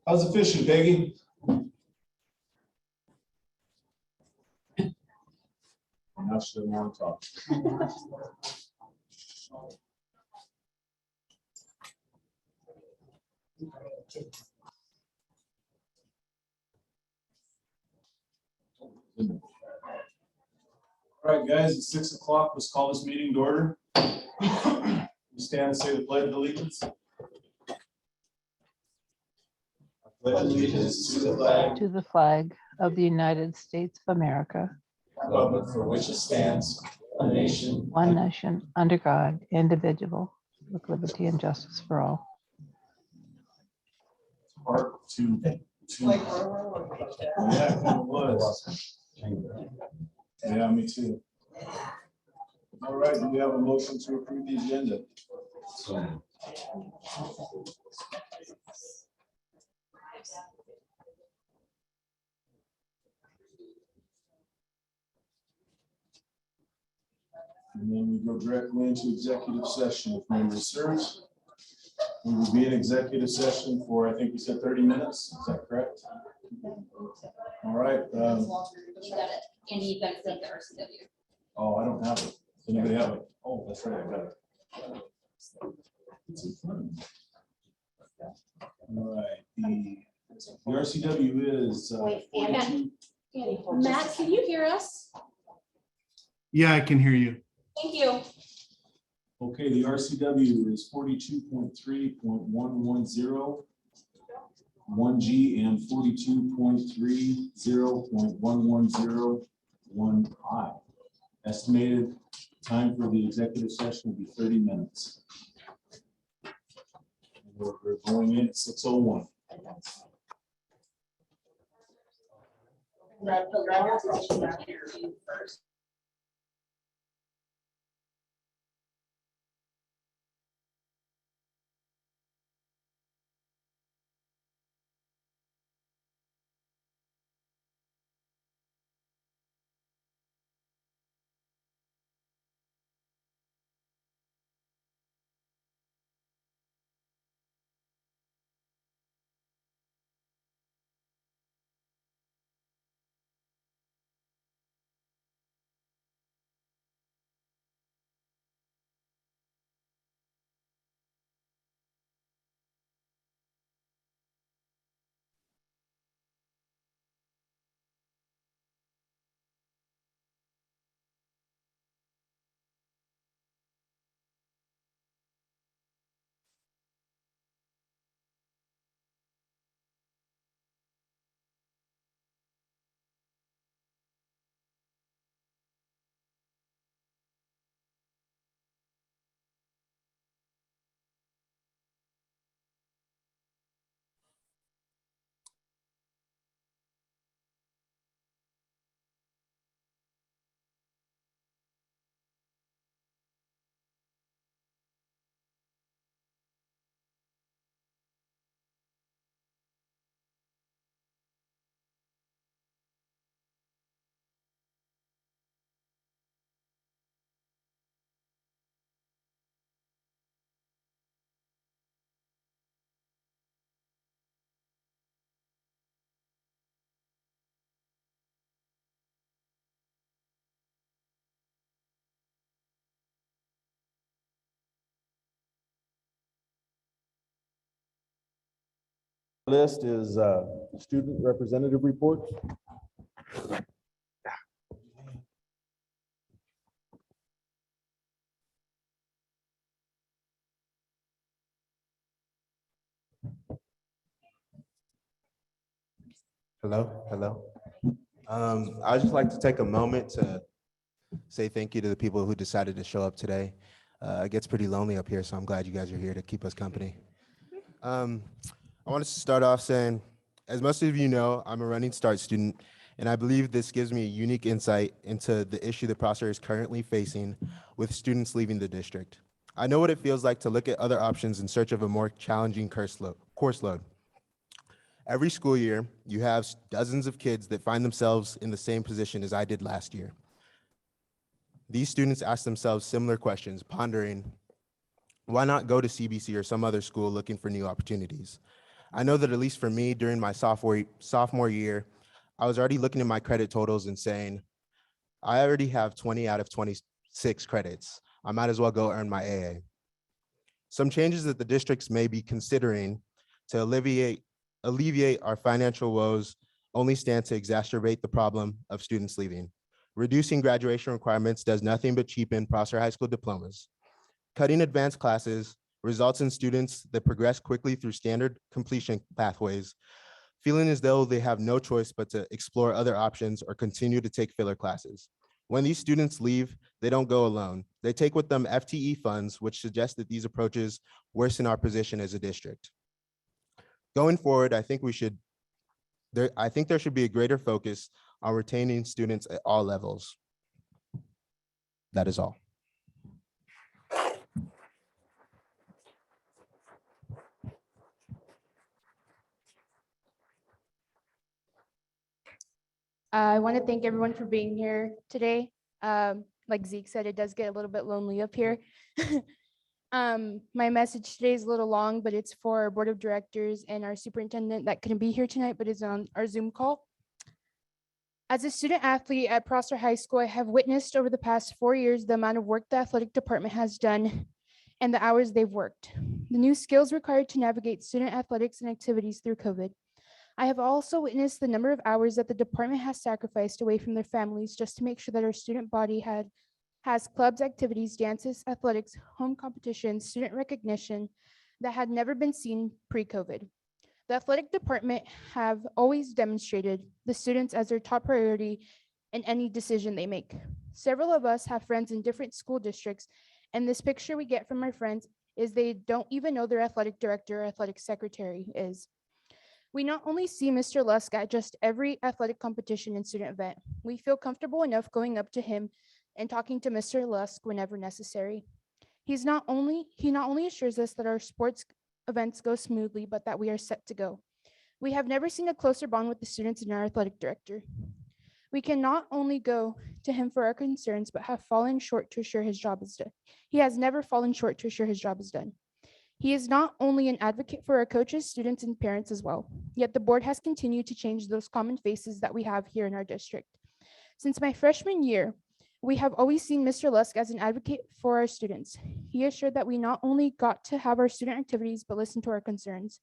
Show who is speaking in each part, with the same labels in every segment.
Speaker 1: How's the fishing, Peggy? Now she doesn't want to talk. All right, guys, it's 6 o'clock. Let's call this meeting to order. We stand and say the Pledge of Allegiance. I pledge allegiance to the flag
Speaker 2: of the United States of America,
Speaker 1: republic for which it stands, a nation.
Speaker 2: one nation, under God, indivisible, with liberty and justice for all.
Speaker 1: Hard to yeah, it kind of was. Yeah, me too. All right, do we have a motion to approve the agenda? And then we go directly into executive session if memory serves. We will be in executive session for, I think you said 30 minutes. Is that correct? All right.
Speaker 3: You got it. And you got to send the RCW.
Speaker 1: Oh, I don't have it. Does anybody have it? Oh, that's right. I got it. All right. The RCW is
Speaker 3: Wait,
Speaker 1: 42.
Speaker 3: Matt, can you hear us?
Speaker 4: Yeah, I can hear you.
Speaker 3: Thank you.
Speaker 1: Okay, the RCW is 42.3.110, 1G, and 42.30.110, Estimated time for the executive session will be 30 minutes. We're going in at 6:01.
Speaker 3: Grab your position back here first.
Speaker 1: List is student representative reports.
Speaker 5: Hello. I'd just like to take a moment to say thank you to the people who decided to show up today. It gets pretty lonely up here, so I'm glad you guys are here to keep us company. I wanted to start off saying, as most of you know, I'm a Running Start student, and I believe this gives me a unique insight into the issue the processor is currently facing with students leaving the district. I know what it feels like to look at other options in search of a more challenging course load. Every school year, you have dozens of kids that find themselves in the same position as I did last year. These students ask themselves similar questions, pondering, Why not go to CBC or some other school looking for new opportunities? I know that at least for me, during my sophomore year, I was already looking at my credit totals and saying, I already have 20 out of 26 credits. I might as well go earn my AA. Some changes that the districts may be considering to alleviate our financial woes only stand to exacerbate the problem of students leaving. Reducing graduation requirements does nothing but cheapen Prosser High School diplomas. Cutting advanced classes results in students that progress quickly through standard completion pathways, feeling as though they have no choice but to explore other options or continue to take filler classes. When these students leave, they don't go alone. They take with them FTE funds, which suggests that these approaches worsen our position as a district. Going forward, I think there should be a greater focus on retaining students at all levels. That is all.
Speaker 6: I want to thank everyone for being here today. Like Zeke said, it does get a little bit lonely up here. My message today is a little long, but it's for our board of directors and our superintendent that couldn't be here tonight, but is on our Zoom call. As a student athlete at Prosser High School, I have witnessed over the past 4 years the amount of work the athletic department has done and the hours they've worked, the new skills required to navigate student athletics and activities through COVID. I have also witnessed the number of hours that the department has sacrificed away from their families just to make sure that our student body has clubs, activities, dances, athletics, home competitions, student recognition that had never been seen pre-COVID. The athletic department have always demonstrated the students as their top priority in any decision they make. Several of us have friends in different school districts, and this picture we get from our friends is they don't even know their athletic director or athletic secretary is. We not only see Mr. Lusk at just every athletic competition and student event, we feel comfortable enough going up to him and talking to Mr. Lusk whenever necessary. He not only assures us that our sports events go smoothly, but that we are set to go. We have never seen a closer bond with the students and our athletic director. We can not only go to him for our concerns, but have fallen short to assure his job is done. He has never fallen short to assure his job is done. He is not only an advocate for our coaches, students, and parents as well, yet the board has continued to change those common faces that we have here in our district. Since my freshman year, we have always seen Mr. Lusk as an advocate for our students. He assured that we not only got to have our student activities, but listen to our concerns.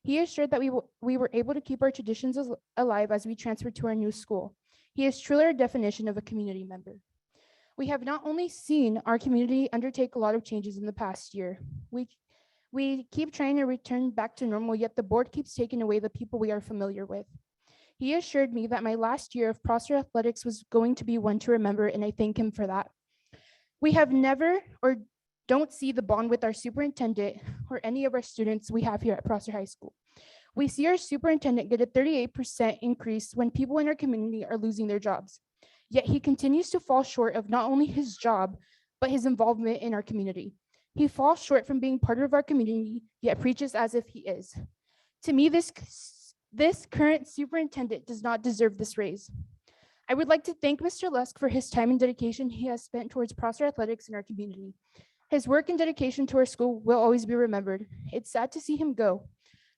Speaker 6: He assured that we were able to keep our traditions alive as we transferred to our new school. He is truly our definition of a community member. We have not only seen our community undertake a lot of changes in the past year, we keep trying to return back to normal, yet the board keeps taking away the people we are familiar with. He assured me that my last year of Prosser Athletics was going to be one to remember, and I thank him for that. We have never or don't see the bond with our superintendent or any of our students we have here at Prosser High School. We see our superintendent get a 38% increase when people in our community are losing their jobs. Yet he continues to fall short of not only his job, but his involvement in our community. He falls short from being part of our community, yet preaches as if he is. To me, this current superintendent does not deserve this raise. I would like to thank Mr. Lusk for his time and dedication he has spent towards Prosser Athletics in our community. His work and dedication to our school will always be remembered. It's sad to see him go.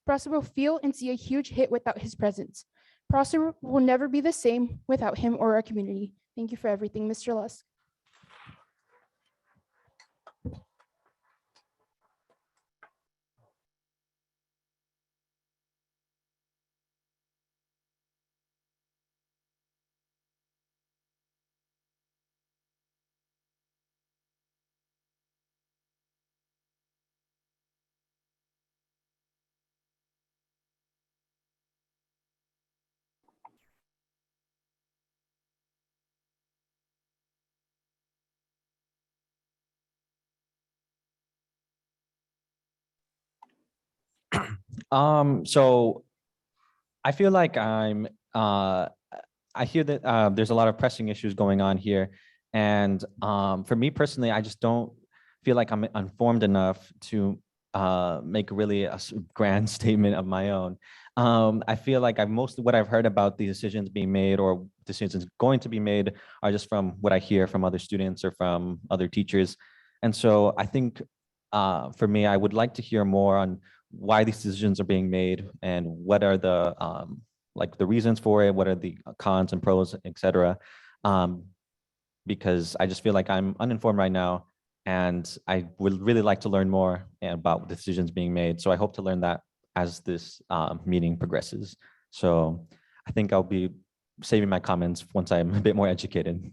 Speaker 6: Prosser will feel and see a huge hit without his presence. Prosser will never be the same without him or our community. Thank you for everything, Mr. Lusk.
Speaker 7: So I feel like I hear that there's a lot of pressing issues going on here. And for me personally, I just don't feel like I'm informed enough to make really a grand statement of my own. I feel like most of what I've heard about the decisions being made or decisions going to be made are just from what I hear from other students or from other teachers. And so I think for me, I would like to hear more on why these decisions are being made and what are the like the reasons for it, what are the cons and pros, et cetera. Because I just feel like I'm uninformed right now, and I would really like to learn more about the decisions being made. So I hope to learn that as this meeting progresses. So I think I'll be saving my comments once I'm a bit more educated.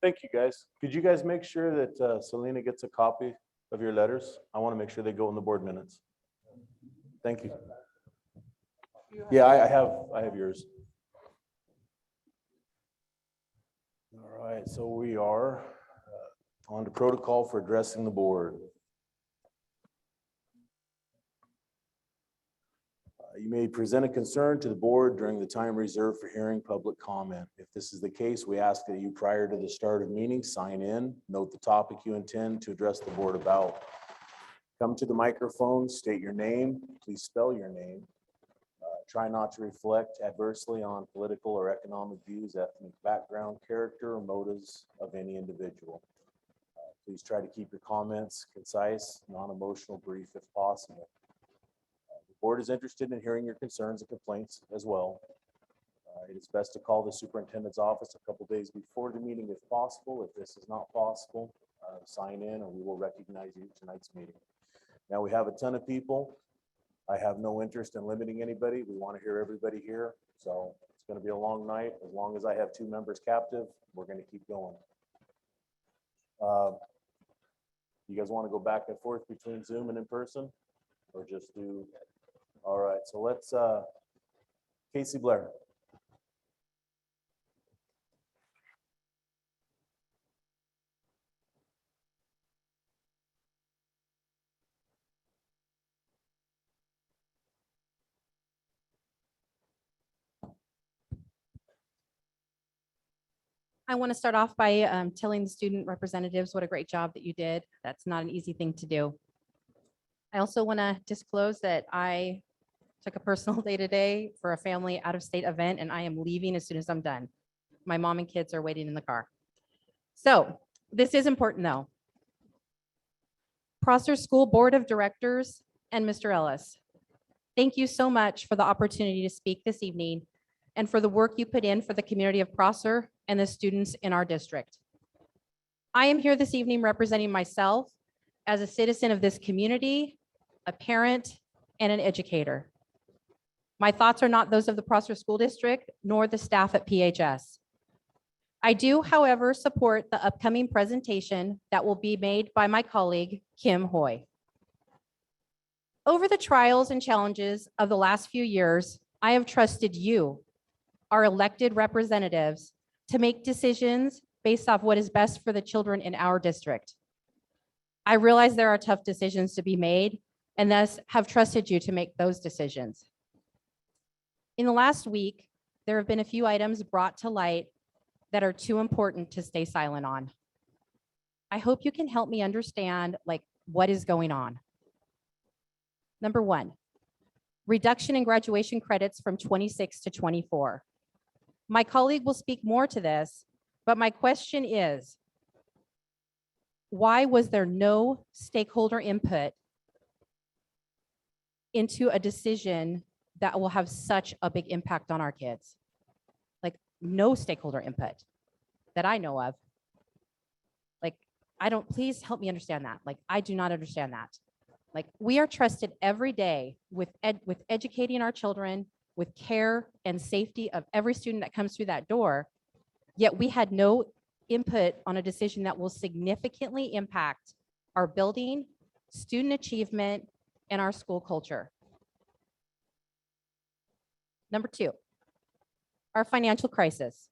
Speaker 1: Thank you, guys. Could you guys make sure that Selena gets a copy of your letters? I want to make sure they go in the board minutes. Thank you. Yeah, I have yours. All right, so we are on to protocol for addressing the board. You may present a concern to the board during the time reserved for hearing public comment. If this is the case, we ask that you, prior to the start of meeting, sign in, note the topic you intend to address the board about. Come to the microphone, state your name, please spell your name. Try not to reflect adversely on political or economic views, ethnic background, character, or motives of any individual. Please try to keep your comments concise, non-emotional, brief if possible. The board is interested in hearing your concerns and complaints as well. It is best to call the superintendent's office a couple days before the meeting if possible. If this is not possible, sign in and we will recognize you at tonight's meeting. Now we have a ton of people. I have no interest in limiting anybody. We want to hear everybody here. So it's going to be a long night. As long as I have 2 members captive, we're going to keep going. You guys want to go back and forth between Zoom and in person, or just do? All right, so let's, Casey Blair.
Speaker 8: I want to start off by telling the student representatives what a great job that you did. That's not an easy thing to do. I also want to disclose that I took a personal day today for a family out-of-state event, and I am leaving as soon as I'm done. My mom and kids are waiting in the car. So this is important though. Prosser School Board of Directors and Mr. Ellis, thank you so much for the opportunity to speak this evening and for the work you put in for the community of Prosser and the students in our district. I am here this evening representing myself as a citizen of this community, a parent, and an educator. My thoughts are not those of the Prosser School District, nor the staff at PHS. I do, however, support the upcoming presentation that will be made by my colleague, Kim Hoy. Over the trials and challenges of the last few years, I have trusted you, our elected representatives, to make decisions based off what is best for the children in our district. I realize there are tough decisions to be made, and thus have trusted you to make those decisions. In the last week, there have been a few items brought to light that are too important to stay silent on. I hope you can help me understand what is going on. Number 1, reduction in graduation credits from 26 to 24. My colleague will speak more to this, but my question is, why was there no stakeholder input into a decision that will have such a big impact on our kids? No stakeholder input that I know of. Please help me understand that. I do not understand that. We are trusted every day with educating our children, with care and safety of every student that comes through that door, yet we had no input on a decision that will significantly impact our building, student achievement, and our school culture. Number 2, our financial crisis.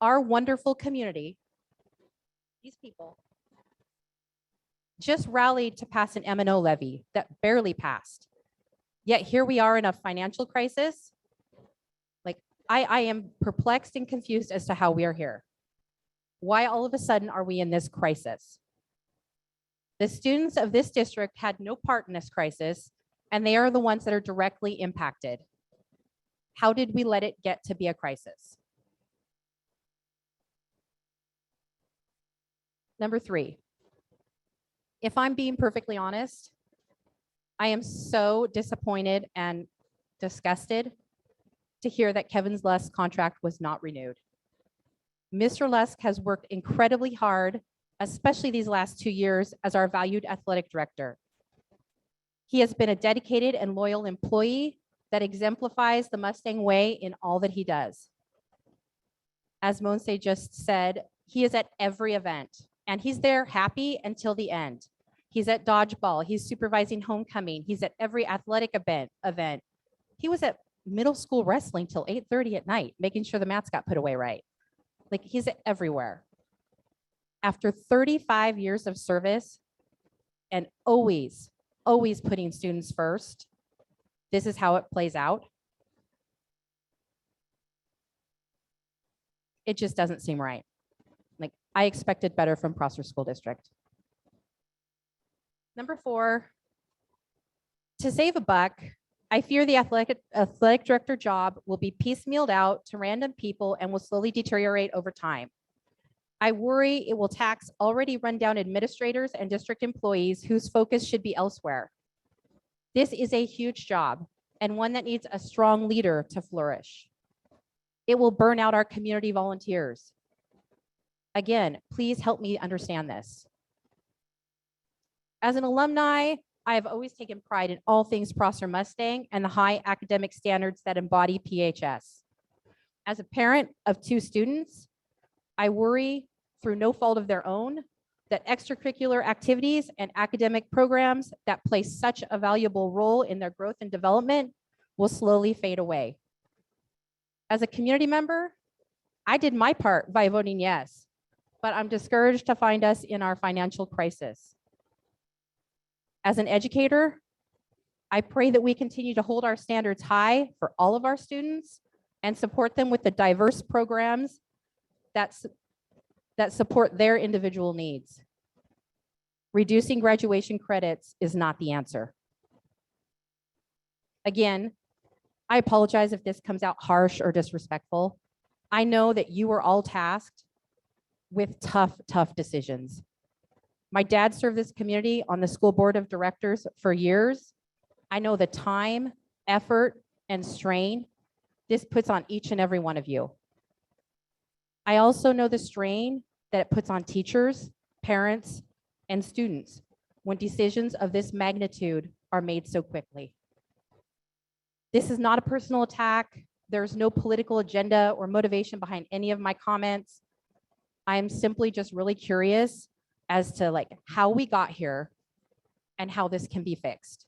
Speaker 8: Our wonderful community, these people, just rallied to pass an M&O levy that barely passed. Yet here we are in a financial crisis. I am perplexed and confused as to how we are here. Why all of a sudden are we in this crisis? The students of this district had no part in this crisis, and they are the ones that are directly impacted. How did we let it get to be a crisis? Number 3, if I'm being perfectly honest, I am so disappointed and disgusted to hear that Kevin Lusk's contract was not renewed. Mr. Lusk has worked incredibly hard, especially these last 2 years, as our valued athletic director. He has been a dedicated and loyal employee that exemplifies the Mustang way in all that he does. As Monse just said, he is at every event, and he's there happy until the end. He's at dodgeball, he's supervising homecoming, he's at every athletic event. He was at middle school wrestling till 8:30 at night, making sure the mats got put away right. Like, he's everywhere. After 35 years of service and always putting students first, this is how it plays out. It just doesn't seem right. Like, I expected better from Prosser School District. Number 4, to save a buck, I fear the athletic director job will be piecemealed out to random people and will slowly deteriorate over time. I worry it will tax already rundown administrators and district employees whose focus should be elsewhere. This is a huge job and one that needs a strong leader to flourish. It will burn out our community volunteers. Again, please help me understand this. As an alumni, I have always taken pride in all things Prosser Mustang and the high academic standards that embody PHS. As a parent of 2 students, I worry, through no fault of their own, that extracurricular activities and academic programs that play such a valuable role in their growth and development will slowly fade away. As a community member, I did my part by voting yes, but I'm discouraged to find us in our financial crisis. As an educator, I pray that we continue to hold our standards high for all of our students and support them with the diverse programs that support their individual needs. Reducing graduation credits is not the answer. Again, I apologize if this comes out harsh or disrespectful. I know that you are all tasked with tough decisions. My dad served this community on the school board of directors for years. I know the time, effort, and strain this puts on each and every one of you. I also know the strain that it puts on teachers, parents, and students when decisions of this magnitude are made so quickly. This is not a personal attack. There's no political agenda or motivation behind any of my comments. I am simply just really curious as to how we got here and how this can be fixed.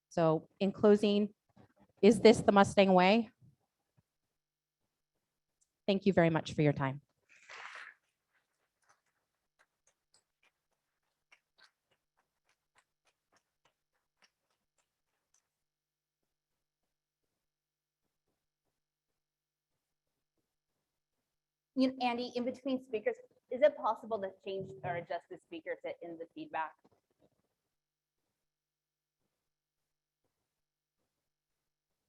Speaker 8: So in closing, is this the Mustang way? Thank you very much for your time.
Speaker 3: Andy, in between speakers, is it possible to change or adjust the speaker to in the feedback?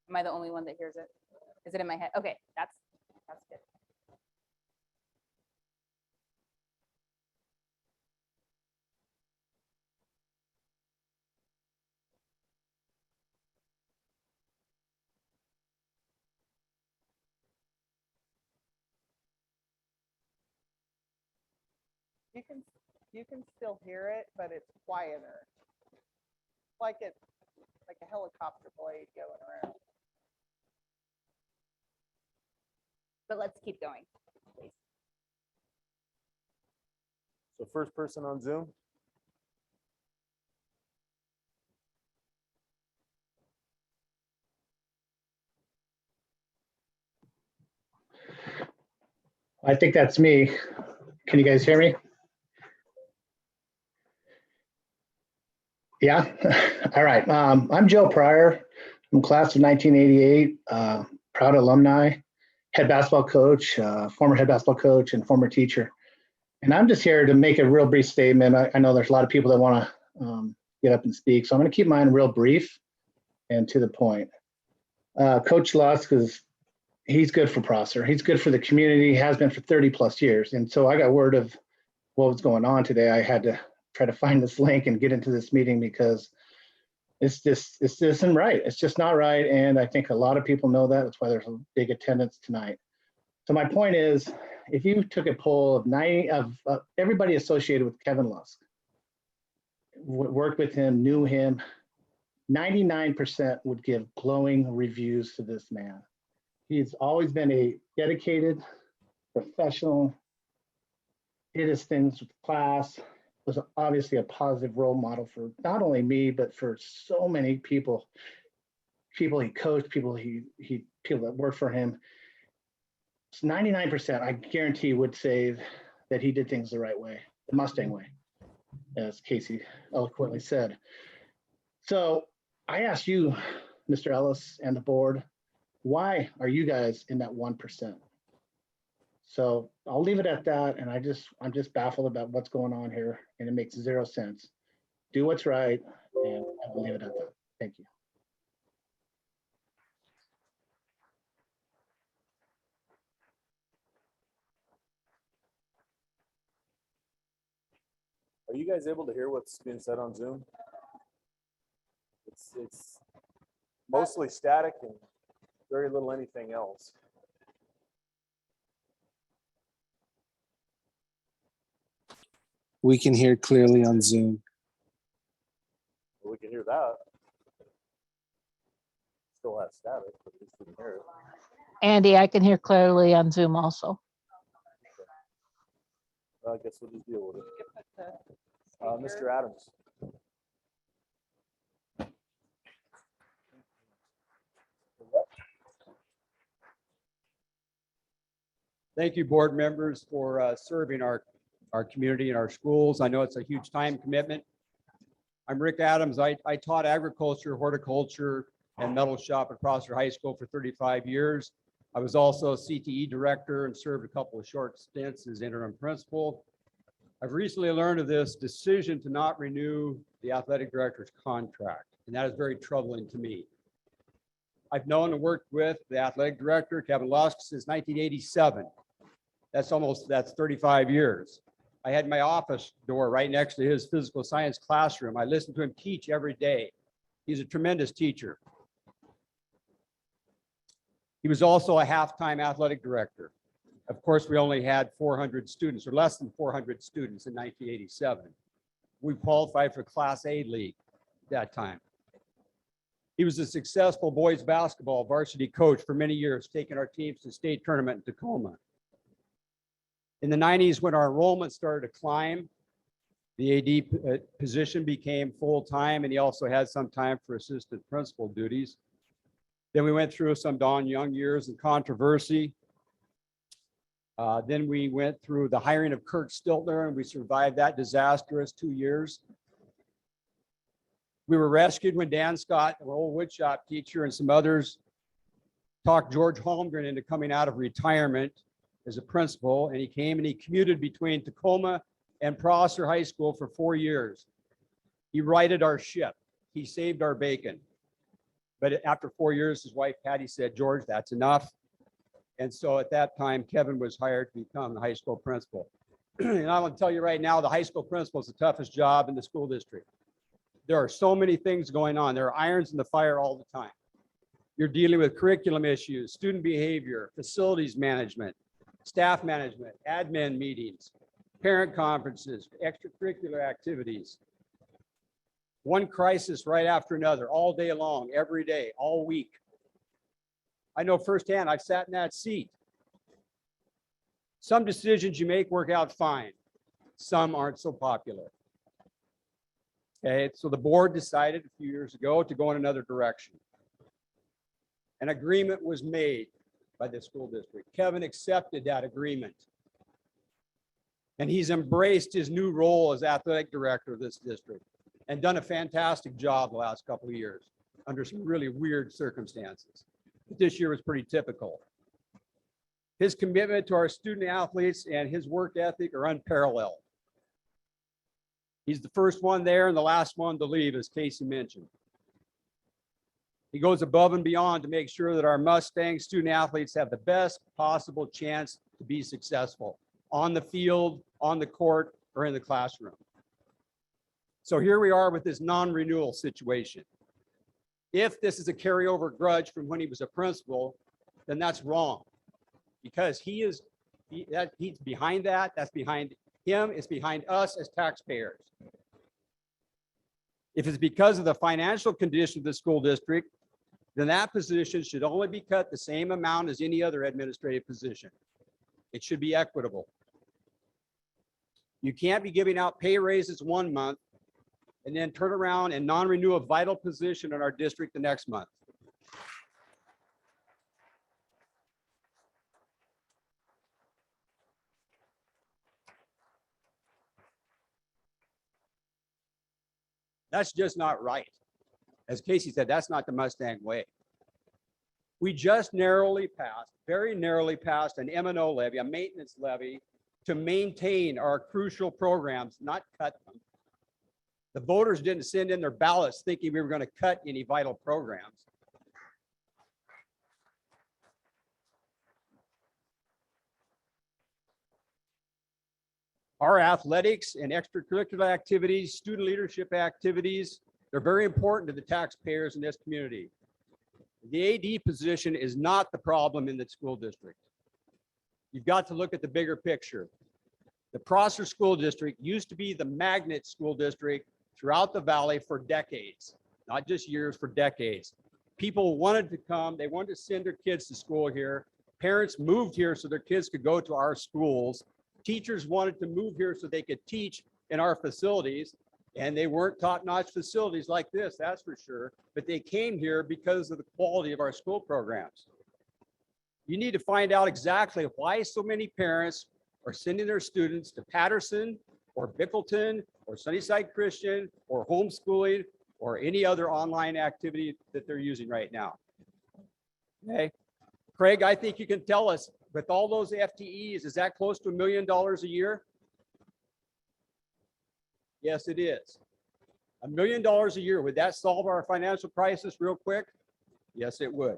Speaker 3: Am I the only one that hears it? Is it in my head? Okay, that's good.
Speaker 9: You can still hear it, but it's quieter. Like a helicopter blade going around.
Speaker 3: But let's keep going, please.
Speaker 1: So first person on Zoom.
Speaker 10: I think that's me. Can you guys hear me? Yeah. All right. I'm Joe Pryor. I'm class of 1988, proud alumni, head basketball coach, former head basketball coach, and former teacher. And I'm just here to make a real brief statement. I know there's a lot of people that want to get up and speak, so I'm going to keep mine real brief and to the point. Coach Lusk he's good for Prosser. He's good for the community, has been for 30 plus years. And so I got word of what was going on today. I had to try to find this link and get into this meeting because it's isn't right. It's just not right. And I think a lot of people know that. That's why there's a big attendance tonight. So my point is, if you took a poll of 90 of everybody associated with Kevin Lusk, worked with him, knew him, 99% would give glowing reviews to this man. He's always been a dedicated, professional, did his things with class, was obviously a positive role model for not only me, but for so many people he coached, people that worked for him. It's 99%, I guarantee, would say that he did things the right way, the Mustang way, as Casey eloquently said. So I ask you, Mr. Ellis and the board, why are you guys in that 1%? So I'll leave it at that. And I'm just baffled about what's going on here, and it makes zero sense. Do what's right, and I'll leave it at that. Thank you.
Speaker 1: Are you guys able to hear what's being said on Zoom? It's mostly static and very little anything else.
Speaker 11: We can hear clearly on Zoom.
Speaker 1: We can hear that. Still has static, but at least we can hear it.
Speaker 2: Andy, I can hear clearly on Zoom also.
Speaker 1: I guess we'll just deal with it. Mr. Adams.
Speaker 12: Thank you, board members, for serving our community and our schools. I know it's a huge time commitment. I'm Rick Adams. I taught agriculture, horticulture, and metal shop at Prosser High School for 35 years. I was also a CTE director and served a couple of short stints as interim principal. I've recently learned of this decision to not renew the athletic director's contract, and that is very troubling to me. I've known and worked with the athletic director, Kevin Lusk, since 1987. That's 35 years. I had my office door right next to his physical science classroom. I listened to him teach every day. He's a tremendous teacher. He was also a half-time athletic director. Of course, we only had 400 students, or less than 400 students in 1987. We qualified for Class A League at that time. He was a successful boys basketball varsity coach for many years, taking our teams to state tournament in Tacoma. In the 90s, when our enrollment started to climb, the AD position became full-time, and he also had some time for assistant principal duties. Then we went through some Don Young years and controversy. Then we went through the hiring of Kurt Stiltner, and we survived that disastrous 2 years. We were rescued when Dan Scott, an old woodshop teacher, and some others talked George Holmgren into coming out of retirement as a principal, and he came and he commuted between Tacoma and Prosser High School for 4 years. He righted our ship. He saved our bacon. But after 4 years, his wife Patty said, "George, that's enough." And so at that time, Kevin was hired to become the high school principal. And I want to tell you right now, the high school principal is the toughest job in the school district. There are so many things going on. There are irons in the fire all the time. You're dealing with curriculum issues, student behavior, facilities management, staff management, admin meetings, parent conferences, extracurricular activities. One crisis right after another, all day long, every day, all week. I know firsthand, I've sat in that seat. Some decisions you make work out fine. Some aren't so popular. Okay, so the board decided a few years ago to go in another direction. An agreement was made by the school district. Kevin accepted that agreement. And he's embraced his new role as athletic director of this district and done a fantastic job the last couple of years under some really weird circumstances. But this year was pretty typical. His commitment to our student athletes and his work ethic are unparalleled. He's the first one there and the last one to leave, as Casey mentioned. He goes above and beyond to make sure that our Mustang student athletes have the best possible chance to be successful on the field, on the court, or in the classroom. So here we are with this non-renewal situation. If this is a carryover grudge from when he was a principal, then that's wrong, because he's behind that. That's behind him. It's behind us as taxpayers. If it's because of the financial condition of the school district, then that position should only be cut the same amount as any other administrative position. It should be equitable. You can't be giving out pay raises one month and then turn around and non-renew a vital position in our district the next month. That's just not right. As Casey said, that's not the Mustang way. We just very narrowly passed an M&O levy, a maintenance levy, to maintain our crucial programs, not cut them. The voters didn't send in their ballots thinking we were going to cut any vital programs. Our athletics and extracurricular activities, student leadership activities, they're very important to the taxpayers in this community. The AD position is not the problem in the school district. You've got to look at the bigger picture. The Prosser School District used to be the magnet school district throughout the valley for decades, not just years, for decades. People wanted to come, they wanted to send their kids to school here. Parents moved here so their kids could go to our schools. Teachers wanted to move here so they could teach in our facilities, and they weren't top-notch facilities like this, that's for sure, but they came here because of the quality of our school programs. You need to find out exactly why so many parents are sending their students to Patterson or Bickleton or Sunnyside Christian or homeschooling or any other online activity that they're using right now. Okay, Craig, I think you can tell us, with all those FTEs, is that close to $1 million a year? Yes, it is. $1 million a year, would that solve our financial crisis real quick? Yes, it would.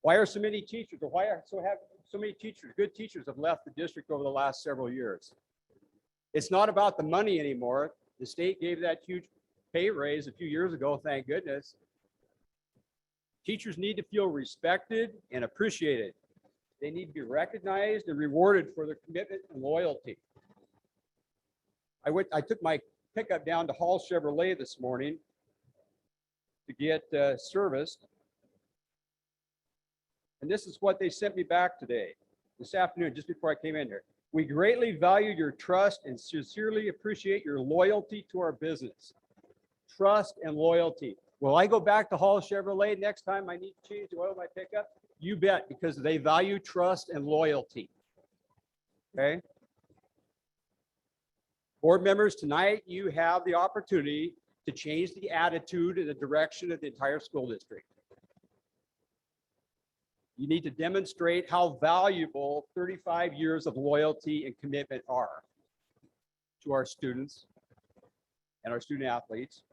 Speaker 12: Why are so many teachers, or why are so many teachers, good teachers, have left the district over the last several years? It's not about the money anymore. The state gave that huge pay raise a few years ago, thank goodness. Took need to feel respected and appreciated. They need to be recognized and rewarded for their commitment and loyalty. I took my pickup down to Hall Chevrolet this morning to get serviced. And this is what they sent me back today, this afternoon, just before I came in here. We greatly value your trust and sincerely appreciate your loyalty to our business. Trust and loyalty. Will I go back to Hall Chevrolet next time I need to change the oil in my pickup? You bet, because they value trust and loyalty. Okay? Board members, tonight you have the opportunity to change the attitude and the direction of the entire school district. You need to demonstrate how valuable 35 years of loyalty and commitment are to our students and our student athletes.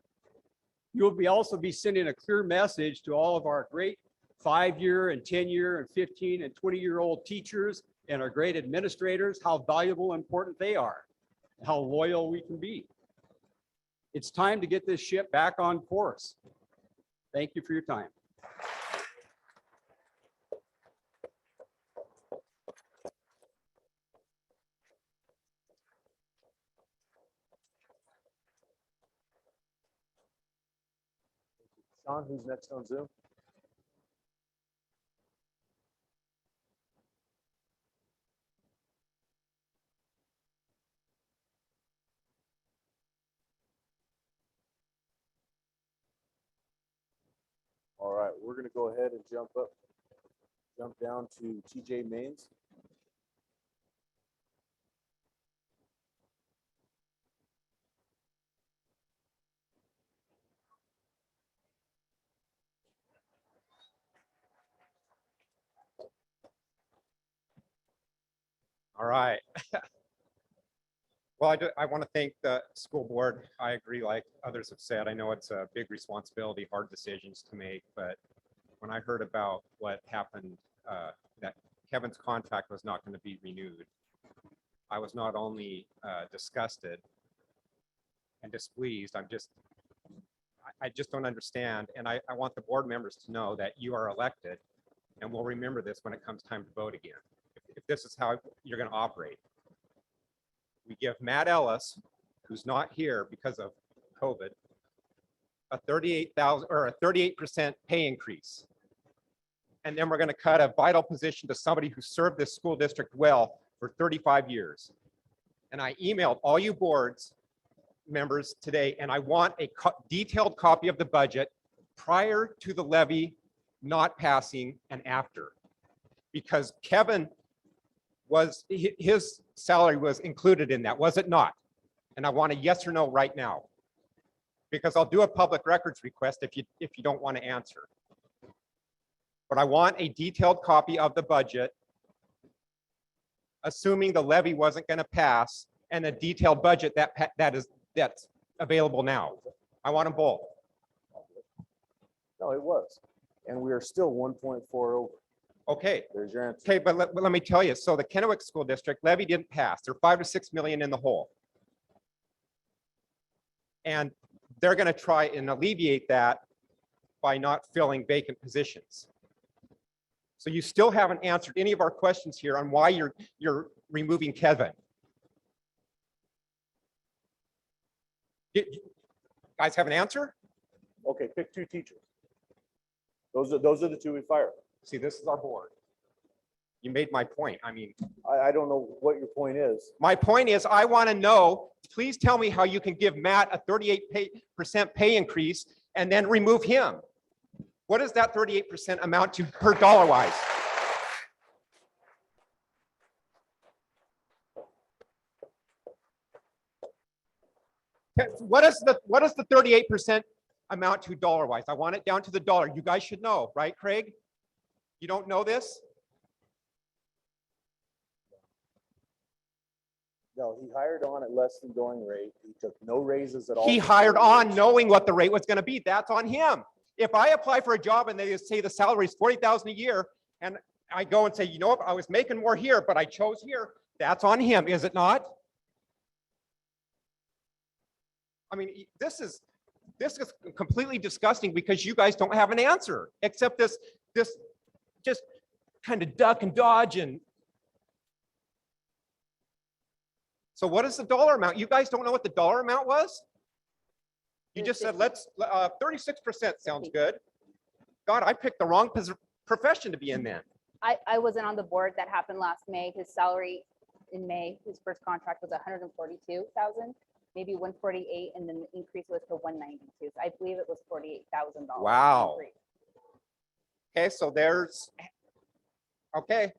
Speaker 12: You'll also be sending a clear message to all of our great 5-year and 10-year and 15 and 20-year-old teachers and our great administrators, how valuable and important they are, and how loyal we can be. It's time to get this ship back on course. Thank you for your time.
Speaker 13: Sean, who's next on Zoom? All right, we're going to go ahead and jump down to TJ Maines.
Speaker 12: All right.
Speaker 14: Well, I want to thank the school board. I agree, like others have said. I know it's a big responsibility, hard decisions to make, but when I heard about what happened, that Kevin's contract was not going to be renewed, I was not only disgusted and displeased, I just don't understand. And I want the board members to know that you are elected and we'll remember this when it comes time to vote again. If this is how you're going to operate. We give Matt Ellis, who's not here because of COVID, a 38,000 or a 38% pay increase. And then we're going to cut a vital position to somebody who served this school district well for 35 years. And I emailed all you boards members today, and I want a detailed copy of the budget prior to the levy not passing and after. Because Kevin was, his salary was included in that, was it not? And I want a yes or no right now. Because I'll do a public records request if you don't want to answer. But I want a detailed copy of the budget, assuming the levy wasn't going to pass, and a detailed budget that's available now. I want them both.
Speaker 13: No, it was. And we are still 1.4 over.
Speaker 14: Okay.
Speaker 13: There's your answer.
Speaker 14: Okay, but let me tell you. So the Kennewick School District levy didn't pass. They're 5 to 6 million in the hole. And they're going to try and alleviate that by not filling vacant positions. So you still haven't answered any of our questions here on why you're removing Kevin. You guys have an answer?
Speaker 13: Okay, pick 2 teachers. Those are the 2 we fired.
Speaker 14: See, this is our board. You made my point. I mean,
Speaker 13: I don't know what your point is.
Speaker 14: my point is I want to know, please tell me how you can give Matt a 38% pay increase and then remove him. What does that 38% amount to per dollar wise? What is the 38% amount to dollar wise? I want it down to the dollar. You guys should know, right, Craig? You don't know this?
Speaker 13: No, he hired on at less than going rate. He took no raises at all.
Speaker 14: He hired on knowing what the rate was going to be. That's on him. If I apply for a job and they say the salary is $40,000 a year, and I go and say, you know what, I was making more here, but I chose here, that's on him, is it not? I mean, this is completely disgusting because you guys don't have an answer, except this just kind of duck and dodge. And so what is the dollar amount? You guys don't know what the dollar amount was? You just said, let's 36% sounds good. God, I picked the wrong profession to be in then.
Speaker 3: I wasn't on the board. That happened last May. His salary in May, his first contract was 142,000, maybe 148, and then the increase was to 192. So I believe it was $48,000.
Speaker 14: Wow. Okay, so okay.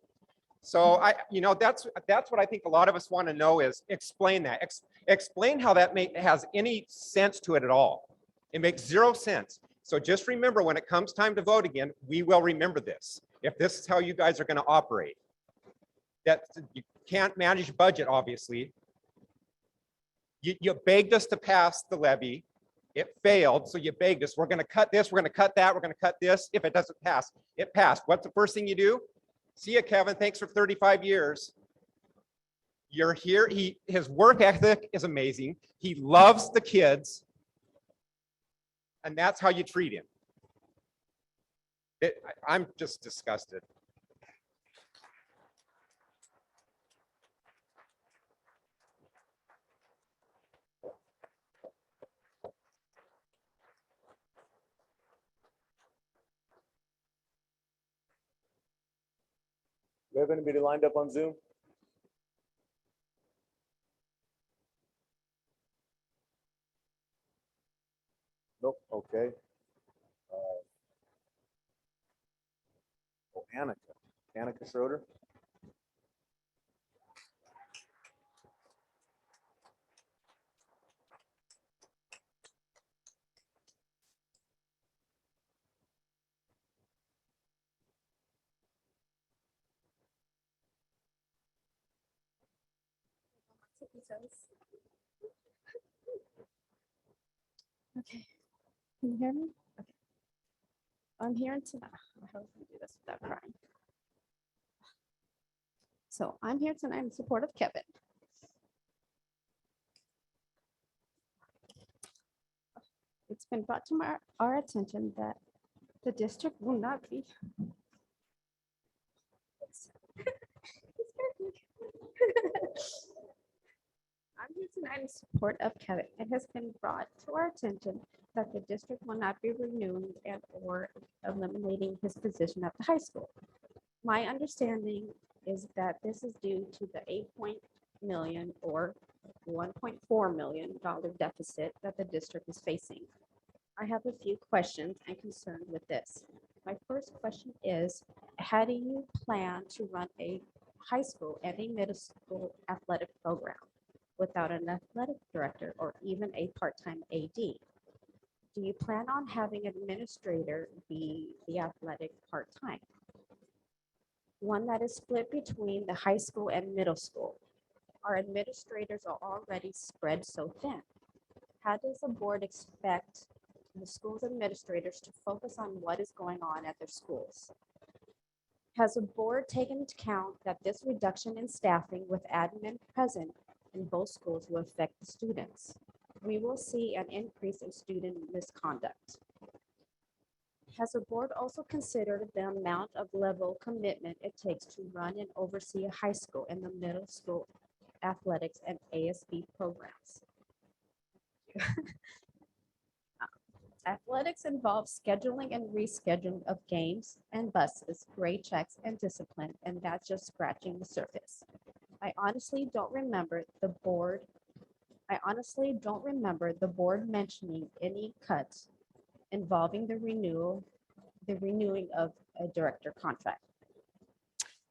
Speaker 14: So that's what I think a lot of us want to know is explain that. Explain how that has any sense to it at all. It makes 0 sense. So just remember, when it comes time to vote again, we will remember this. If this is how you guys are going to operate, that you can't manage budget, obviously. You begged us to pass the levy. It failed, so you begged us. We're going to cut this. We're going to cut that. We're going to cut this. If it doesn't pass, it passed. What's the first thing you do? See ya, Kevin. Thanks for 35 years. You're here. His work ethic is amazing. He loves the kids. And that's how you treat him. I'm just disgusted.
Speaker 13: Do you have anybody lined up on Zoom? Nope. Okay. Annika Schroeder.
Speaker 15: Jesus. Okay, can you hear me? Okay. I'm here tonight. I hope I can do this without crying. So I'm here tonight in support of Kevin. It's been brought to our attention that the district will not be. I'm here tonight in support of Kevin. It has been brought to our attention that the district will not be renewing and or eliminating his position at the high school. My understanding is that this is due to the $8 million or $1.4 million deficit that the district is facing. I have a few questions and concerns with this. My first question is, how do you plan to run a high school and a middle school athletic program without an athletic director or even a part-time AD? Do you plan on having an administrator be the athletic part-time? One that is split between the high school and middle school. Our administrators are already spread so thin. How does the board expect the school's administrators to focus on what is going on at their schools? Has the board taken into account that this reduction in staffing with admin present in both schools will affect the students? We will see an increase in student misconduct. Has the board also considered the amount of level commitment it takes to run and oversee a high school and the middle school athletics and ASB programs? Athletics involves scheduling and rescheduling of games and buses, grade checks, and discipline, and that's just scratching the surface. I honestly don't remember the board mentioning any cuts involving the renewing of a director contract.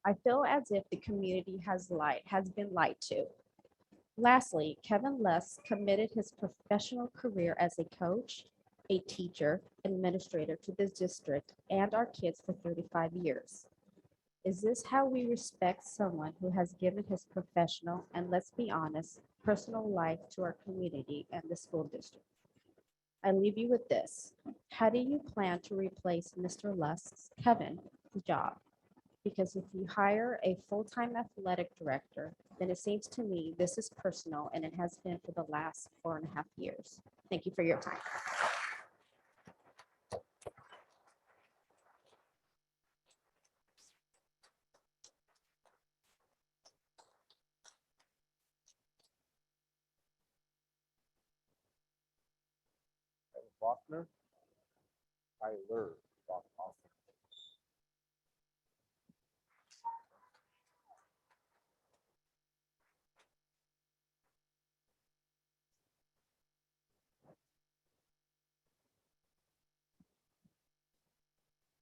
Speaker 15: I feel as if the community has been lied to. Lastly, Kevin Luss committed his professional career as a coach, a teacher, administrator to this district and our kids for 35 years. Is this how we respect someone who has given his professional and, let's be honest, personal life to our community and the school district? I leave you with this. How do you plan to replace Mr. Lusk's Kevin's job? Because if you hire a full-time athletic director, then it seems to me this is personal, and it has been for the last 4.5 years. Thank you for your time.
Speaker 13: Faulkner. Tyler Faulkner.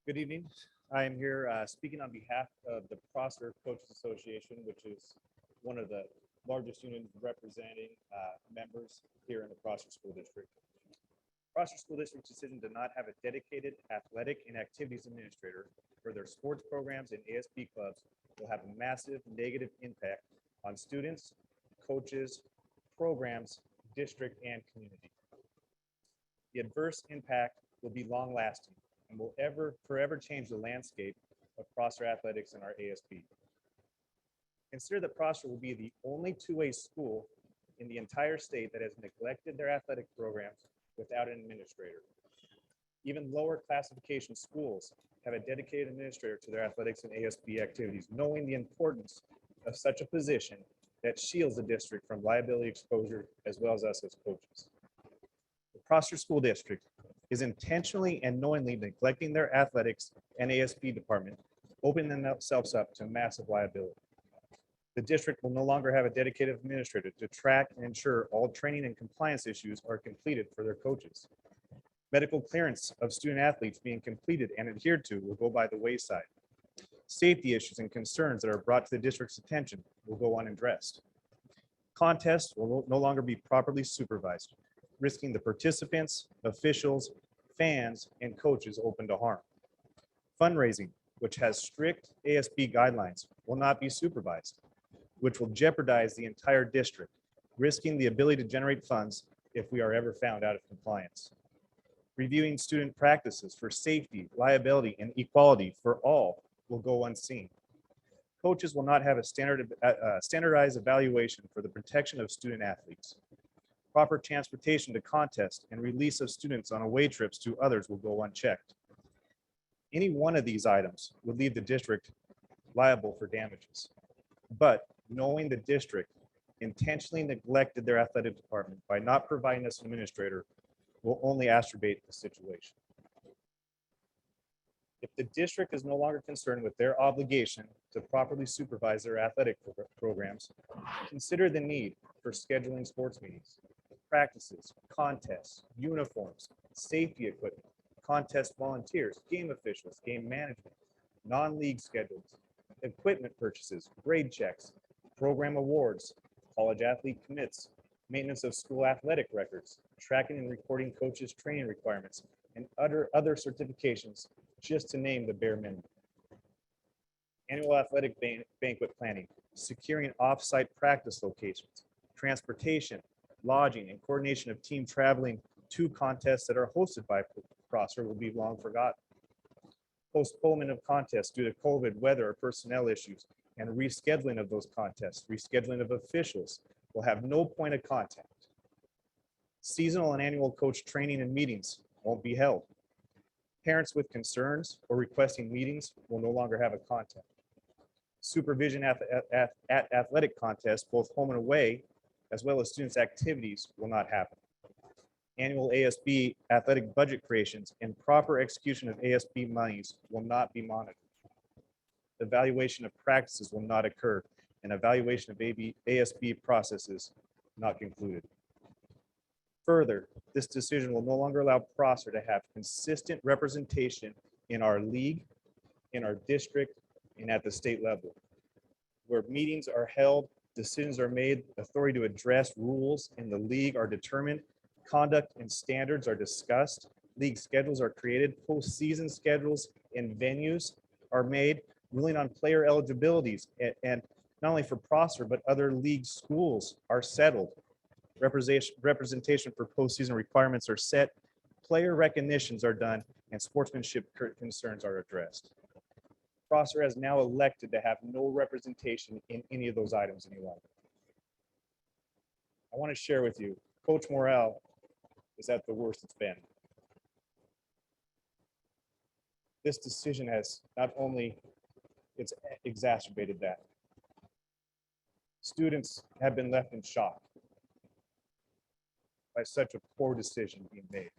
Speaker 16: Good evening. I am here speaking on behalf of the Prosser Coaches Association, which is one of the largest unions representing members here in the Prosser School District. Prosser School District's decision to not have a dedicated athletic and activities administrator for their sports programs and ASB clubs will have a massive negative impact on students, coaches, programs, district, and community. The adverse impact will be long-lasting and will forever change the landscape of Prosser athletics and our ASB. Consider that Prosser will be the only two-way school in the entire state that has neglected their athletic programs without an administrator. Even lower classification schools have a dedicated administrator to their athletics and ASB activities, knowing the importance of such a position that shields the district from liability exposure as well as us as coaches. The Prosser School District is intentionally and knowingly neglecting their athletics and ASB department, opening themselves up to massive liability. The district will no longer have a dedicated administrator to track and ensure all training and compliance issues are completed for their coaches. Medical clearance of student athletes being completed and adhered to will go by the wayside. Safety issues and concerns that are brought to the district's attention will go unaddressed. Contests will no longer be properly supervised, risking the participants, officials, fans, and coaches open to harm. Fundraising, which has strict ASB guidelines, will not be supervised, which will jeopardize the entire district risking the ability to generate funds if we are ever found out of compliance. Reviewing student practices for safety, liability, and equality for all will go unseen. Coaches will not have a standardized evaluation for the protection of student athletes. Proper transportation to contests and release of students on away trips to others will go unchecked. Any one of these items would leave the district liable for damages. But knowing the district intentionally neglected their athletic department by not providing us an administrator will only exacerbate the situation. If the district is no longer concerned with their obligation to properly supervise their athletic programs, consider the need for scheduling sports meetings, practices, contests, uniforms, safety equipment, contest volunteers, game officials, game management, non-league schedules, equipment purchases, grade checks, program awards, college athlete commits, maintenance of school athletic records, tracking and recording coaches' training requirements, and other certifications, just to name the bare minimum. Annual athletic banquet planning, securing off-site practice locations, transportation, lodging, and coordination of team traveling to contests that are hosted by Prosser will be long forgotten. Postponement of contests due to COVID, weather, or personnel issues, and rescheduling of those contests, rescheduling of officials will have no point of contact. Seasonal and annual coach training and meetings won't be held. Parents with concerns or requesting meetings will no longer have a contact. Supervision at athletic contests, both home and away, as well as students' activities, will not happen. Annual ASB athletic budget creations and proper execution of ASB monies will not be monitored. Evaluation of practices will not occur, and evaluation of ASB processes not concluded. Further, this decision will no longer allow Prosser to have consistent representation in our league, in our district, and at the state level. Where meetings are held, decisions are made, authority to address rules in the league are determined, conduct and standards are discussed, league schedules are created, postseason schedules and venues are made, ruling on player eligibilities, and not only for Prosser, but other league schools are settled. Representation for postseason requirements are set, player recognitions are done, and sportsmanship concerns are addressed. Prosser has now elected to have no representation in any of those items any longer. I want to share with you, coach morale is at the worst it's been. This decision has not only it's exacerbated that. Students have been left in shock by such a poor decision being made.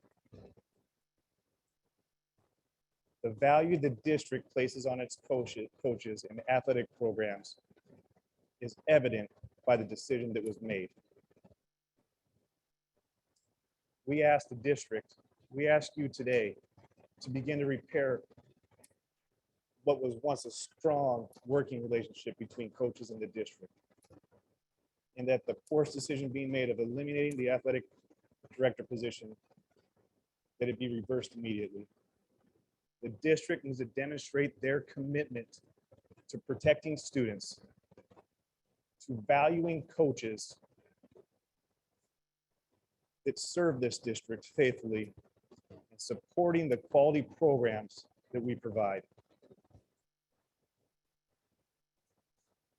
Speaker 16: The value the district places on its coaches and athletic programs is evident by the decision that was made. We ask the district, we ask you today to begin to repair what was once a strong working relationship between coaches and the district. And that the forced decision being made of eliminating the athletic director position, that it be reversed immediately. The district needs to demonstrate their commitment to protecting students, to valuing coaches that serve this district faithfully, and supporting the quality programs that we provide.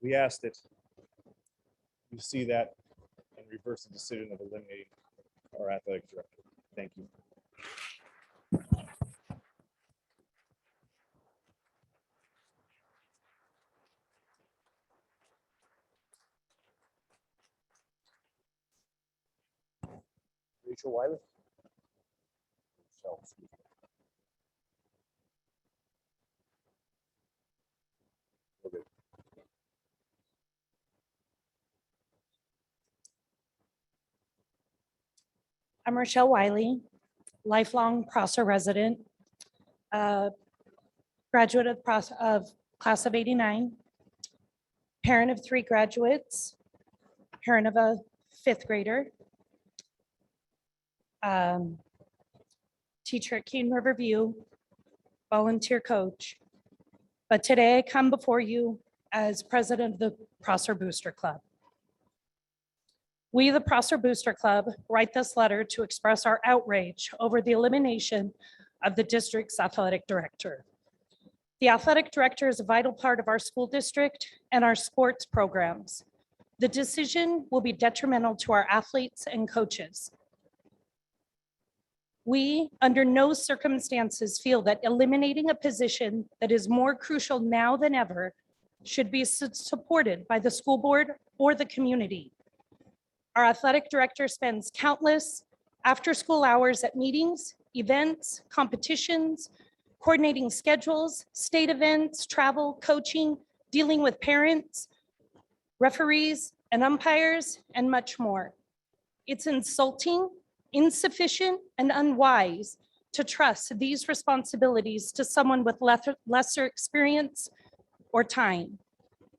Speaker 16: We ask that you see that and reverse the decision of eliminating our athletic director. Thank you.
Speaker 13: Rachel Wiley. Okay.
Speaker 17: I'm Rochelle Wiley, lifelong Prosser resident, graduate of class of '89, parent of 3 graduates, parent of a 5th grader, teacher at Keene Riverview, volunteer coach. But today I come before you as president of the Prosser Booster Club. We, the Prosser Booster Club, write this letter to express our outrage over the elimination of the district's athletic director. The athletic director is a vital part of our school district and our sports programs. The decision will be detrimental to our athletes and coaches. We, under no circumstances, feel that eliminating a position that is more crucial now than ever should be supported by the school board or the community. Our athletic director spends countless after-school hours at meetings, events, competitions, coordinating schedules, state events, travel, coaching, dealing with parents, referees, and umpires, and much more. It's insulting, insufficient, and unwise to trust these responsibilities to someone with lesser experience or time.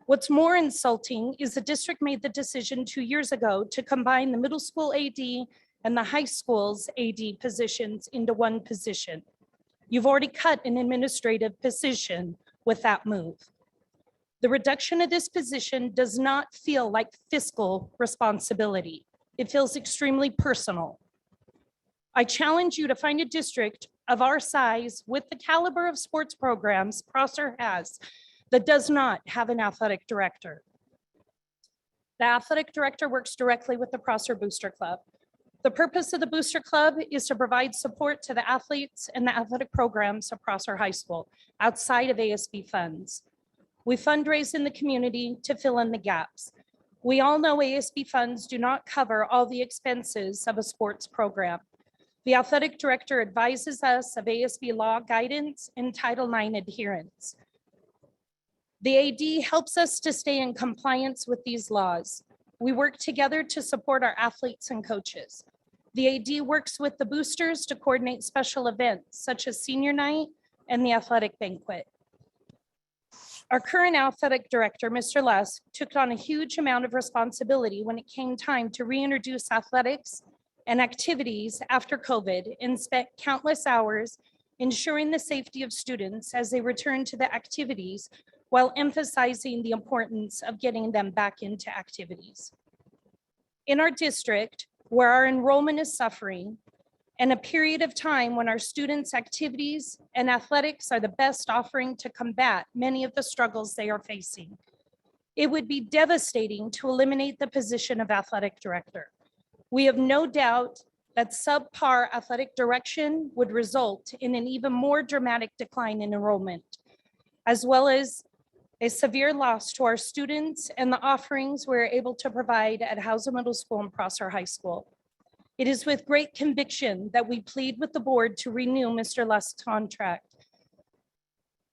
Speaker 17: What's more insulting is the district made the decision 2 years ago to combine the middle school AD and the high school's AD positions into one position. You've already cut an administrative position with that move. The reduction of this position does not feel like fiscal responsibility. It feels extremely personal. I challenge you to find a district of our size with the caliber of sports programs Prosser has that does not have an athletic director. The athletic director works directly with the Prosser Booster Club. The purpose of the Booster Club is to provide support to the athletes and the athletic programs of Prosser High School outside of ASB funds. We fundraise in the community to fill in the gaps. We all know ASB funds do not cover all the expenses of a sports program. The athletic director advises us of ASB law guidance and Title IX adherence. The AD helps us to stay in compliance with these laws. We work together to support our athletes and coaches. The AD works with the boosters to coordinate special events such as senior night and the athletic banquet. Our current athletic director, Mr. Lusk, took on a huge amount of responsibility when it came time to reintroduce athletics and activities after COVID and spent countless hours ensuring the safety of students as they return to the activities while emphasizing the importance of getting them back into activities. In our district, where our enrollment is suffering, and a period of time when our students' activities and athletics are the best offering to combat many of the struggles they are facing, it would be devastating to eliminate the position of athletic director. We have no doubt that subpar athletic direction would result in an even more dramatic decline in enrollment, as well as a severe loss to our students and the offerings we're able to provide at Hauser Middle School and Prosser High School. It is with great conviction that we plead with the board to renew Mr. Lusk's contract.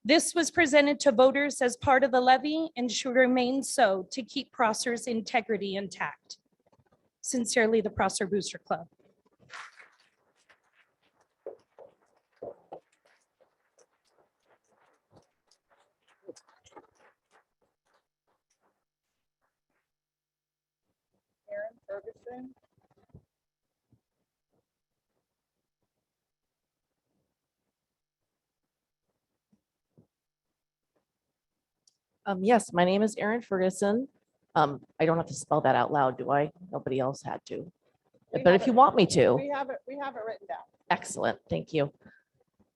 Speaker 17: This was presented to voters as part of the levy and should remain so to keep Prosser's integrity intact. Sincerely, the Prosser Booster Club.
Speaker 9: Ferguson.
Speaker 18: Yes, my name is Erin Ferguson. I don't have to spell that out loud, do I? Nobody else had to. But if you want me to.
Speaker 9: We have it written down.
Speaker 18: Excellent, thank you.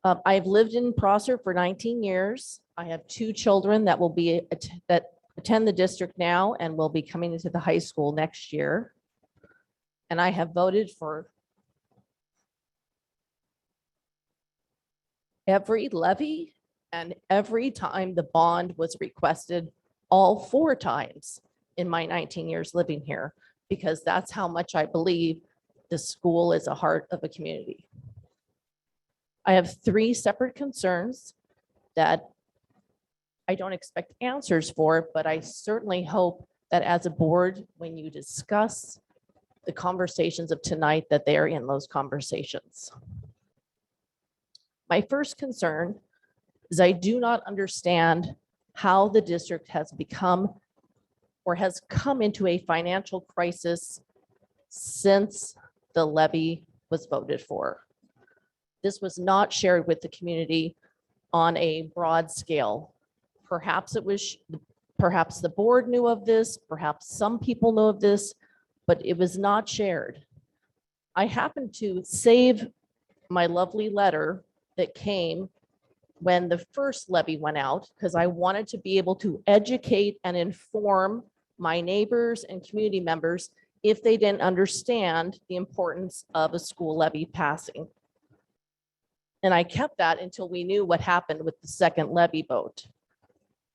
Speaker 18: I've lived in Prosser for 19 years. I have 2 children that will be that attend the district now and will be coming into the high school next year. And I have voted for every levy and every time the bond was requested, all 4 times in my 19 years living here, because that's how much I believe the school is a heart of a community. I have 3 separate concerns that I don't expect answers for, but I certainly hope that as a board, when you discuss the conversations of tonight, that they are in those conversations. My first concern is I do not understand how the district has become or has come into a financial crisis since the levy was voted for. This was not shared with the community on a broad scale. Perhaps the board knew of this, perhaps some people know of this, but it was not shared. I happened to save my lovely letter that came when the first levy went out, because I wanted to be able to educate and inform my neighbors and community members if they didn't understand the importance of a school levy passing. And I kept that until we knew what happened with the second levy vote.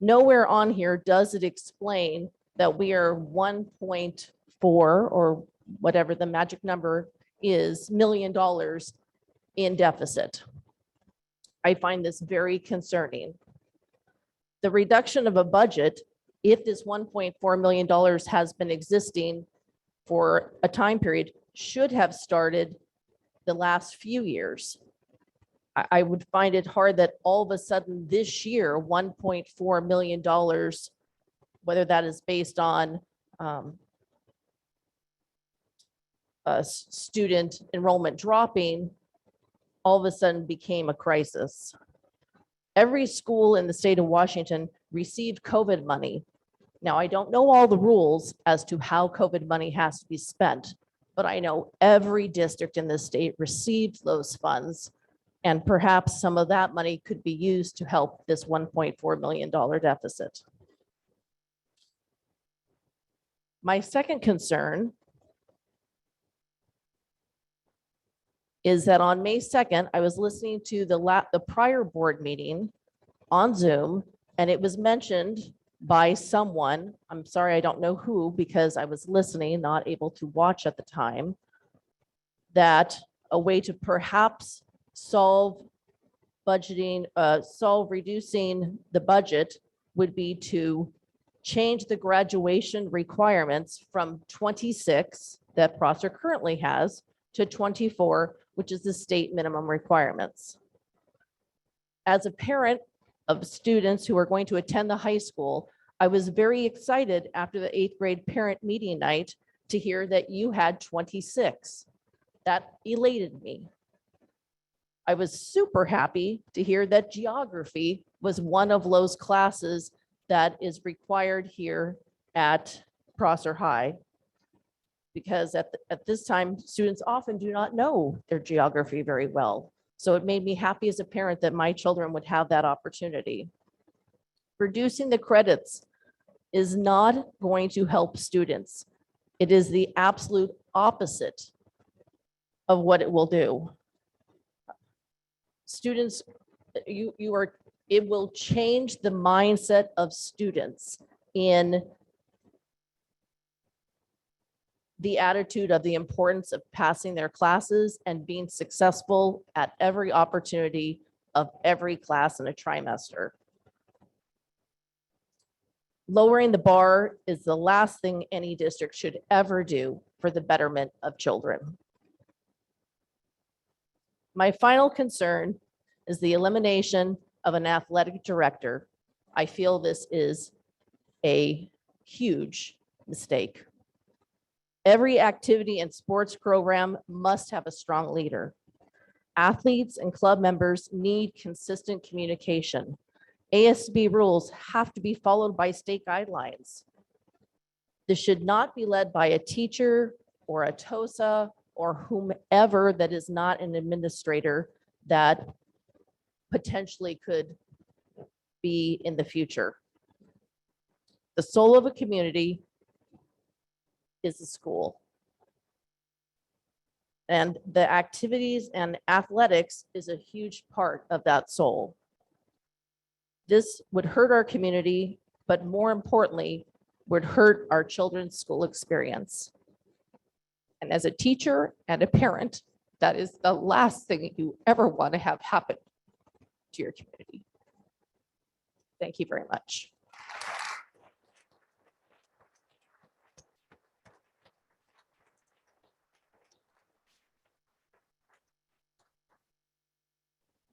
Speaker 18: Nowhere on here does it explain that we are 1.4 or whatever the magic number is, $1 million in deficit. I find this very concerning. The reduction of a budget, if this $1.4 million has been existing for a time period, should have started the last few years. I would find it hard that all of a sudden this year, $1.4 million, whether that is based on student enrollment dropping, all of a sudden became a crisis. Every school in the state of Washington received COVID money. Now, I don't know all the rules as to how COVID money has to be spent, but I know every district in the state received those funds, and perhaps some of that money could be used to help this $1.4 million deficit. My second concern is that on May 2nd, I was listening to the prior board meeting on Zoom, and it was mentioned by someone, I'm sorry, I don't know who, because I was listening, not able to watch at the time, that a way to perhaps solve reducing the budget would be to change the graduation requirements from 26 that Prosser currently has to 24, which is the state minimum requirements. As a parent of students who are going to attend the high school, I was very excited after the 8th grade parent meeting night to hear that you had 26. That elated me. I was super happy to hear that geography was one of those classes that is required here at Prosser High, because at this time, students often do not know their geography very well. So it made me happy as a parent that my children would have that opportunity. Reducing the credits is not going to help students. It is the absolute opposite of what it will do. Students, it will change the mindset of students in the attitude of the importance of passing their classes and being successful at every opportunity of every class in a trimester. Lowering the bar is the last thing any district should ever do for the betterment of children. My final concern is the elimination of an athletic director. I feel this is a huge mistake. Every activity and sports program must have a strong leader. Athletes and club members need consistent communication. ASB rules have to be followed by state guidelines. This should not be led by a teacher or a TOSA or whomever that is not an administrator that potentially could be in the future. The soul of a community is the school. And the activities and athletics is a huge part of that soul. This would hurt our community, but more importantly, would hurt our children's school experience. And as a teacher and a parent, that is the last thing you ever want to have happen to your community. Thank you very much.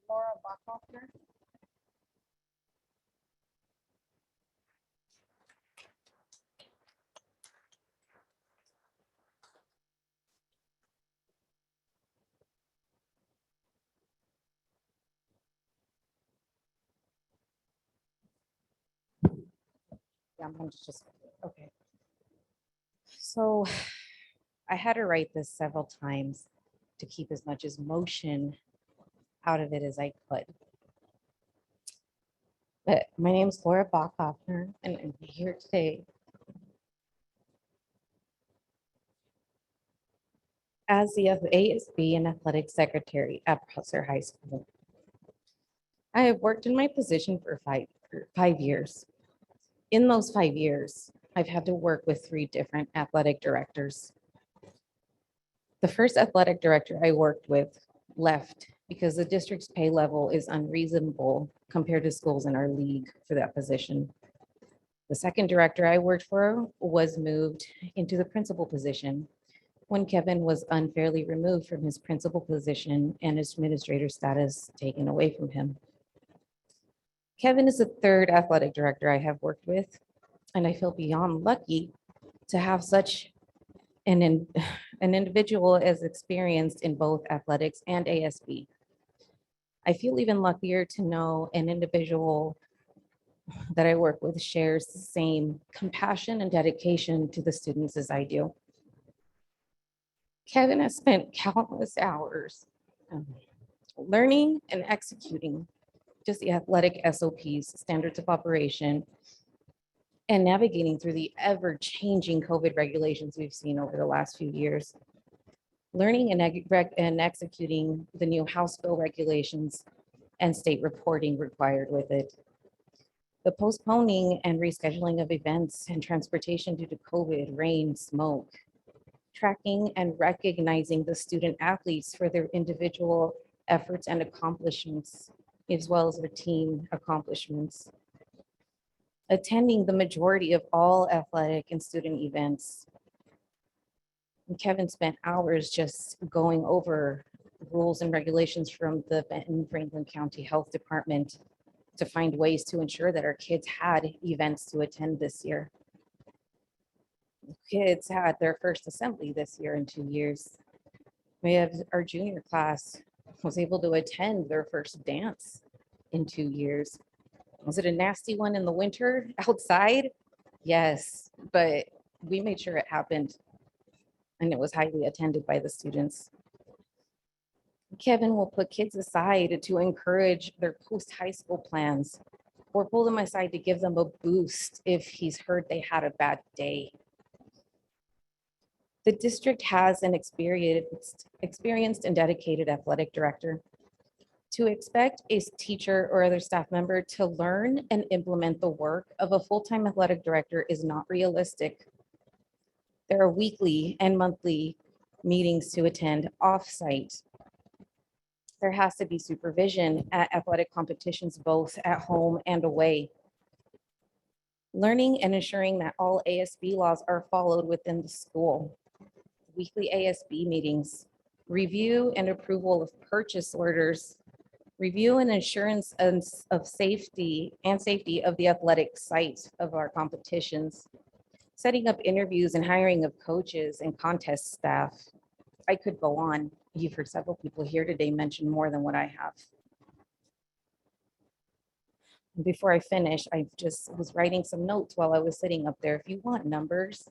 Speaker 9: Laura Bachhofer.
Speaker 19: Yeah, I'm going to just, okay. So I had to write this several times to keep as much emotion out of it as I could. But my name is Laura Bachhoffner, and I'm here today as the ASB and Athletic Secretary at Prosser High School. I have worked in my position for five years. In those 5 years, I've had to work with 3 different athletic directors. The first athletic director I worked with left because the district's pay level is unreasonable compared to schools in our league for that position. The second director I worked for was moved into the principal position when Kevin was unfairly removed from his principal position and his administrator status taken away from him. Kevin is the third athletic director I have worked with, and I feel beyond lucky to have such an individual as experienced in both athletics and ASB. I feel even luckier to know an individual that I work with shares the same compassion and dedication to the students as I do. Kevin has spent countless hours learning and executing just the athletic SOPs, standards of operation, and navigating through the ever-changing COVID regulations we've seen over the last few years. Learning and executing the new House bill regulations and state reporting required with it. The postponing and rescheduling of events and transportation due to COVID, rain, smoke. Tracking and recognizing the student athletes for their individual efforts and accomplishments, as well as their team accomplishments. Attending the majority of all athletic and student events. And Kevin spent hours just going over rules and regulations from the Benton Franklin County Health Department to find ways to ensure that our kids had events to attend this year. Kids had their first assembly this year in 2 years. We have our junior class was able to attend their first dance in 2 years. Was it a nasty one in the winter outside? Yes, but we made sure it happened and it was highly attended by the students. Kevin will put kids aside to encourage their post-high school plans or pull them aside to give them a boost if he's heard they had a bad day. The district has an experienced and dedicated athletic director. To expect a teacher or other staff member to learn and implement the work of a full-time athletic director is not realistic. There are weekly and monthly meetings to attend off-site. There has to be supervision at athletic competitions, both at home and away. Learning and ensuring that all ASB laws are followed within the school. Weekly ASB meetings, review and approval of purchase orders, review and assurance of safety of the athletic site of our competitions, setting up interviews and hiring of coaches and contest staff. I could go on. You've heard several people here today mention more than what I have. Before I finish, I just was writing some notes while I was sitting up there. If you want numbers,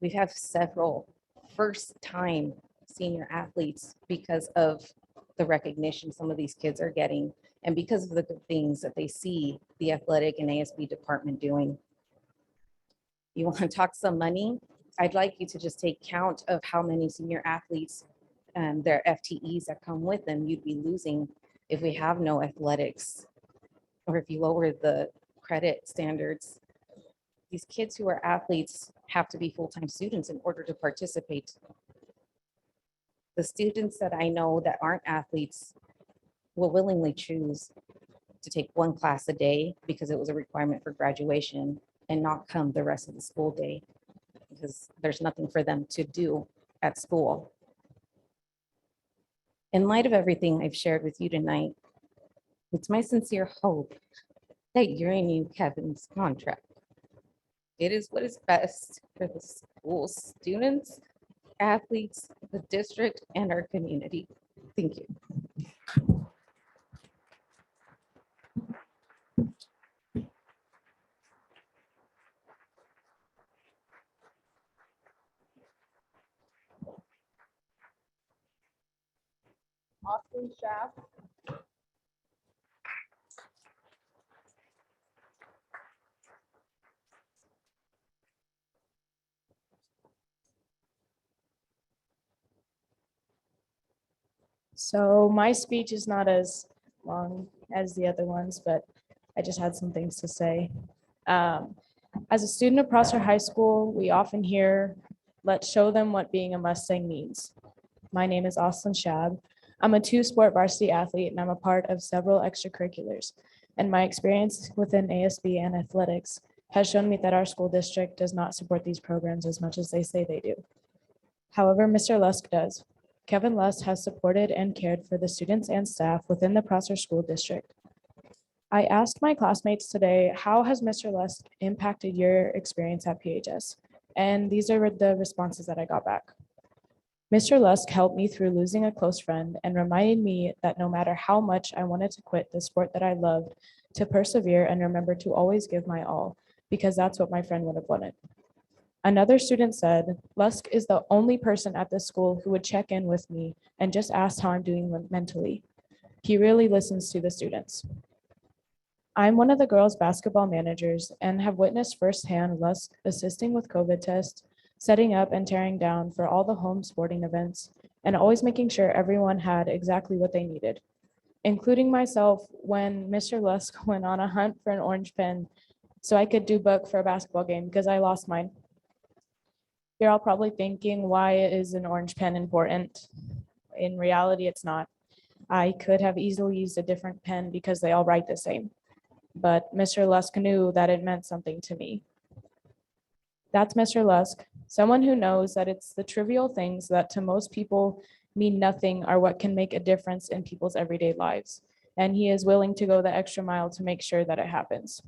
Speaker 19: we have several first-time senior athletes because of the recognition some of these kids are getting and because of the good things that they see the athletic and ASB department doing. You want to talk some money? I'd like you to just take count of how many senior athletes and their FTEs that come with them you'd be losing if we have no athletics or if you lower the credit standards. These kids who are athletes have to be full-time students in order to participate. The students that I know that aren't athletes will willingly choose to take one class a day because it was a requirement for graduation and not come the rest of the school day because there's nothing for them to do at school. In light of everything I've shared with you tonight, it's my sincere hope that you renew Kevin's contract. It is what is best for the school students, athletes, the district, and our community. Thank you.
Speaker 9: Shab.
Speaker 20: So my speech is not as long as the other ones, but I just had some things to say. As a student of Prosser High School, we often hear, "Let's show them what being a Mustang means." My name is Austin Shab. I'm a two-sport varsity athlete, and I'm a part of several extracurriculars. And my experience within ASB and athletics has shown me that our school district does not support these programs as much as they say they do. However, Mr. Lusk does. Kevin Lusk has supported and cared for the students and staff within the Prosser School District. I asked my classmates today, how has Mr. Lusk impacted your experience at PHS? And these are the responses that I got back. Mr. Lusk helped me through losing a close friend and reminded me that no matter how much I wanted to quit the sport that I loved, to persevere and remember to always give my all, because that's what my friend would have wanted. Another student said, Lusk is the only person at this school who would check in with me and just ask how I'm doing mentally. He really listens to the students. I'm one of the girls' basketball managers and have witnessed firsthand Lusk assisting with COVID tests, setting up and tearing down for all the home sporting events, and always making sure everyone had exactly what they needed, including myself when Mr. Lusk went on a hunt for an orange pen so I could do book for a basketball game because I lost mine. You're all probably thinking, why is an orange pen important? In reality, it's not. I could have easily used a different pen because they all write the same. But Mr. Lusk knew that it meant something to me. That's Mr. Lusk, someone who knows that it's the trivial things that to most people mean nothing are what can make a difference in people's everyday lives. And he is willing to go the extra mile to make sure that it happens.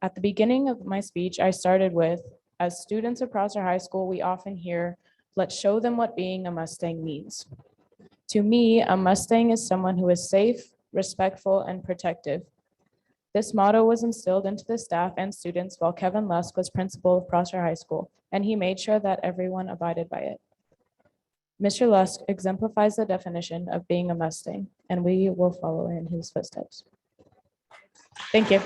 Speaker 20: At the beginning of my speech, I started with, as students of Prosser High School, we often hear, let's show them what being a Mustang means. To me, a Mustang is someone who is safe, respectful, and protective. This motto was instilled into the staff and students while Kevin Lusk was principal of Prosser High School, and he made sure that everyone abided by it. Mr. Lusk exemplifies the definition of being a Mustang, and we will follow in his footsteps. Thank you.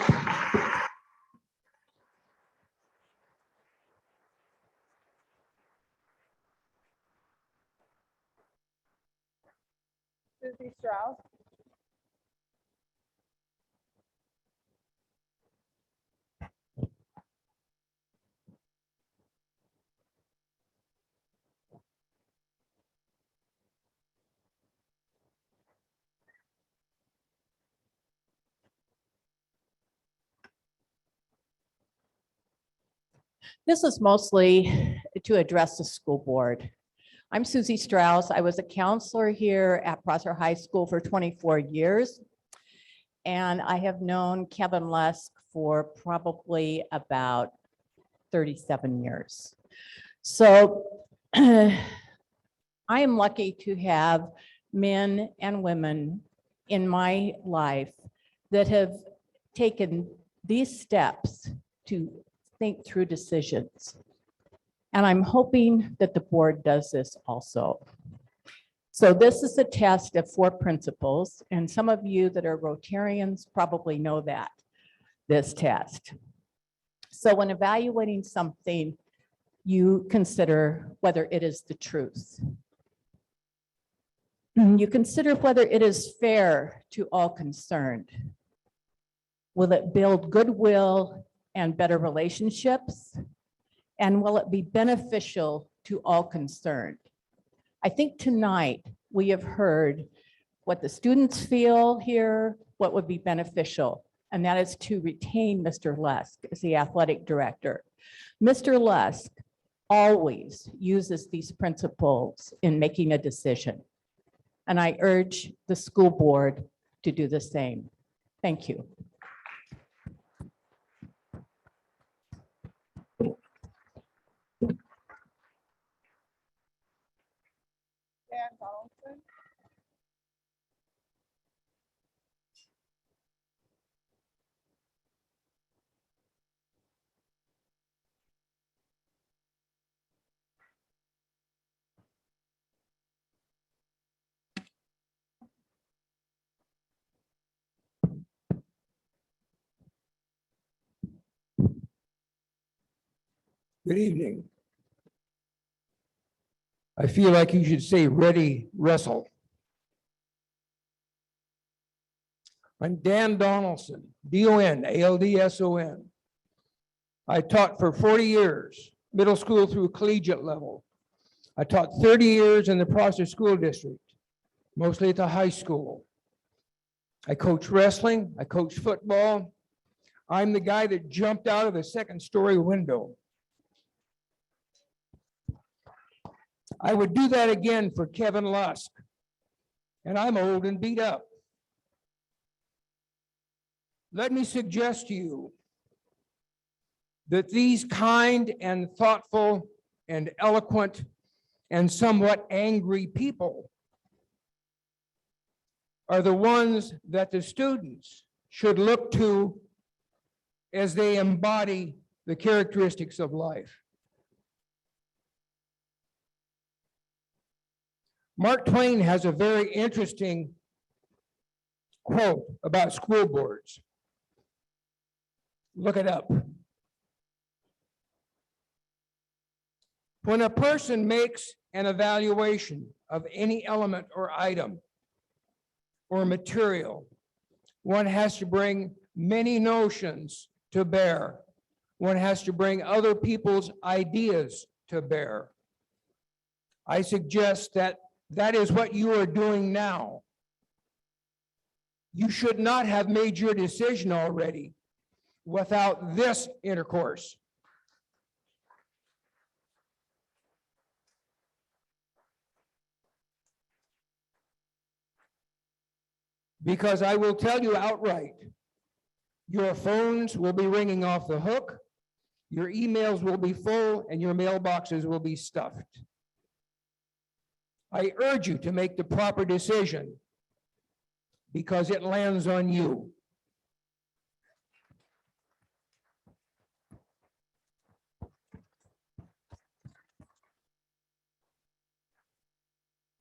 Speaker 9: Susie Strauss.
Speaker 21: This is mostly to address the school board. I'm Susie Strauss. I was a counselor here at Prosser High School for 24 years. And I have known Kevin Lusk for probably about 37 years. So I am lucky to have men and women in my life that have taken these steps to think through decisions. And I'm hoping that the board does this also. So this is a test of 4 principles, and some of you that are Rotarians probably know that, this test. So when evaluating something, you consider whether it is the truth. You consider whether it is fair to all concerned. Will it build goodwill and better relationships? And will it be beneficial to all concerned? I think tonight we have heard what the students feel here, what would be beneficial, and that is to retain Mr. Lusk as the athletic director. Mr. Lusk always uses these principles in making a decision, and I urge the school board to do the same. Thank you.
Speaker 9: Dan Donaldson.
Speaker 4: Good evening. I feel like you should say ready, Russell. I'm Dan Donaldson, D-O-N-A-L-D-S-O-N. I taught for 40 years, middle school through collegiate level. I taught 30 years in the Prosser School District, mostly at the high school. I coach wrestling, I coach football. I'm the guy that jumped out of the second-story window. I would do that again for Kevin Lusk, and I'm old and beat up. Let me suggest to you that these kind and thoughtful and eloquent and somewhat angry people are the ones that the students should look to as they embody the characteristics of life. Mark Twain has a very interesting quote about school boards. Look it up. When a person makes an evaluation of any element or item or material, one has to bring many notions to bear. One has to bring other people's ideas to bear. I suggest that that is what you are doing now. You should not have made your decision already without this intercourse. Because I will tell you outright, your phones will be ringing off the hook, your emails will be full, and your mailboxes will be stuffed. I urge you to make the proper decision because it lands on you.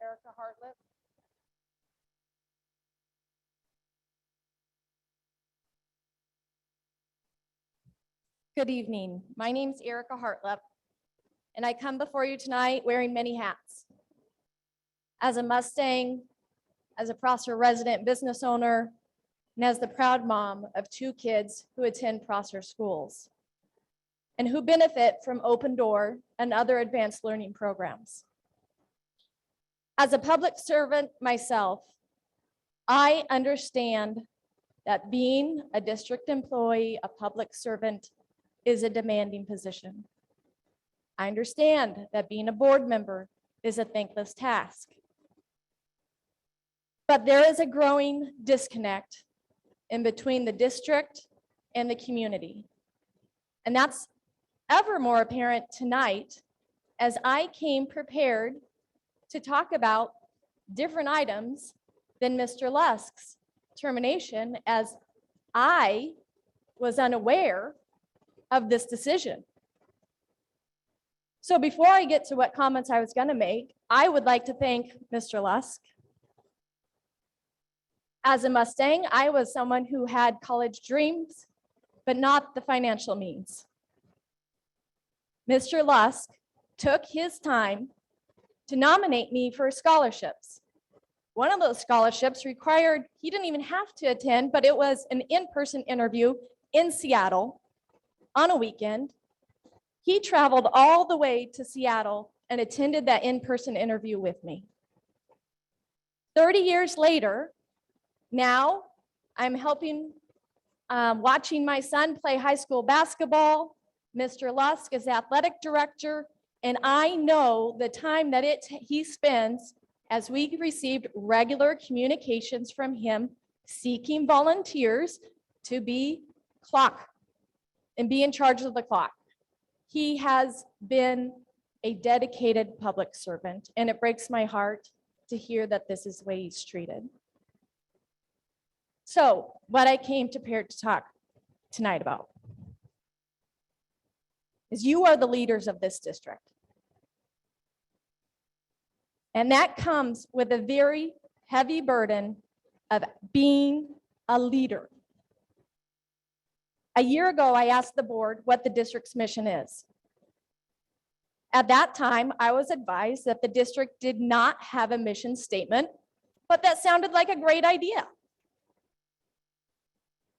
Speaker 9: Erica Hartlett.
Speaker 22: Good evening. My name's Erica Hartlep, and I come before you tonight wearing many hats. As a Mustang, as a Prosser resident business owner, and as the proud mom of 2 kids who attend Prosser schools and who benefit from Open Door and other advanced learning programs. As a public servant myself, I understand that being a district employee, a public servant, is a demanding position. I understand that being a board member is a thankless task. But there is a growing disconnect in between the district and the community. And that's ever more apparent tonight as I came prepared to talk about different items than Mr. Lusk's termination, as I was unaware of this decision. So before I get to what comments I was going to make, I would like to thank Mr. Lusk. As a Mustang, I was someone who had college dreams, but not the financial means. Mr. Lusk took his time to nominate me for scholarships. One of those scholarships required, he didn't even have to attend, but it was an in-person interview in Seattle on a weekend. He traveled all the way to Seattle and attended that in-person interview with me. 30 years later, now I'm helping, watching my son play high school basketball. Mr. Lusk is athletic director, and I know the time that he spends as we received regular communications from him seeking volunteers to be clock and be in charge of the clock. He has been a dedicated public servant, and it breaks my heart to hear that this is the way he's treated. So what I came prepared to talk tonight about is you are the leaders of this district. And that comes with a very heavy burden of being a leader. A year ago, I asked the board what the district's mission is. At that time, I was advised that the district did not have a mission statement, but that sounded like a great idea.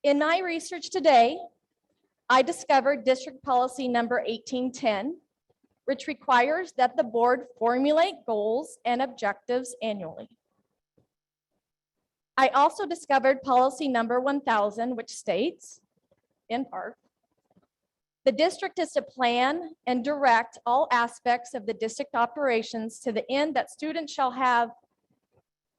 Speaker 22: In my research today, I discovered district policy number 1810, which requires that the board formulate goals and objectives annually. I also discovered policy number 1000, which states, in part, the district is to plan and direct all aspects of the district operations to the end that students shall have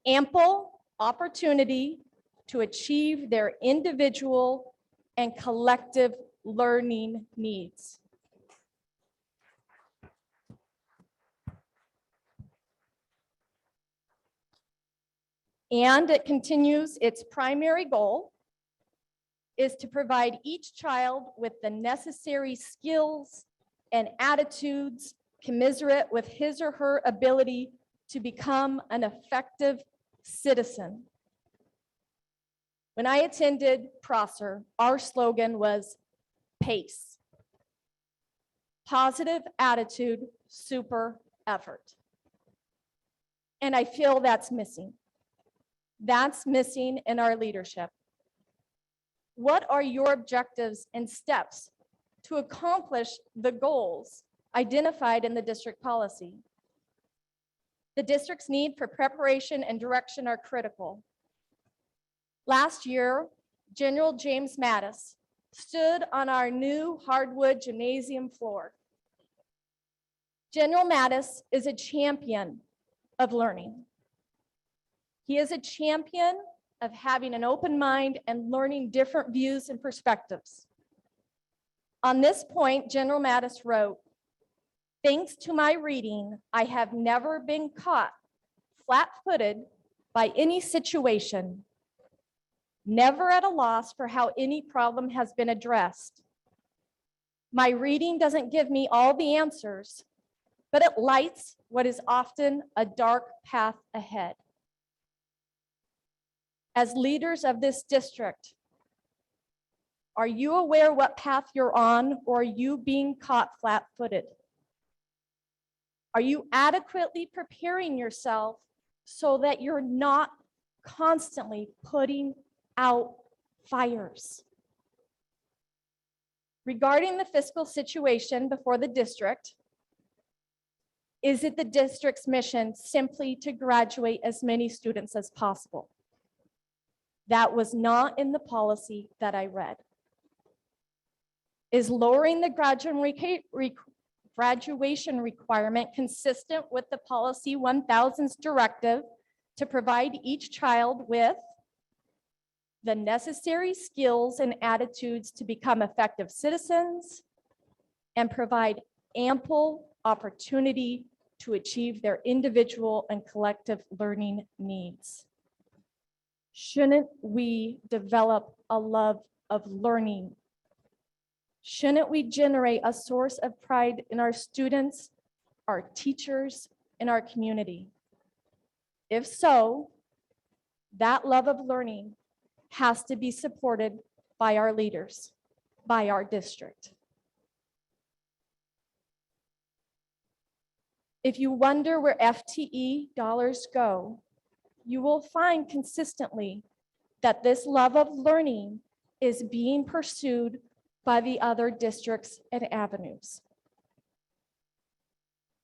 Speaker 22: ample opportunity to achieve their individual and collective learning needs. And it continues, its primary goal is to provide each child with the necessary skills and attitudes commensurate with his or her ability to become an effective citizen. When I attended Prosser, our slogan was PACE. Positive attitude, super effort. And I feel that's missing. That's missing in our leadership. What are your objectives and steps to accomplish the goals identified in the district policy? The district's need for preparation and direction are critical. Last year, General James Mattis stood on our new hardwood gymnasium floor. General Mattis is a champion of learning. He is a champion of having an open mind and learning different views and perspectives. On this point, General Mattis wrote, "Thanks to my reading, I have never been caught flat-footed by any situation, never at a loss for how any problem has been addressed. My reading doesn't give me all the answers, but it lights what is often a dark path ahead." As leaders of this district, are you aware what path you're on, or are you being caught flat-footed? Are you adequately preparing yourself so that you're not constantly putting out fires? Regarding the fiscal situation before the district, is it the district's mission simply to graduate as many students as possible? That was not in the policy that I read. Is lowering the graduation requirement consistent with the policy 1000's directive to provide each child with the necessary skills and attitudes to become effective citizens and provide ample opportunity to achieve their individual and collective learning needs? Shouldn't we develop a love of learning? Shouldn't we generate a source of pride in our students, our teachers, and our community? If so, that love of learning has to be supported by our leaders, by our district. If you wonder where FTE dollars go, you will find consistently that this love of learning is being pursued by the other districts and avenues.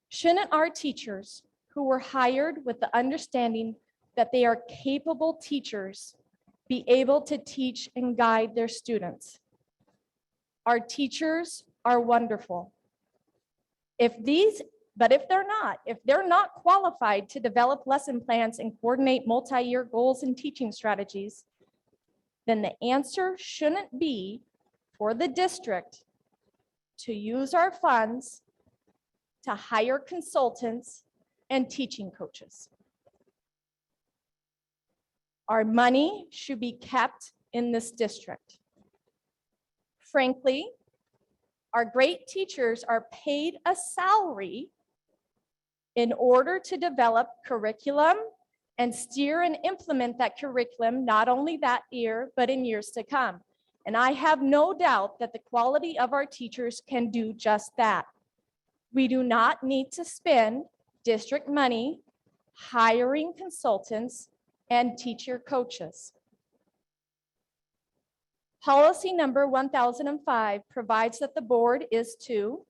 Speaker 22: Shouldn't our teachers, who were hired with the understanding that they are capable teachers, be able to teach and guide their students? Our teachers are wonderful. But if they're not qualified to develop lesson plans and coordinate multi-year goals and teaching strategies, then the answer shouldn't be for the district to use our funds to hire consultants and teaching coaches. Our money should be kept in this district. Frankly, our great teachers are paid a salary in order to develop curriculum and steer and implement that curriculum, not only that year, but in years to come. And I have no doubt that the quality of our teachers can do just that. We do not need to spend district money hiring consultants and teacher coaches. Policy number 1005 provides that the board is to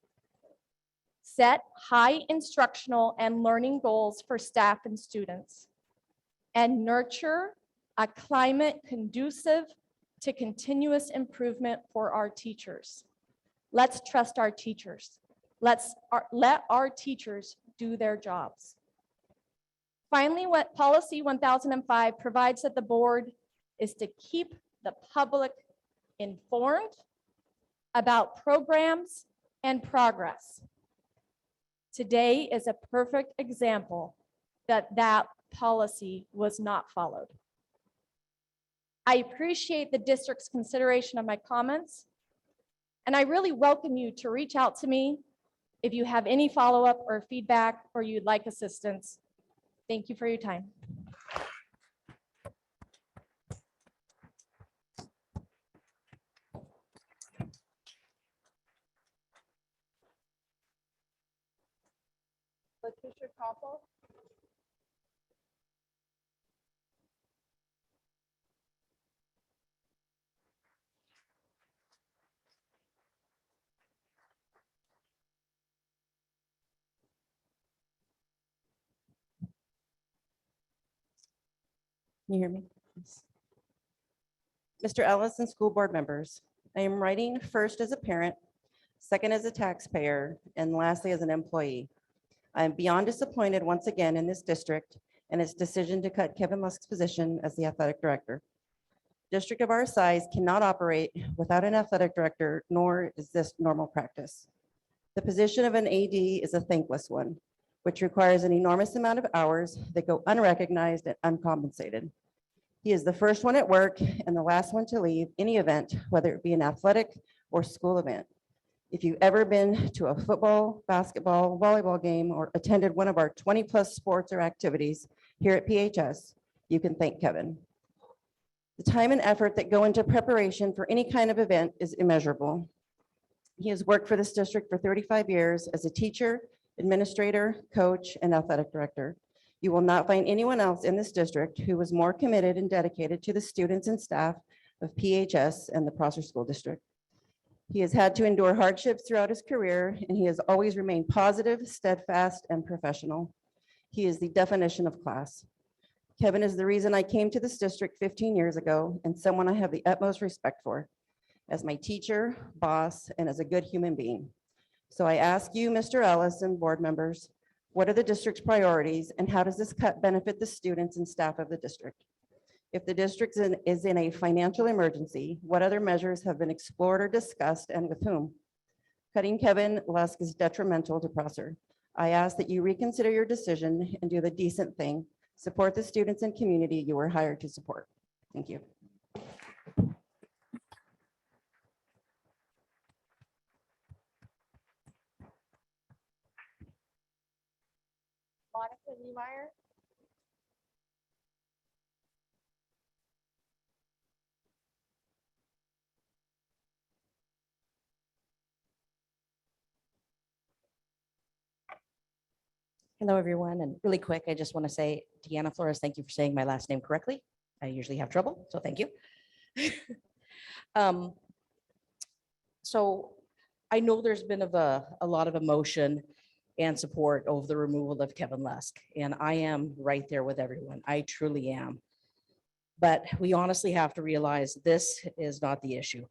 Speaker 22: set high instructional and learning goals for staff and students, and nurture a climate conducive to continuous improvement for our teachers. Let's trust our teachers. Let our teachers do their jobs. Finally, what policy 1005 provides that the board is to keep the public informed about programs and progress. Today is a perfect example that that policy was not followed. I appreciate the district's consideration of my comments, and I really welcome you to reach out to me if you have any follow-up or feedback or you'd like assistance. Thank you for your time.
Speaker 9: Letitia Koppel.
Speaker 5: Can you hear me? Mr. Ellis and school board members, I am writing first as a parent, second as a taxpayer, and lastly as an employee. I am beyond disappointed once again in this district and its decision to cut Kevin Lusk's position as the athletic director. District of our size cannot operate without an athletic director, nor is this normal practice. The position of an AD is a thankless one, which requires an enormous amount of hours that go unrecognized and uncompensated. He is the first one at work and the last one to leave any event, whether it be an athletic or school event. If you've ever been to a football, basketball, volleyball game, or attended one of our 20+ sports or activities here at PHS, you can thank Kevin. The time and effort that go into preparation for any kind of event is immeasurable. He has worked for this district for 35 years as a teacher, administrator, coach, and athletic director. You will not find anyone else in this district who was more committed and dedicated to the students and staff of PHS and the Prosser School District. He has had to endure hardships throughout his career, and he has always remained positive, steadfast, and professional. He is the definition of class. Kevin is the reason I came to this district 15 years ago, and someone I have the utmost respect for as my teacher, boss, and as a good human being. So I ask you, Mr. Ellis and board members, what are the district's priorities and how does this cut benefit the students and staff of the district? If the district is in a financial emergency, what other measures have been explored or discussed and with whom? Cutting Kevin Lusk is detrimental to Prosser. I ask that you reconsider your decision and do the decent thing. Support the students and community you were hired to support. Thank you.
Speaker 9: Monica Niemeyer.
Speaker 6: Hello, everyone. And really quick, I just want to say, Deanna Flores, thank you for saying my last name correctly. I usually have trouble, so thank you. So I know there's been a lot of emotion and support over the removal of Kevin Lusk, and I am right there with everyone. I truly am. But we honestly have to realize this is not the issue.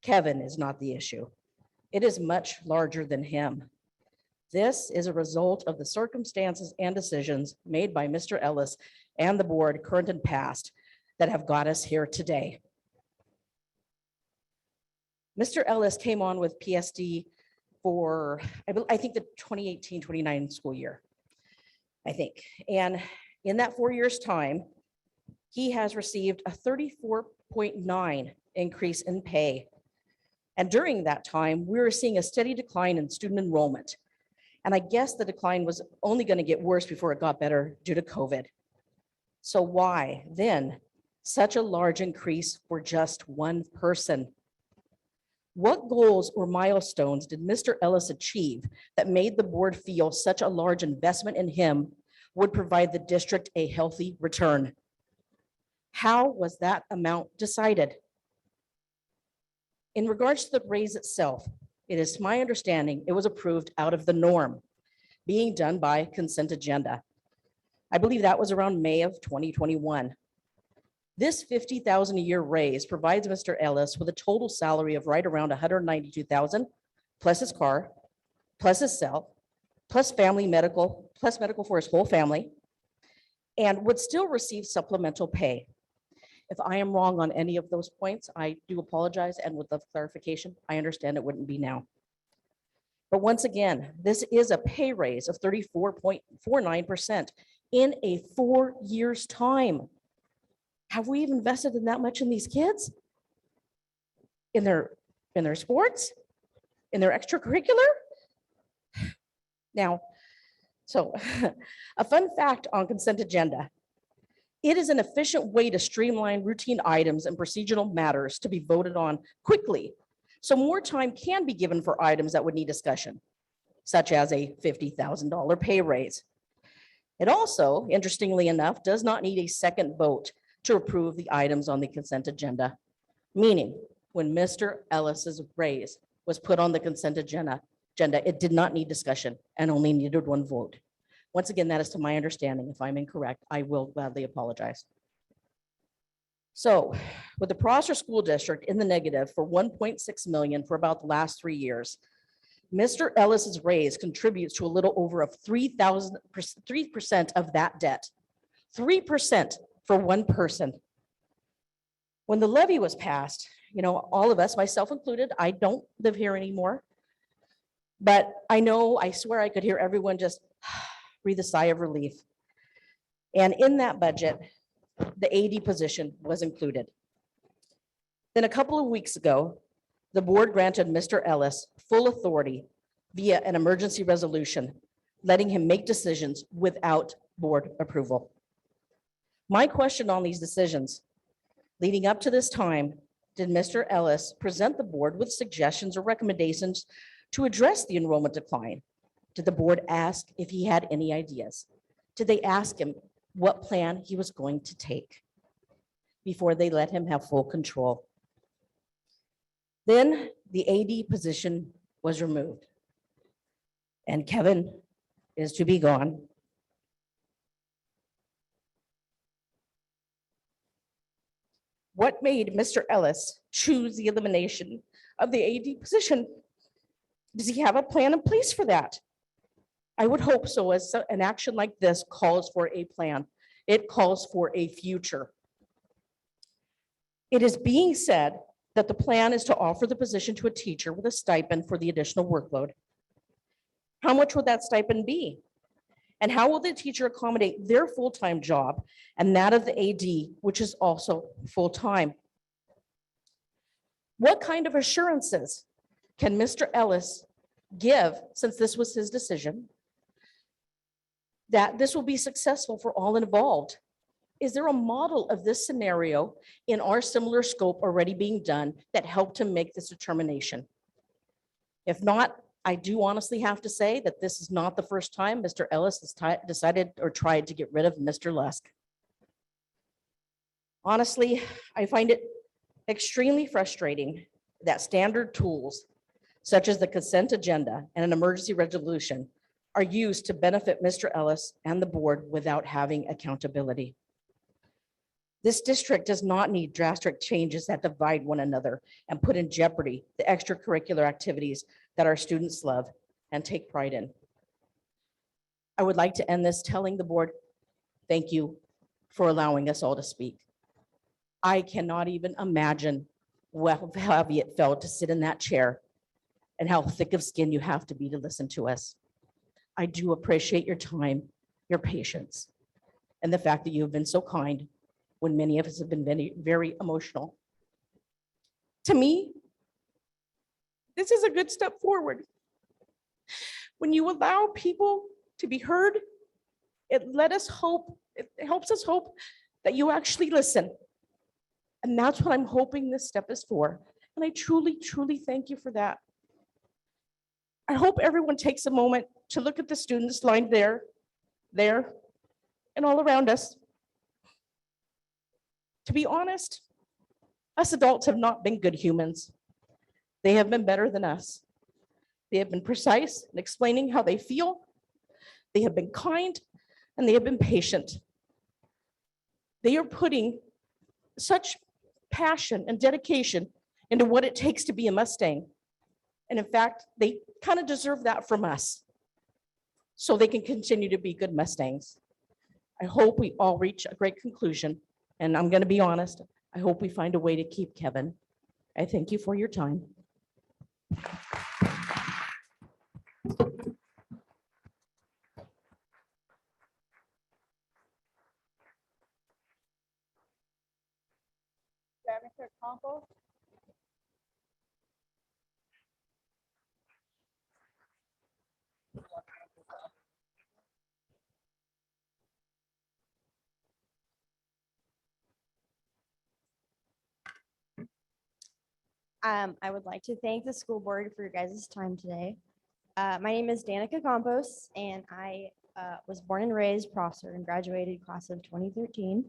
Speaker 6: Kevin is not the issue. It is much larger than him. This is a result of the circumstances and decisions made by Mr. Ellis and the board, current and past, that have got us here today. Mr. Ellis came on with PSD for, I think, the 2018-29 school year, I think. And in that 4 years' time, he has received a 34.9 increase in pay. And during that time, we were seeing a steady decline in student enrollment. And I guess the decline was only going to get worse before it got better due to COVID. So why then such a large increase for just one person? What goals or milestones did Mr. Ellis achieve that made the board feel such a large investment in him would provide the district a healthy return? How was that amount decided? In regards to the raise itself, it is my understanding it was approved out of the norm, being done by consent agenda. I believe that was around May of 2021. This $50,000 a year raise provides Mr. Ellis with a total salary of right around $192,000, plus his car, plus his cell, plus medical for his whole family, and would still receive supplemental pay. If I am wrong on any of those points, I do apologize and would love clarification. I understand it wouldn't be now. But once again, this is a pay raise of 34.49% in a 4 years' time. Have we even invested in that much in these kids? In their sports? In their extracurricular? Now, so a fun fact on consent agenda. It is an efficient way to streamline routine items and procedural matters to be voted on quickly, so more time can be given for items that would need discussion, such as a $50,000 pay raise. It also, interestingly enough, does not need a second vote to approve the items on the consent agenda, meaning when Mr. Ellis's raise was put on the consent agenda, it did not need discussion and only needed one vote. Once again, that is to my understanding. If I'm incorrect, I will gladly apologize. So with the Prosser School District in the negative for $1.6 million for about the last 3 years, Mr. Ellis's raise contributes to a little over of 3% of that debt. 3% for one person. When the levy was passed, all of us, myself included, I don't live here anymore, but I swear I could hear everyone just breathe a sigh of relief. And in that budget, the AD position was included. Then a couple of weeks ago, the board granted Mr. Ellis full authority via an emergency resolution, letting him make decisions without board approval. My question on these decisions, leading up to this time, did Mr. Ellis present the board with suggestions or recommendations to address the enrollment decline? Did the board ask if he had any ideas? Did they ask him what plan he was going to take before they let him have full control? Then the AD position was removed, and Kevin is to be gone. What made Mr. Ellis choose the elimination of the AD position? Does he have a plan in place for that? I would hope so, as an action like this calls for a plan. It calls for a future. It is being said that the plan is to offer the position to a teacher with a stipend for the additional workload. How much would that stipend be? And how will the teacher accommodate their full-time job and that of the AD, which is also full-time? What kind of assurances can Mr. Ellis give, since this was his decision, that this will be successful for all involved? Is there a model of this scenario in our similar scope already being done that helped to make this determination? If not, I do honestly have to say that this is not the first time Mr. Ellis has decided or tried to get rid of Mr. Lusk. Honestly, I find it extremely frustrating that standard tools such as the consent agenda and an emergency resolution are used to benefit Mr. Ellis and the board without having accountability. This district does not need drastic changes that divide one another and put in jeopardy the extracurricular activities that our students love and take pride in. I would like to end this telling the board, thank you for allowing us all to speak. I cannot even imagine how heavy it felt to sit in that chair and how thick of skin you have to be to listen to us. I do appreciate your time, your patience, and the fact that you have been so kind when many of us have been very, very emotional. To me, this is a good step forward. When you allow people to be heard, it helps us hope that you actually listen. And that's what I'm hoping this step is for,
Speaker 20: And I truly, truly thank you for that. I hope everyone takes a moment to look at the students lined there, and all around us. To be honest, us adults have not been good humans. They have been better than us. They have been precise in explaining how they feel. They have been kind, and they have been patient. They are putting such passion and dedication into what it takes to be a Mustang. And in fact, they kind of deserve that from us so they can continue to be good Mustangs. I hope we all reach a great conclusion. And I'm going to be honest, I hope we find a way to keep Kevin. I thank you for your time.
Speaker 9: Danica Campos.
Speaker 7: I would like to thank the school board for your guys' time today. My name is Danica Campos, and I was born and raised Prosser and graduated class of 2013.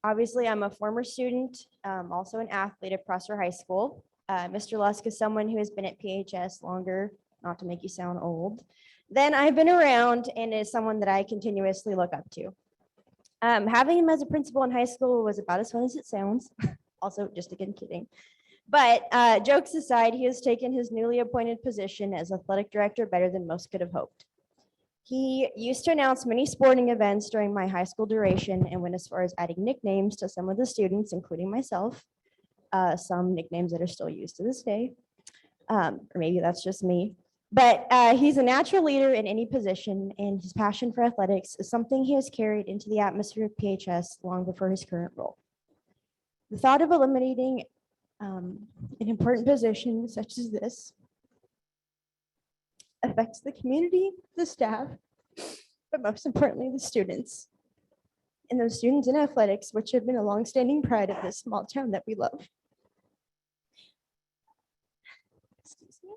Speaker 7: Obviously, I'm a former student, also an athlete at Prosser High School. Mr. Lusk is someone who has been at PHS longer, not to make you sound old, than I've been around, and is someone that I continuously look up to. Having him as a principal in high school was about as fun as it sounds. Also, just again, kidding. But jokes aside, he has taken his newly appointed position as athletic director better than most could have hoped. He used to announce many sporting events during my high school duration and went as far as adding nicknames to some of the students, including myself, some nicknames that are still used to this day. Or maybe that's just me. But he's a natural leader in any position, and his passion for athletics is something he has carried into the atmosphere of PHS long before his current role. The thought of eliminating an important position such as this affects the community, the staff, but most importantly, the students. And those students in athletics, which have been a longstanding pride of this small town that we love. Excuse me.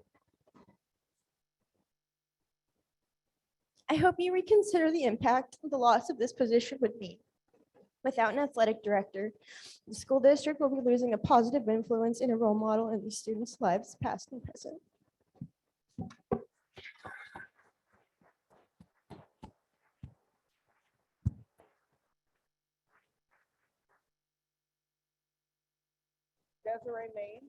Speaker 7: I hope you reconsider the impact the loss of this position would be. Without an athletic director, the school district will be losing a positive influence and a role model in these students' lives, past and present.
Speaker 9: Desiree Main.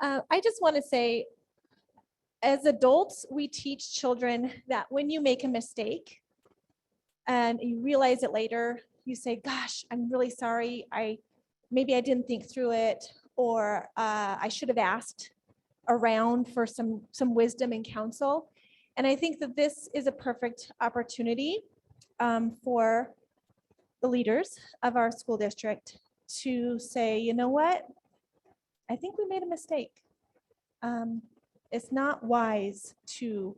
Speaker 22: I just want to say, as adults, we teach children that when you make a mistake and you realize it later, you say, gosh, I'm really sorry. Maybe I didn't think through it, or I should have asked around for some wisdom and counsel. And I think that this is a perfect opportunity for the leaders of our school district to say, you know what? I think we made a mistake. It's not wise to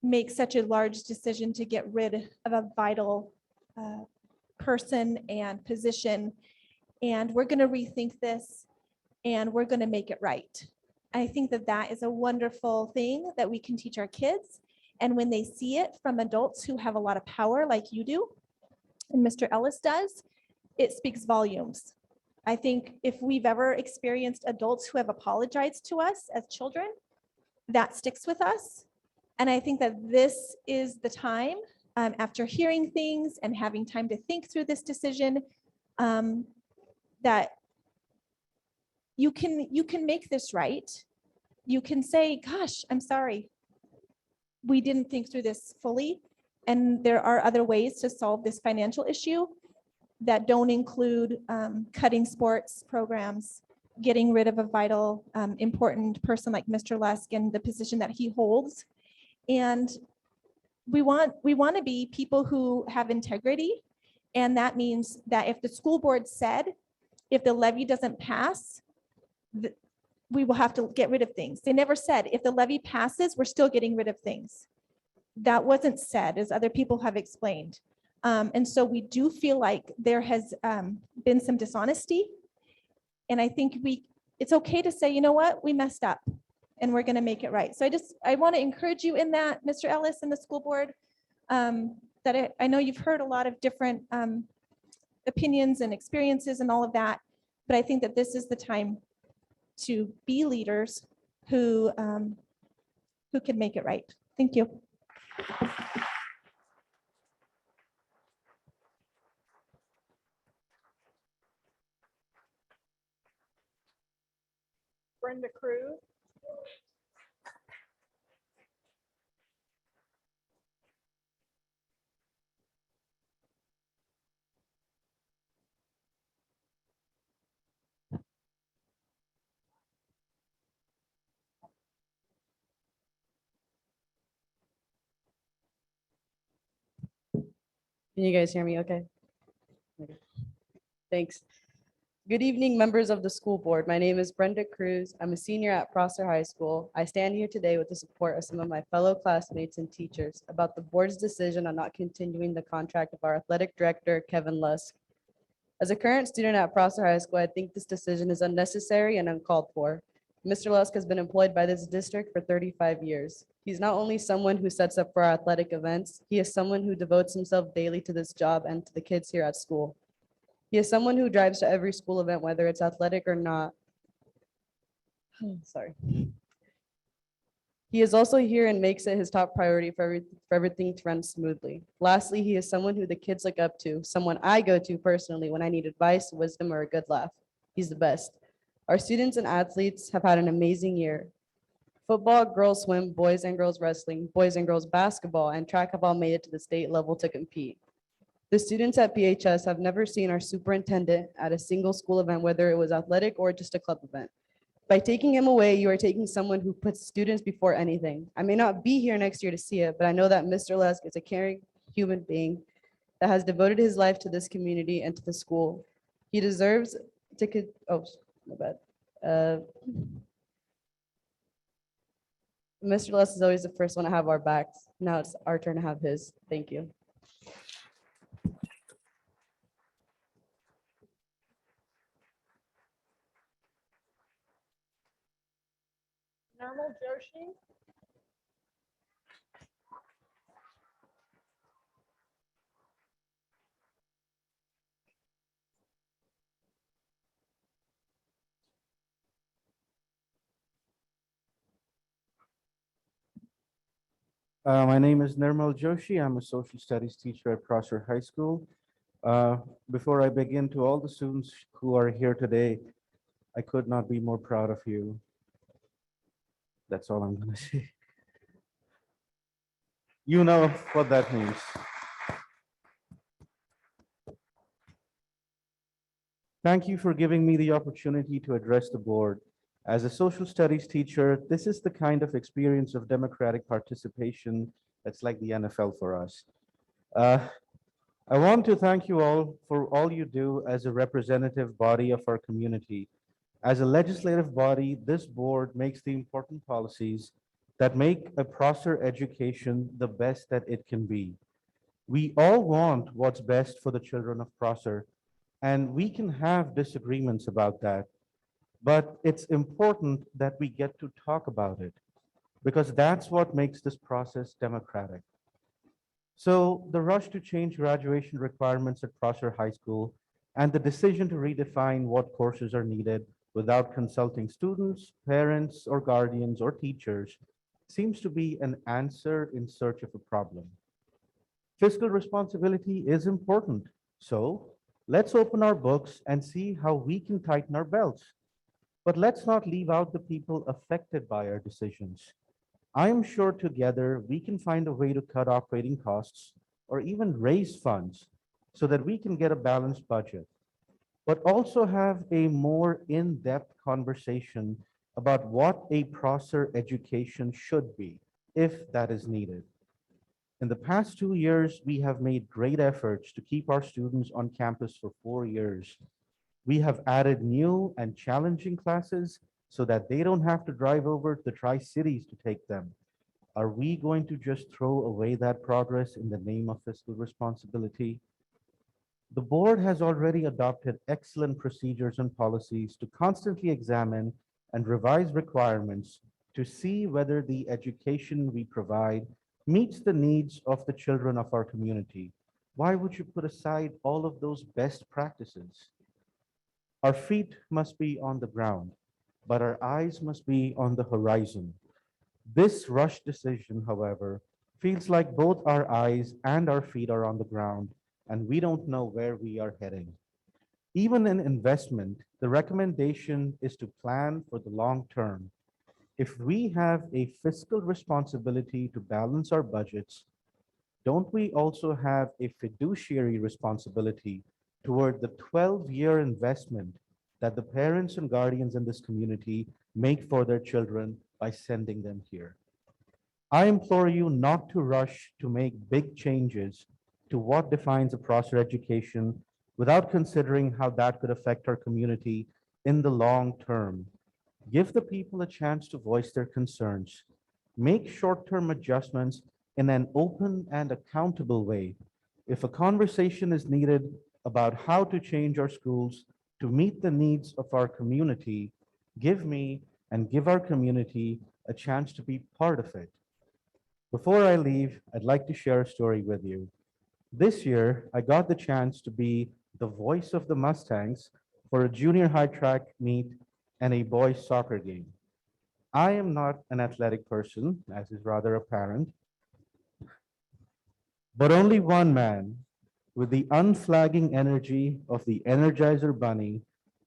Speaker 22: make such a large decision to get rid of a vital person and position. And we're going to rethink this, and we're going to make it right. I think that that is a wonderful thing that we can teach our kids. And when they see it from adults who have a lot of power like you do, and Mr. Ellis does, it speaks volumes. I think if we've ever experienced adults who have apologized to us as children, that sticks with us. And I think that this is the time, after hearing things and having time to think through this decision, that you can make this right. You can say, gosh, I'm sorry. We didn't think through this fully. And there are other ways to solve this financial issue that don't include cutting sports programs, getting rid of a vital, important person like Mr. Lusk and the position that he holds. And we want to be people who have integrity. And that means that if the school board said, if the levy doesn't pass, we will have to get rid of things. They never said, if the levy passes, we're still getting rid of things.
Speaker 8: that wasn't said, as other people have explained. And so we do feel like there has been some dishonesty. And I think it's okay to say, you know what, we messed up and we're going to make it right. So I want to encourage you in that, Mr. Ellis and the school board, that I know you've heard a lot of different opinions and experiences and all of that, but I think that this is the time to be leaders who can make it right. Thank you.
Speaker 9: Brenda Cruz.
Speaker 10: Can you guys hear me okay? Okay. Thanks. Good evening, members of the school board. My name is Brenda Cruz. I'm a senior at Prosser High School. I stand here today with the support of some of my fellow classmates and teachers about the board's decision on not continuing the contract of our athletic director, Kevin Lusk. As a current student at Prosser High School, I think this decision is unnecessary and uncalled for. Mr. Lusk has been employed by this district for 35 years. He's not only someone who sets up for our athletic events, he is someone who devotes himself daily to this job and to the kids here at school. He is someone who drives to every school event, whether it's athletic or not. Sorry. He is also here and makes it his top priority for everything to run smoothly. Lastly, he is someone who the kids look up to, someone I go to personally when I need advice, wisdom, or a good laugh. He's the best. Our students and athletes have had an amazing year. Football, girls swim, boys and girls wrestling, boys and girls basketball, and track have all made it to the state level to compete. The students at PHS have never seen our superintendent at a single school event, whether it was athletic or just a club event. By taking him away, you are taking someone who puts students before anything. I may not be here next year to see it, but I know that Mr. Lusk is a caring human being that has devoted his life to this community and to the school. He deserves to, oh, my bad. Mr. Lusk is always the first one to have our backs. Now it's our turn to have his. Thank you.
Speaker 9: Nirmal Joshi.
Speaker 23: My name is Nirmal Joshi. I'm a social studies teacher at Prosser High School. Before I begin, to all the students who are here today, I could not be more proud of you. That's all I'm going to say. You know what that means. Thank you for giving me the opportunity to address the board. As a social studies teacher, this is the kind of experience of democratic participation that's like the NFL for us. I want to thank you all for all you do as a representative body of our community. As a legislative body, this board makes the important policies that make a Prosser education the best that it can be. We all want what's best for the children of Prosser, and we can have disagreements about that. But it's important that we get to talk about it, because that's what makes this process democratic. So the rush to change graduation requirements at Prosser High School and the decision to redefine what courses are needed without consulting students, parents, or guardians or teachers seems to be an answer in search of a problem. Fiscal responsibility is important. So let's open our books and see how we can tighten our belts. But let's not leave out the people affected by our decisions. I am sure together we can find a way to cut operating costs or even raise funds so that we can get a balanced budget, but also have a more in-depth conversation about what a Prosser education should be, if that is needed. In the past 2 years, we have made great efforts to keep our students on campus for 4 years. We have added new and challenging classes so that they don't have to drive over to the Tri-Cities to take them. Are we going to just throw away that progress in the name of fiscal responsibility? The board has already adopted excellent procedures and policies to constantly examine and revise requirements to see whether the education we provide meets the needs of the children of our community. Why would you put aside all of those best practices? Our feet must be on the ground, but our eyes must be on the horizon. This rushed decision, however, feels like both our eyes and our feet are on the ground, and we don't know where we are heading. Even in investment, the recommendation is to plan for the long term. If we have a fiscal responsibility to balance our budgets, don't we also have a fiduciary responsibility toward the 12-year investment that the parents and guardians in this community make for their children by sending them here? I implore you not to rush to make big changes to what defines a Prosser education without considering how that could affect our community in the long term. Give the people a chance to voice their concerns. Make short-term adjustments in an open and accountable way. If a conversation is needed about how to change our schools to meet the needs of our community, give me and give our community a chance to be part of it. Before I leave, I'd like to share a story with you. This year, I got the chance to be the voice of the Mustangs for a junior high track meet and a boys soccer game. I am not an athletic person, as is rather apparent, but only one man with the unflagging energy of the Energizer Bunny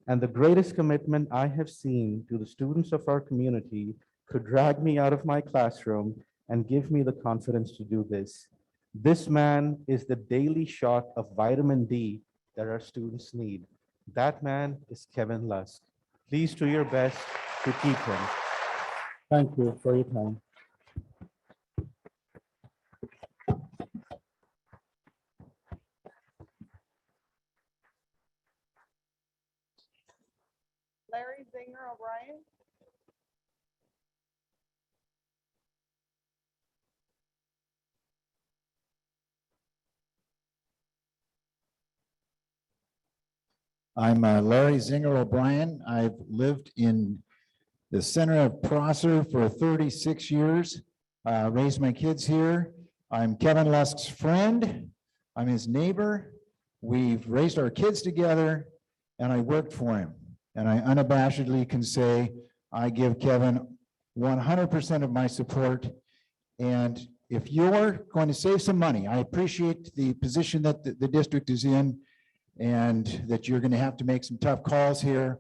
Speaker 23: and the greatest commitment I have seen to the students of our community could drag me out of my classroom and give me the confidence to do this. This man is the daily shot of vitamin D that our students need. That man is Kevin Lusk. Please do your best to keep him. Thank you for your time.
Speaker 9: Larry Zinger O'Brien.
Speaker 1: I'm Larry Zinger O'Brien. I've lived in the center of Prosser for 36 years, raised my kids here. I'm Kevin Lusk's friend. I'm his neighbor. We've raised our kids together, and I worked for him. And I unabashedly can say I give Kevin 100% of my support. And if you're going to save some money, I appreciate the position that the district is in, and that you're going to have to make some tough calls here.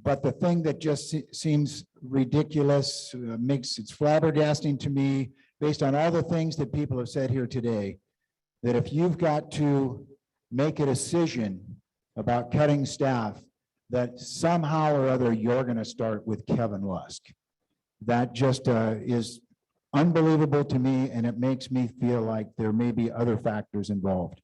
Speaker 1: But the thing that just seems ridiculous, it's flabbergasting to me, based on all the things that people have said here today, that if you've got to make a decision about cutting staff, that somehow or other you're going to start with Kevin Lusk. That just is unbelievable to me, and it makes me feel like there may be other factors involved.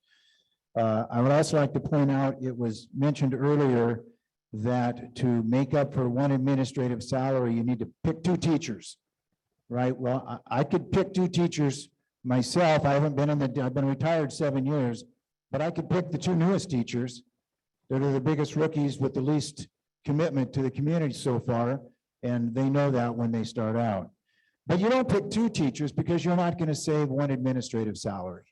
Speaker 1: I would also like to point out, it was mentioned earlier that to make up for one administrative salary, you need to pick two teachers, right? Well, I could pick two teachers myself. I've been retired 7 years, but I could pick the two newest teachers that are the biggest rookies with the least commitment to the community so far, and they know that when they start out. But you don't pick two teachers because you're not going to save one administrative salary.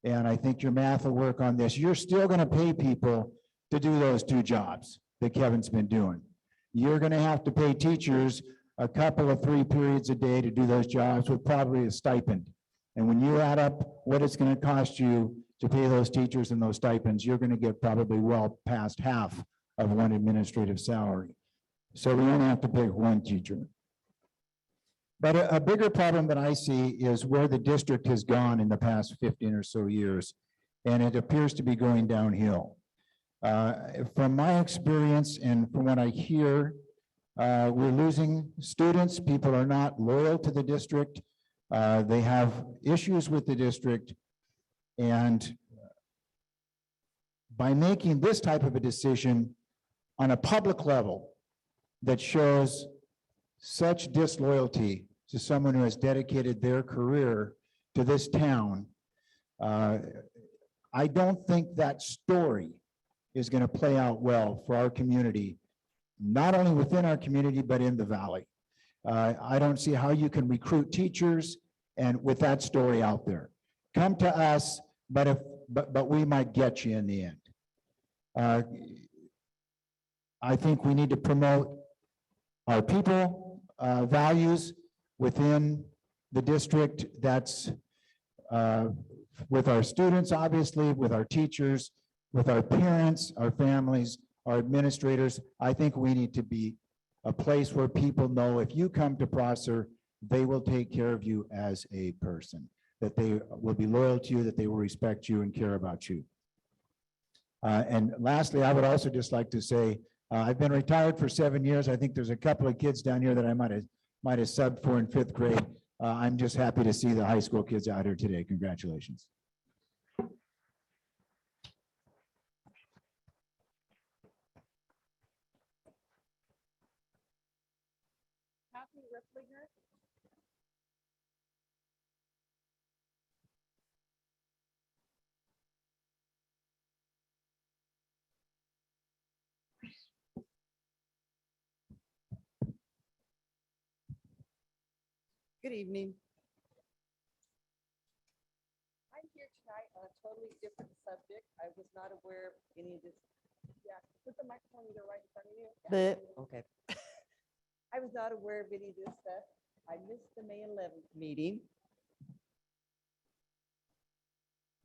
Speaker 1: And I think your math will work on this. You're still going to pay people to do those two jobs that Kevin's been doing. You're going to have to pay teachers a couple of 3 periods a day to do those jobs with probably a stipend. And when you add up what it's going to cost you to pay those teachers and those stipends, you're going to get probably well past half of one administrative salary. So we only have to pick one teacher. But a bigger problem that I see is where the district has gone in the past 15 or so years, and it appears to be going downhill. From my experience and from what I hear, we're losing students. People are not loyal to the district. They have issues with the district. And by making this type of a decision on a public level that shows such disloyalty to someone who has dedicated their career to this town, I don't think that story is going to play out well for our community, not only within our community, but in the valley. I don't see how you can recruit teachers and with that story out there. Come to us, but we might get you in the end. I think we need to promote our people, values within the district. That's with our students, obviously, with our teachers, with our parents, our families, our administrators. I think we need to be a place where people know if you come to Prosser, they will take care of you as a person, that they will be loyal to you, that they will respect you and care about you. And lastly, I would also just like to say, I've been retired for 7 years. I think there's a couple of kids down here that I might have subbed for in 5th grade. I'm just happy to see the high school kids out here today. Congratulations.
Speaker 2: Good evening. I'm here tonight on a totally different subject. I was not aware of any of this. Yeah, put the microphone either right in front of you. Okay. I was not aware of any of this stuff. I missed the May 11th meeting.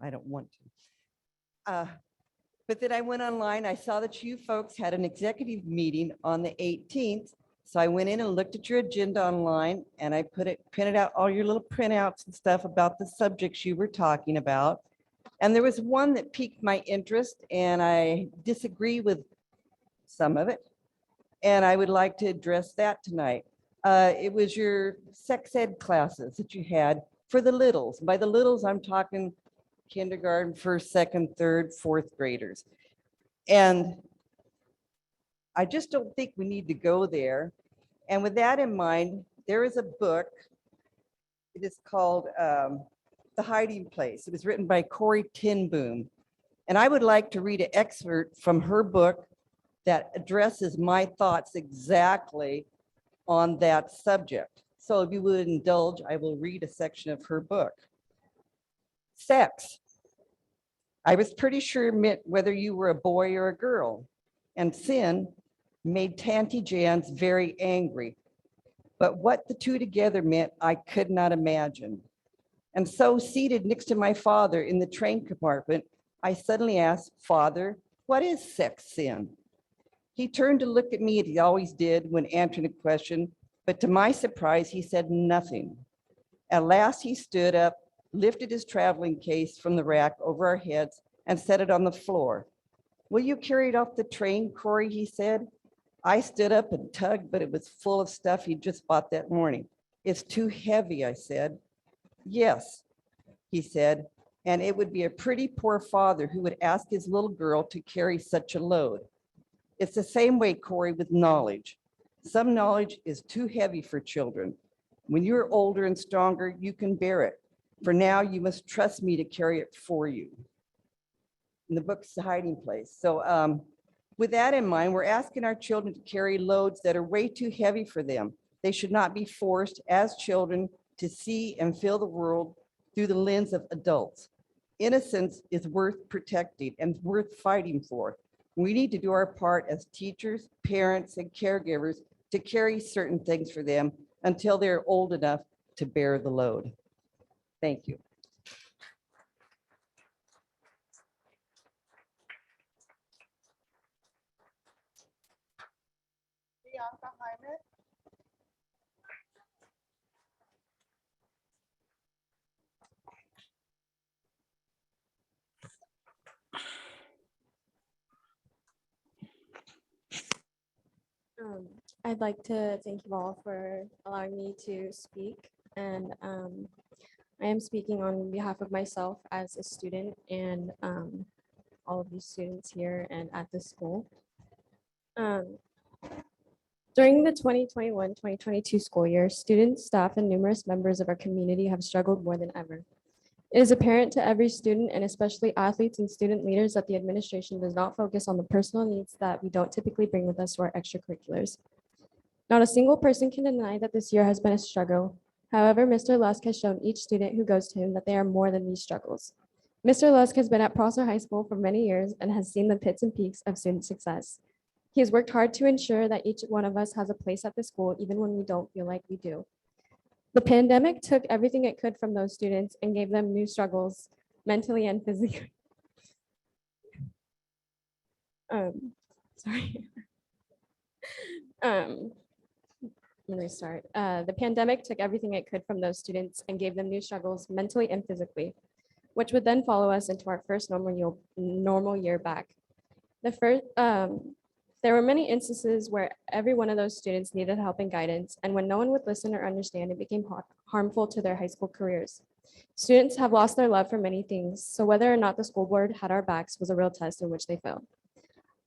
Speaker 2: I don't want to. But then I went online. I saw that you folks had an executive meeting on the 18th. So I went in and looked at your agenda online and I printed out all your little printouts and stuff about the subjects you were talking about. And there was one that piqued my interest and I disagree with some of it. And I would like to address that tonight. It was your sex ed classes that you had for the littles. By the littles, I'm talking kindergarten, 1st, 2nd, 3rd, 4th graders. And I just don't think we need to go there. And with that in mind, there is a book. It is called The Hiding Place. It was written by Corrie ten Boom. And I would like to read an excerpt from her book that addresses my thoughts exactly on that subject. So if you would indulge, I will read a section of her book. Sex. I was pretty sure it meant whether you were a boy or a girl. And sin made Tanty Jans very angry. But what the two together meant, I could not imagine. And so seated next to my father in the train compartment, I suddenly asked, Father, what is sex sin? He turned to look at me as he always did when answering a question, but to my surprise, he said nothing. At last he stood up, lifted his traveling case from the rack over our heads and set it on the floor. Will you carry it off the train, Corey, he said. I stood up and tugged, but it was full of stuff he just bought that morning. It's too heavy, I said. Yes, he said, and it would be a pretty poor father who would ask his little girl to carry such a load. It's the same way, Corey, with knowledge. Some knowledge is too heavy for children. When you're older and stronger, you can bear it. For now, you must trust me to carry it for you. And the book's The Hiding Place. So with that in mind, we're asking our children to carry loads that are way too heavy for them. They should not be forced as children to see and feel the world through the lens of adults. Innocence is worth protecting and worth fighting for. We need to do our part as teachers, parents, and caregivers to carry certain things for them until they're old enough to bear the load. Thank you.
Speaker 9: Bianca Hyman.
Speaker 20: I'd like to thank you all for allowing me to speak. And I am speaking on behalf of myself as a student and all of these students here and at the school. During the 2021-2022 school year, students, staff, and numerous members of our community have struggled more than ever. It is apparent to every student, and especially athletes and student leaders, that the administration does not focus on the personal needs that we don't typically bring with us to our extracurriculars. Not a single person can deny that this year has been a struggle. However, Mr. Lusk has shown each student who goes to him that they are more than these struggles. Mr. Lusk has been at Prosser High School for many years and has seen the pits and peaks of student success. He has worked hard to ensure that each one of us has a place at the school, even when we don't feel like we do. The pandemic took everything it could from those students and gave them new struggles, mentally and physically. Sorry. Let me restart. The pandemic took everything it could from those students and gave them new struggles mentally and physically, which would then follow us into our first normal year back. There were many instances where every one of those students needed help and guidance, and when no one would listen or understand, it became harmful to their high school careers. Students have lost their love for many things, so whether or not the school board had our backs was a real test in which they failed.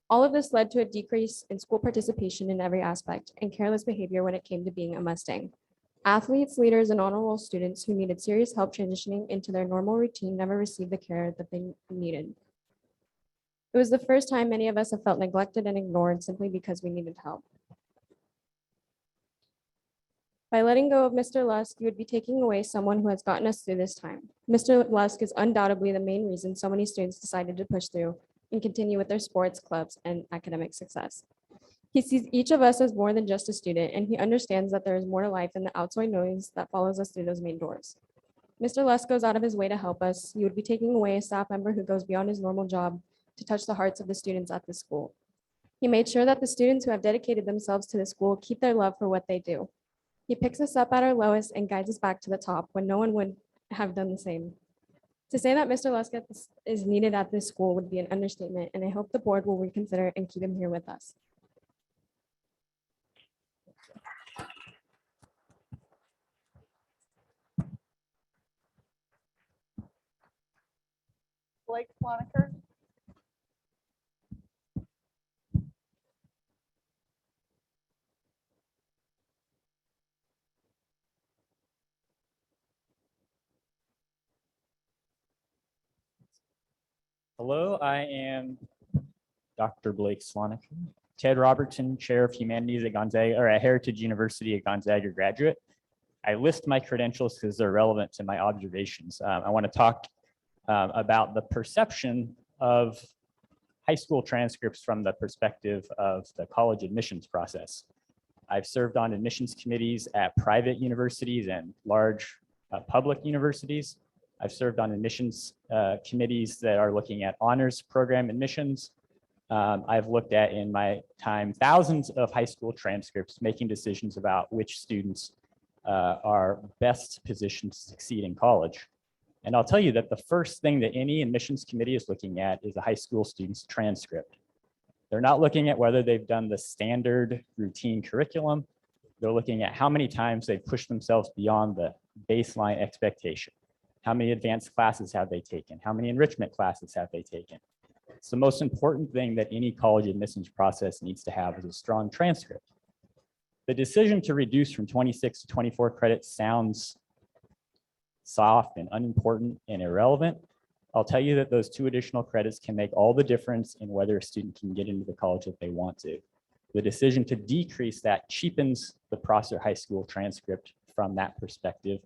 Speaker 20: All of this led to a decrease in school participation in every aspect and careless behavior when it came to being a Mustang. Athletes, leaders, and honor roll students who needed serious help transitioning into their normal routine never received the care that they needed. It was the first time many of us have felt neglected and ignored simply because we needed help. By letting go of Mr. Lusk, you would be taking away someone who has gotten us through this time. Mr. Lusk is undoubtedly the main reason so many students decided to push through and continue with their sports, clubs, and academic success. He sees each of us as more than just a student, and he understands that there is more to life than the outside noise that follows us through those main doors. Mr. Lusk goes out of his way to help us. You would be taking away a staff member who goes beyond his normal job to touch the hearts of the students at the school. He made sure that the students who have dedicated themselves to the school keep their love for what they do. He picks us up at our lowest and guides us back to the top when no one would have done the same. To say that Mr. Lusk is needed at this school would be an understatement, and I hope the board will reconsider and keep him here with us.
Speaker 9: Blake Swaniker.
Speaker 3: Hello, I am Dr. Blake Swaniker, Ted Robertson Chair of Humanities at Gonzaga, or at Heritage University at Gonzaga graduate. I list my credentials because they're relevant to my observations. I want to talk about the perception of high school transcripts from the perspective of the college admissions process. I've served on admissions committees at private universities and large public universities. I've served on admissions committees that are looking at honors program admissions. I've looked at in my time thousands of high school transcripts, making decisions about which students are best positioned to succeed in college. And I'll tell you that the first thing that any admissions committee is looking at is a high school student's transcript. They're not looking at whether they've done the standard routine curriculum. They're looking at how many times they've pushed themselves beyond the baseline expectation. How many advanced classes have they taken? How many enrichment classes have they taken? It's the most important thing that any college admissions process needs to have is a strong transcript. The decision to reduce from 26 to 24 credits sounds soft and unimportant and irrelevant. I'll tell you that those 2 additional credits can make all the difference in whether a student can get into the college that they want to. The decision to decrease that cheapens the Prosser High School transcript from that perspective.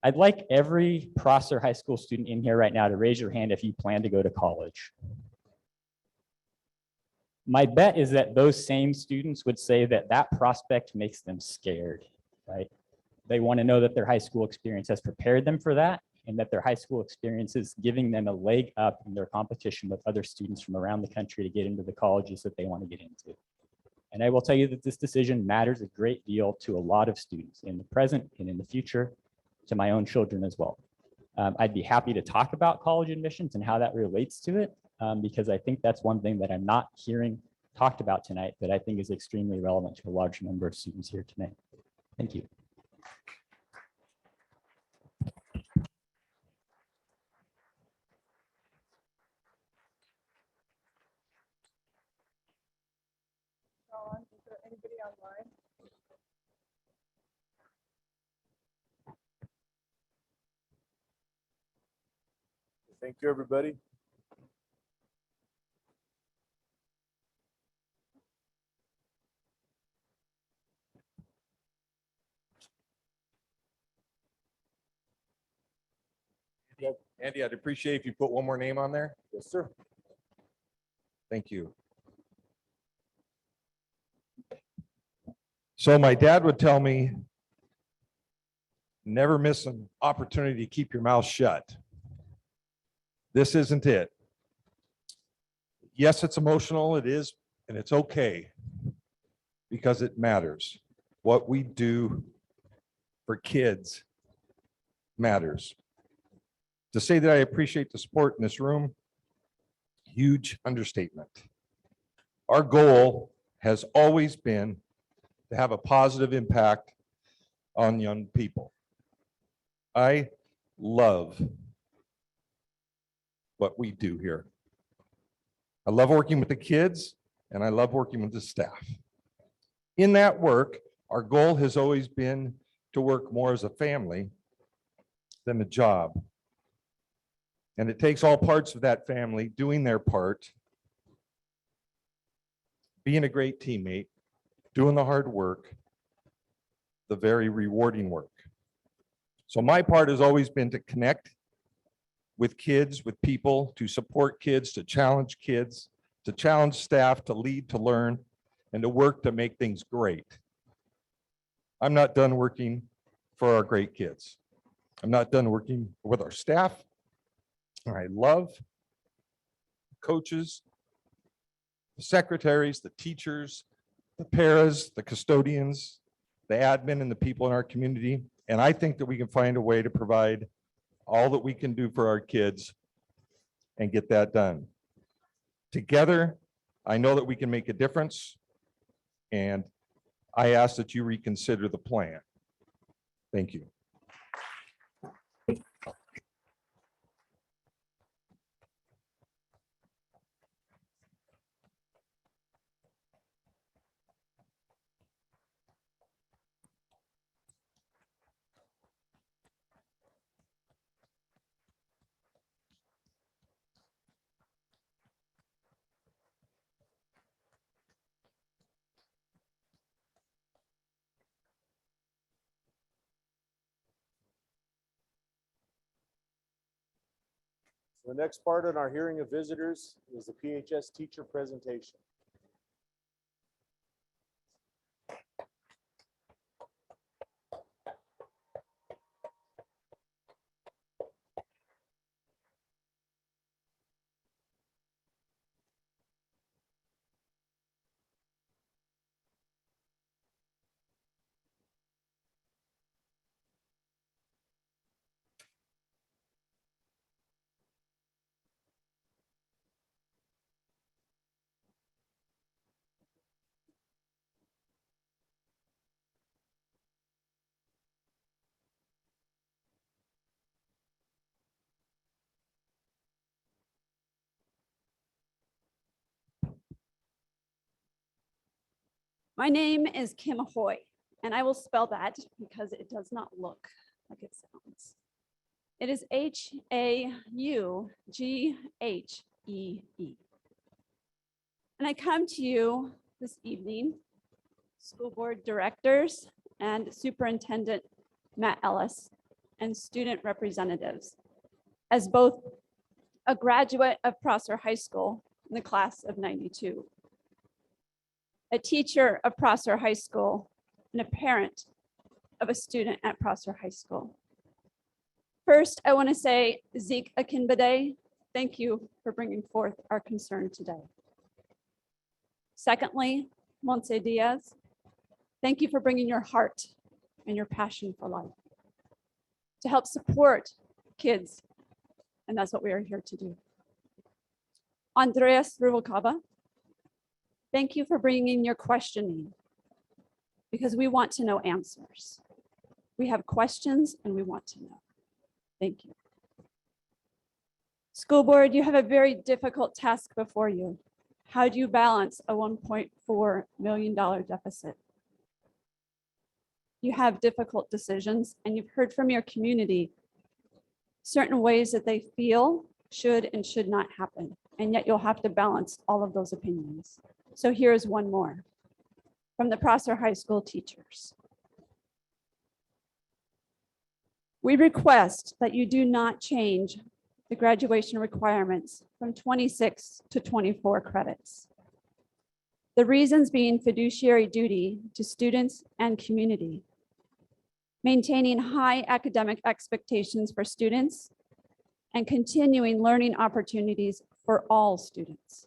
Speaker 3: I'd like every Prosser High School student in here right now to raise your hand if you plan to go to college. My bet is that those same students would say that that prospect makes them scared, right? They want to know that their high school experience has prepared them for that, and that their high school experience is giving them a leg up in their competition with other students from around the country to get into the colleges that they want to get into. And I will tell you that this decision matters a great deal to a lot of students in the present and in the future, to my own children as well. I'd be happy to talk about college admissions and how that relates to it, because I think that's one thing that I'm not hearing talked about tonight that I think is extremely relevant to a large number of students here tonight. Thank you.
Speaker 9: Sean, is there anybody online?
Speaker 13: Thank you, everybody.
Speaker 11: Andy, I'd appreciate if you put one more name on there.
Speaker 13: Yes, sir.
Speaker 11: Thank you. So my dad would tell me, never miss an opportunity to keep your mouth shut. This isn't it. Yes, it's emotional, it is, and it's okay because it matters. What we do for kids matters. To say that I appreciate the support in this room, huge understatement. Our goal has always been to have a positive impact on young people. I love what we do here. I love working with the kids and I love working with the staff. In that work, our goal has always been to work more as a family than a job. And it takes all parts of that family doing their part, being a great teammate, doing the hard work, the very rewarding work. So my part has always been to connect with kids, with people, to support kids, to challenge staff, to lead, to learn, and to work to make things great. I'm not done working for our great kids. I'm not done working with our staff. I love coaches, the secretaries, the teachers, the paras, the custodians, the admin, and the people in our community. And I think that we can find a way to provide all that we can do for our kids and get that done. Together, I know that we can make a difference. And I ask that you reconsider the plan. Thank you.
Speaker 13: The next part in our hearing of visitors is the PHS Teacher Presentation.
Speaker 15: My name is Kim Ahoy, and I will spell that because it does not look like it sounds. It is H-A-U-G-H-E-E. And I come to you this evening, school board directors and Superintendent Matt Ellis and student representatives, as both a graduate of Prosser High School in the class of '92, a teacher of Prosser High School, and a parent of a student at Prosser High School. First, I want to say, Zeke Akinbade, thank you for bringing forth our concern today. Secondly, Montse Diaz, thank you for bringing your heart and your passion for life to help support kids, and that's what we are here to do. Andreas Ruvalcaba, thank you for bringing your questioning, because we want to know answers. We have questions and we want to know. Thank you. School board, you have a very difficult task before you. How do you balance a $1.4 million deficit you have difficult decisions, and you've heard from your community certain ways that they feel should and should not happen. And yet you'll have to balance all of those opinions. So here's one more from the Prosser High School teachers. We request that you do not change the graduation requirements from 26 to 24 credits. The reasons being fiduciary duty to students and community, maintaining high academic expectations for students, and continuing learning opportunities for all students.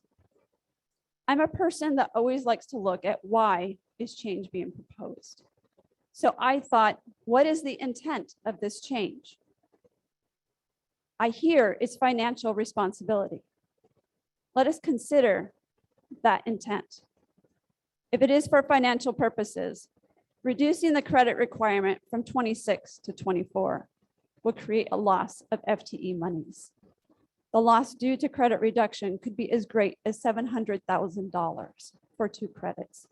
Speaker 15: I'm a person that always likes to look at why is change being proposed. So I thought, what is the intent of this change? I hear it's financial responsibility. Let us consider that intent. If it is for financial purposes, reducing the credit requirement from 26 to 24 will create a loss of FTE monies. The loss due to credit reduction could be as great as $700,000 for 2 credits.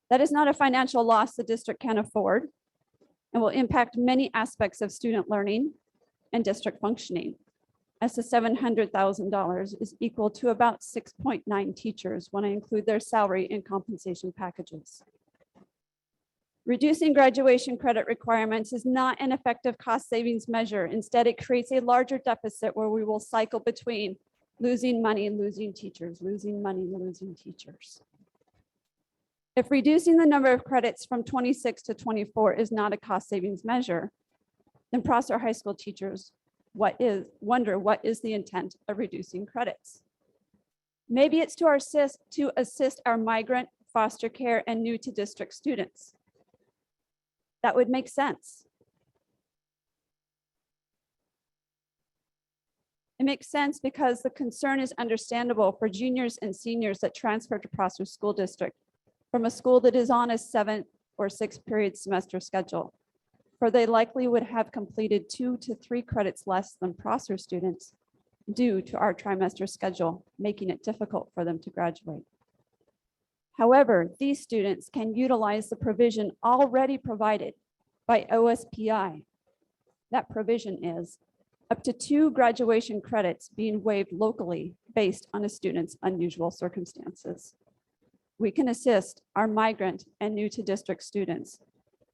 Speaker 15: That is not a financial loss the district can afford and will impact many aspects of student learning and district functioning, as the $700,000 is equal to about 6.9 teachers when I include their salary and compensation packages. Reducing graduation credit requirements is not an effective cost savings measure. Instead, it creates a larger deficit where we will cycle between losing money and losing teachers, losing money and losing teachers. If reducing the number of credits from 26 to 24 is not a cost savings measure, then Prosser High School teachers wonder what is the intent of reducing credits. Maybe it's to assist our migrant, foster care, and new to district students. That would make sense. It makes sense because the concern is understandable for juniors and seniors that transfer to Prosser School District from a school that is on a 7 or 6 period semester schedule, for they likely would have completed 2 to 3 credits less than Prosser students due to our trimester schedule, making it difficult for them to graduate. However, these students can utilize the provision already provided by OSPI. That provision is up to 2 graduation credits being waived locally based on a student's unusual circumstances. We can assist our migrant and new to district students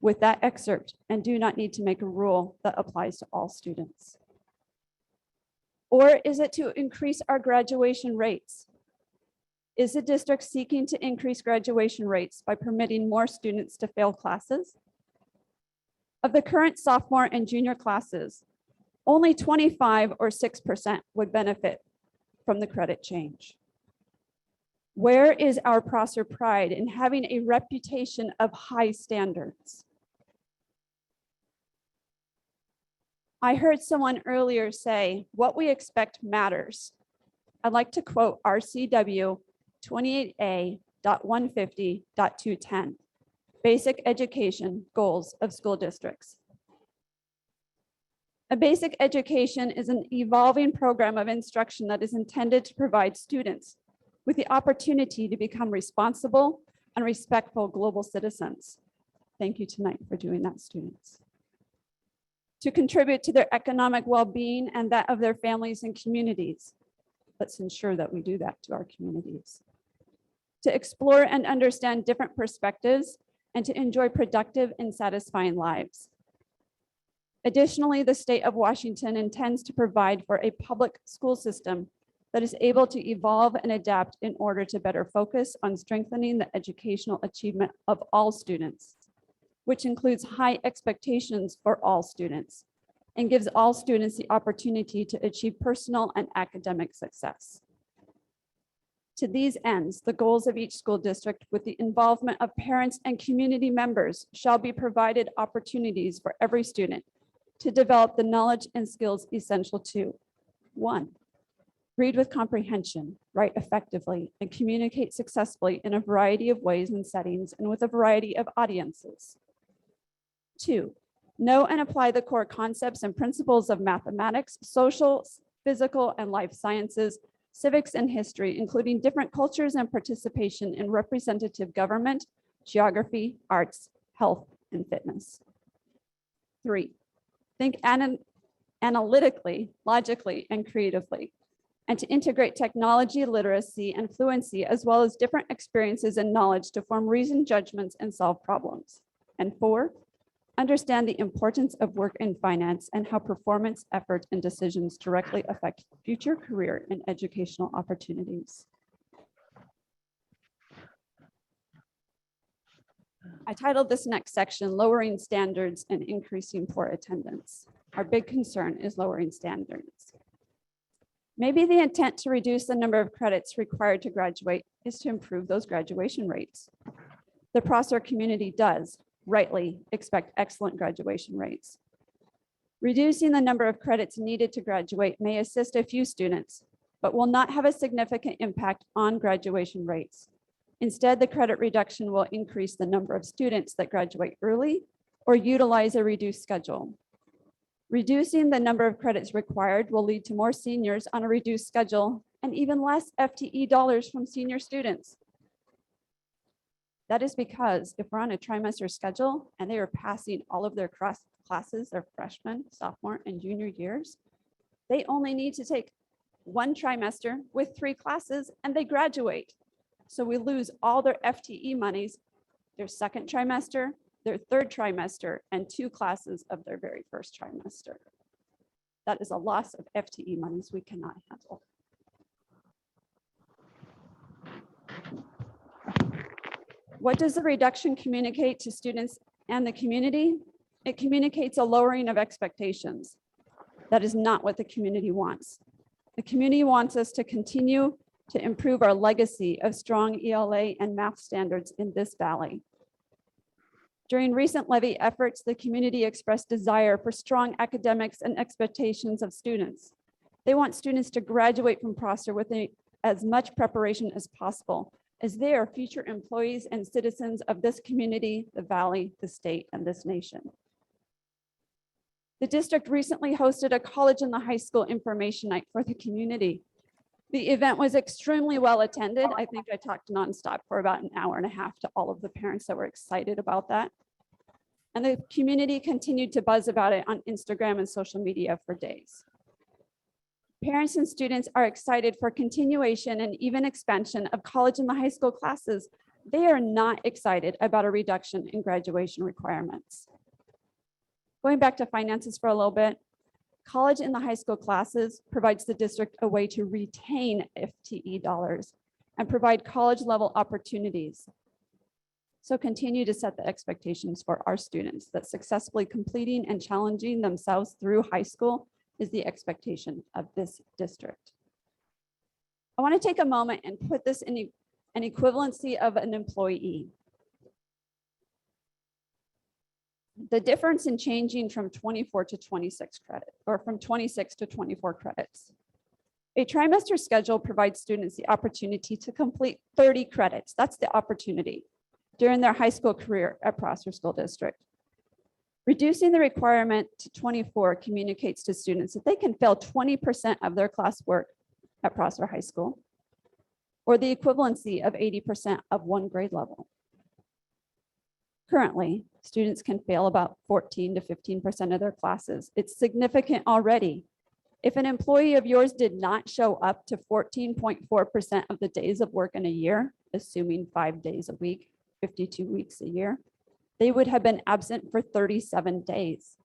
Speaker 15: with that excerpt and do not need to make a rule that applies to all students. Or is it to increase our graduation rates? Is the district seeking to increase graduation rates by permitting more students to fail classes? Of the current sophomore and junior classes, only 25 or 6% would benefit from the credit change. Where is our Prosser pride in having a reputation of high standards? I heard someone earlier say, what we expect matters. I'd like to quote RCW 28A.150.210, Basic Education Goals of School Districts. A basic education is an evolving program of instruction that is intended to provide students with the opportunity to become responsible and respectful global citizens. Thank you tonight for doing that, students. To contribute to their economic well-being and that of their families and communities. Let's ensure that we do that to our communities. To explore and understand different perspectives and to enjoy productive and satisfying lives. Additionally, the state of Washington intends to provide for a public school system that is able to evolve and adapt in order to better focus on strengthening the educational achievement of all students, which includes high expectations for all students and gives all students the opportunity to achieve personal and academic success. To these ends, the goals of each school district with the involvement of parents and community members shall be provided opportunities for every student to develop the knowledge and skills essential to 1, read with comprehension, write effectively, and communicate successfully in a variety of ways and settings and with a variety of audiences. 2, know and apply the core concepts and principles of mathematics, social, physical, and life sciences, civics, and history, including different cultures and participation in representative government, geography, arts,
Speaker 12: health, and fitness. 3, think analytically, logically, and creatively, and to integrate technology, literacy, and fluency, as well as different experiences and knowledge to form reasoned judgments and solve problems. And 4, understand the importance of work in finance and how performance, effort, and decisions directly affect future career and educational opportunities. I titled this next section, Lowering Standards and Increasing Poor Attendance. Our big concern is lowering standards. Maybe the intent to reduce the number of credits required to graduate is to improve those graduation rates. The Prosser community does rightly expect excellent graduation rates. Reducing the number of credits needed to graduate may assist a few students, but will not have a significant impact on graduation rates. Instead, the credit reduction will increase the number of students that graduate early or utilize a reduced schedule. Reducing the number of credits required will lead to more seniors on a reduced schedule and even less FTE dollars from senior students. That is because if we're on a trimester schedule and they are passing all of their classes, their freshman, sophomore, and junior years, they only need to take one trimester with 3 classes and they graduate. So we lose all their FTE monies, their second trimester, their third trimester, and 2 classes of their very first trimester. That is a loss of FTE monies we cannot handle. What does the reduction communicate to students and the community? It communicates a lowering of expectations. That is not what the community wants. The community wants us to continue to improve our legacy of strong ELA and math standards in this valley. During recent levy efforts, the community expressed desire for strong academics and expectations of students. They want students to graduate from Prosser with as much preparation as possible, as they are future employees and citizens of this community, the valley, the state, and this nation. The district recently hosted a college and the high school information night for the community. The event was extremely well attended. I think I talked nonstop for about an hour and a half to all of the parents that were excited about that. And the community continued to buzz about it on Instagram and social media for days. Parents and students are excited for continuation and even expansion of college and the high school classes. They are not excited about a reduction in graduation requirements. Going back to finances for a little bit, college and the high school classes provides the district a way to retain FTE dollars and provide college level opportunities. So continue to set the expectations for our students that successfully completing and challenging themselves through high school is the expectation of this district. I want to take a moment and put this in an equivalency of an employee. The difference in changing from 24 to 26 credit, or from 26 to 24 credits. A trimester schedule provides students the opportunity to complete 30 credits. That's the opportunity during their high school career at Prosser School District. Reducing the requirement to 24 communicates to students that they can fail 20% of their classwork at Prosser High School, or the equivalency of 80% of one grade level. Currently, students can fail about 14 to 15% of their classes. It's significant already. If an employee of yours did not show up to 14.4% of the days of work in a year, assuming 5 days a week, 52 weeks a year, they would have been absent for 37 days.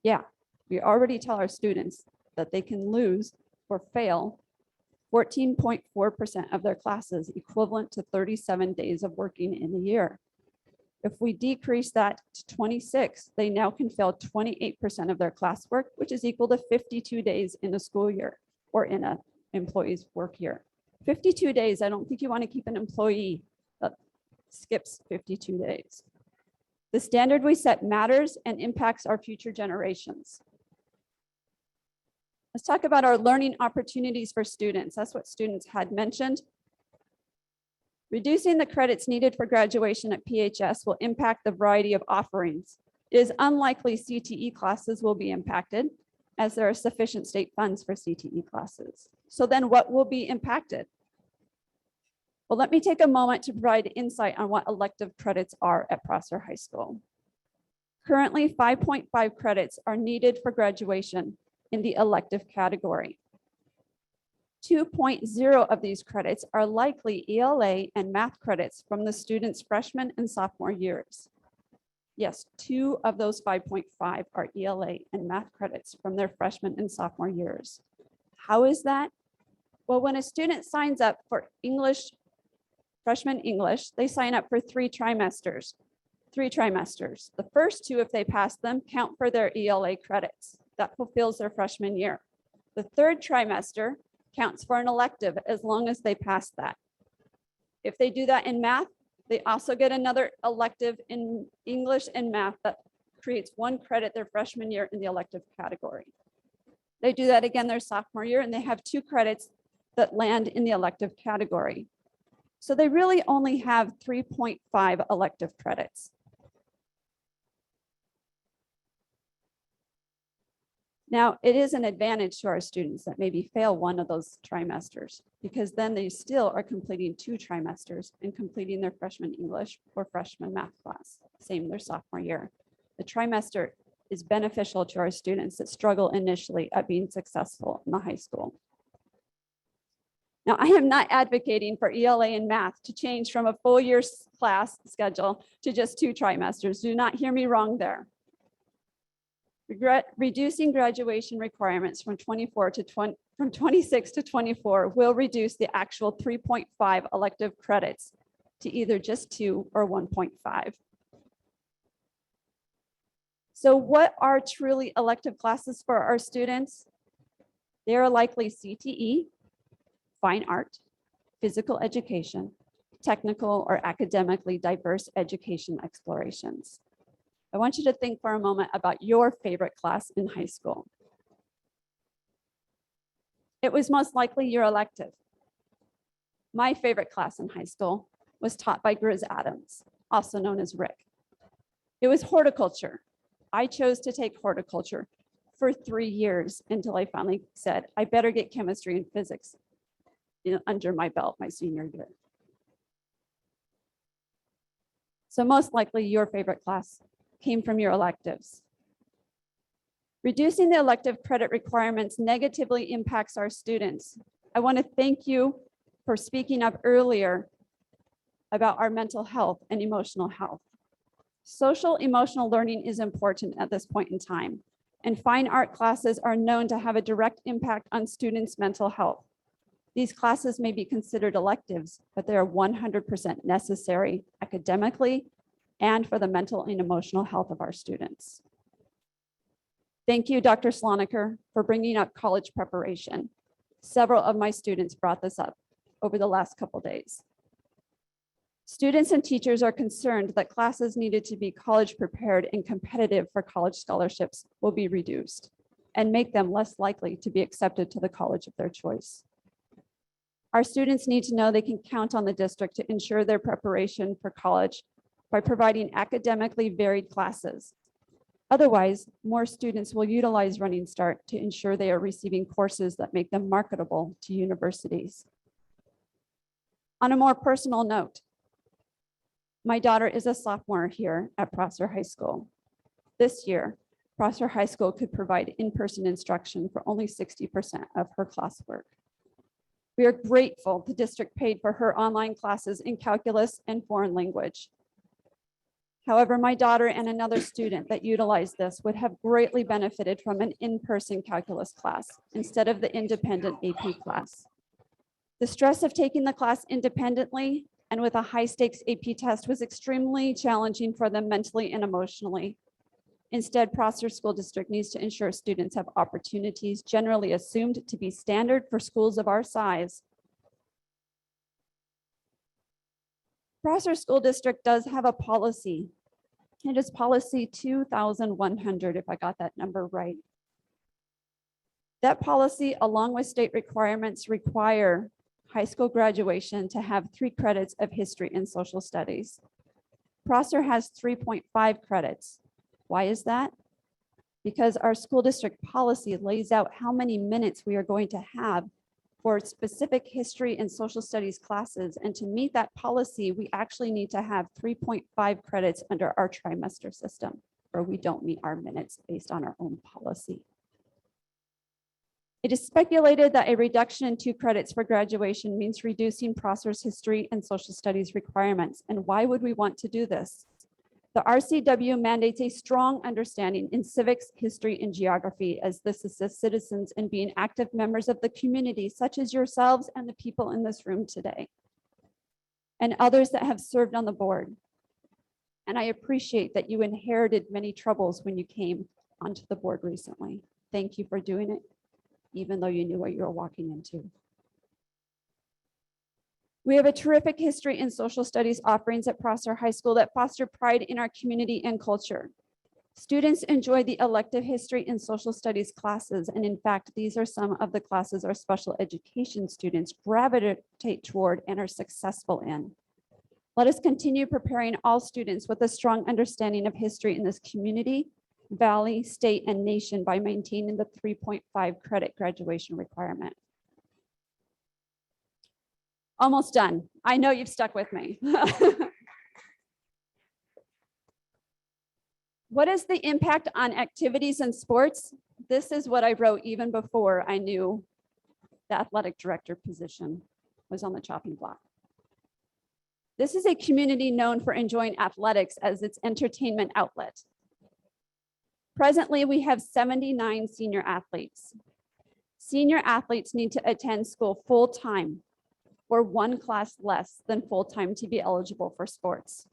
Speaker 12: Yeah, we already tell our students that they can lose or fail 14.4% of their classes, equivalent to 37 days of working in a year. If we decrease that to 26, they now can fail 28% of their classwork, which is equal to 52 days in a school year or in an employee's work year. 52 days, I don't think you want to keep an employee that skips 52 days. The standard we set matters and impacts our future generations. Let's talk about our learning opportunities for students. That's what students had mentioned. Reducing the credits needed for graduation at PHS will impact the variety of offerings. It is unlikely CTE classes will be impacted, as there are sufficient state funds for CTE classes. So then what will be impacted? Well, let me take a moment to provide insight on what elective credits are at Prosser High School. Currently, 5.5 credits are needed for graduation in the elective category. 2.0 of these credits are likely ELA and math credits from the student's freshman and sophomore years. Yes, 2 of those 5.5 are ELA and math credits from their freshman and sophomore years. How is that? Well, when a student signs up for English, freshman English, they sign up for 3 trimesters. 3 trimesters. The first 2, if they pass them, count for their ELA credits. That fulfills their freshman year. The 3rd trimester counts for an elective as long as they pass that. If they do that in math, they also get another elective in English and math that creates 1 credit their freshman year in the elective category. They do that again their sophomore year, and they have 2 credits that land in the elective category. So they really only have 3.5 elective credits. Now, it is an advantage to our students that maybe fail one of those trimesters, because then they still are completing 2 trimesters and completing their freshman English or freshman math class, same their sophomore year. The trimester is beneficial to our students that struggle initially at being successful in the high school. Now, I am not advocating for ELA and math to change from a full year class schedule to just 2 trimesters. Do not hear me wrong there. Reducing graduation requirements from 26 to 24 will reduce the actual 3.5 elective credits to either just 2 or 1.5. So what are truly elective classes for our students? They are likely CTE, fine art, physical education, technical or academically diverse education explorations. I want you to think for a moment about your favorite class in high school. It was most likely your elective. My favorite class in high school was taught by Grizz Adams, also known as Rick. It was horticulture. I chose to take horticulture for 3 years until I finally said, I better get chemistry and physics under my belt my senior year. So most likely your favorite class came from your electives. Reducing the elective credit requirements negatively impacts our students. I want to thank you for speaking up earlier about our mental health and emotional health. Social emotional learning is important at this point in time, and fine art classes are known to have a direct impact on students' mental health. These classes may be considered electives, but they are 100% necessary academically and for the mental and emotional health of our students. Thank you, Dr. Slonaker, for bringing up college preparation. Several of my students brought this up over the last couple days. Students and teachers are concerned that classes needed to be college prepared and competitive for college scholarships will be reduced and make them less likely to be accepted to the college of their choice. Our students need to know they can count on the district to ensure their preparation for college by providing academically varied classes. Otherwise, more students will utilize Running Start to ensure they are receiving courses that make them marketable to universities. On a more personal note, my daughter is a sophomore here at Prosser High School. This year, Prosser High School could provide in-person instruction for only 60% of her classwork. We are grateful the district paid for her online classes in calculus and foreign language. However, my daughter and another student that utilized this would have greatly benefited from an in-person calculus class instead of the independent AP class. The stress of taking the class independently and with a high-stakes AP test was extremely challenging for them mentally and emotionally. Instead, Prosser School District needs to ensure students have opportunities generally assumed to be standard for schools of our size. Prosser School District does have a policy. It is policy 2100, if I got that number right. That policy, along with state requirements, require high school graduation to have 3 credits of history and social studies. Prosser has 3.5 credits. Why is that? Because our school district policy lays out how many minutes we are going to have for specific history and social studies classes. And to meet that policy, we actually need to have 3.5 credits under our trimester system, or we don't meet our minutes based on our own policy. It is speculated that a reduction in 2 credits for graduation means reducing Prosser's history and social studies requirements. And why would we want to do this? The RCW mandates a strong understanding in civics, history, and geography, as this assists citizens in being active members of the community, such as yourselves and the people in this room today, and others that have served on the board. And I appreciate that you inherited many troubles when you came onto the board recently. Thank you for doing it, even though you knew what you were walking into. We have a terrific history and social studies offerings at Prosser High School that foster pride in our community and culture. Students enjoy the elective history and social studies classes, and in fact, these are some of the classes our special education students gravitate toward and are successful in. Let us continue preparing all students with a strong understanding of history in this community, valley, state, and nation by maintaining the 3.5 credit graduation requirement. Almost done. I know you've stuck with me. What is the impact on activities and sports? This is what I wrote even before I knew the athletic director position was on the chopping block. This is a community known for enjoying athletics as its entertainment outlet. Presently, we have 79 senior athletes. Senior athletes need to attend school full-time or 1 class less than full-time to be eligible for sports.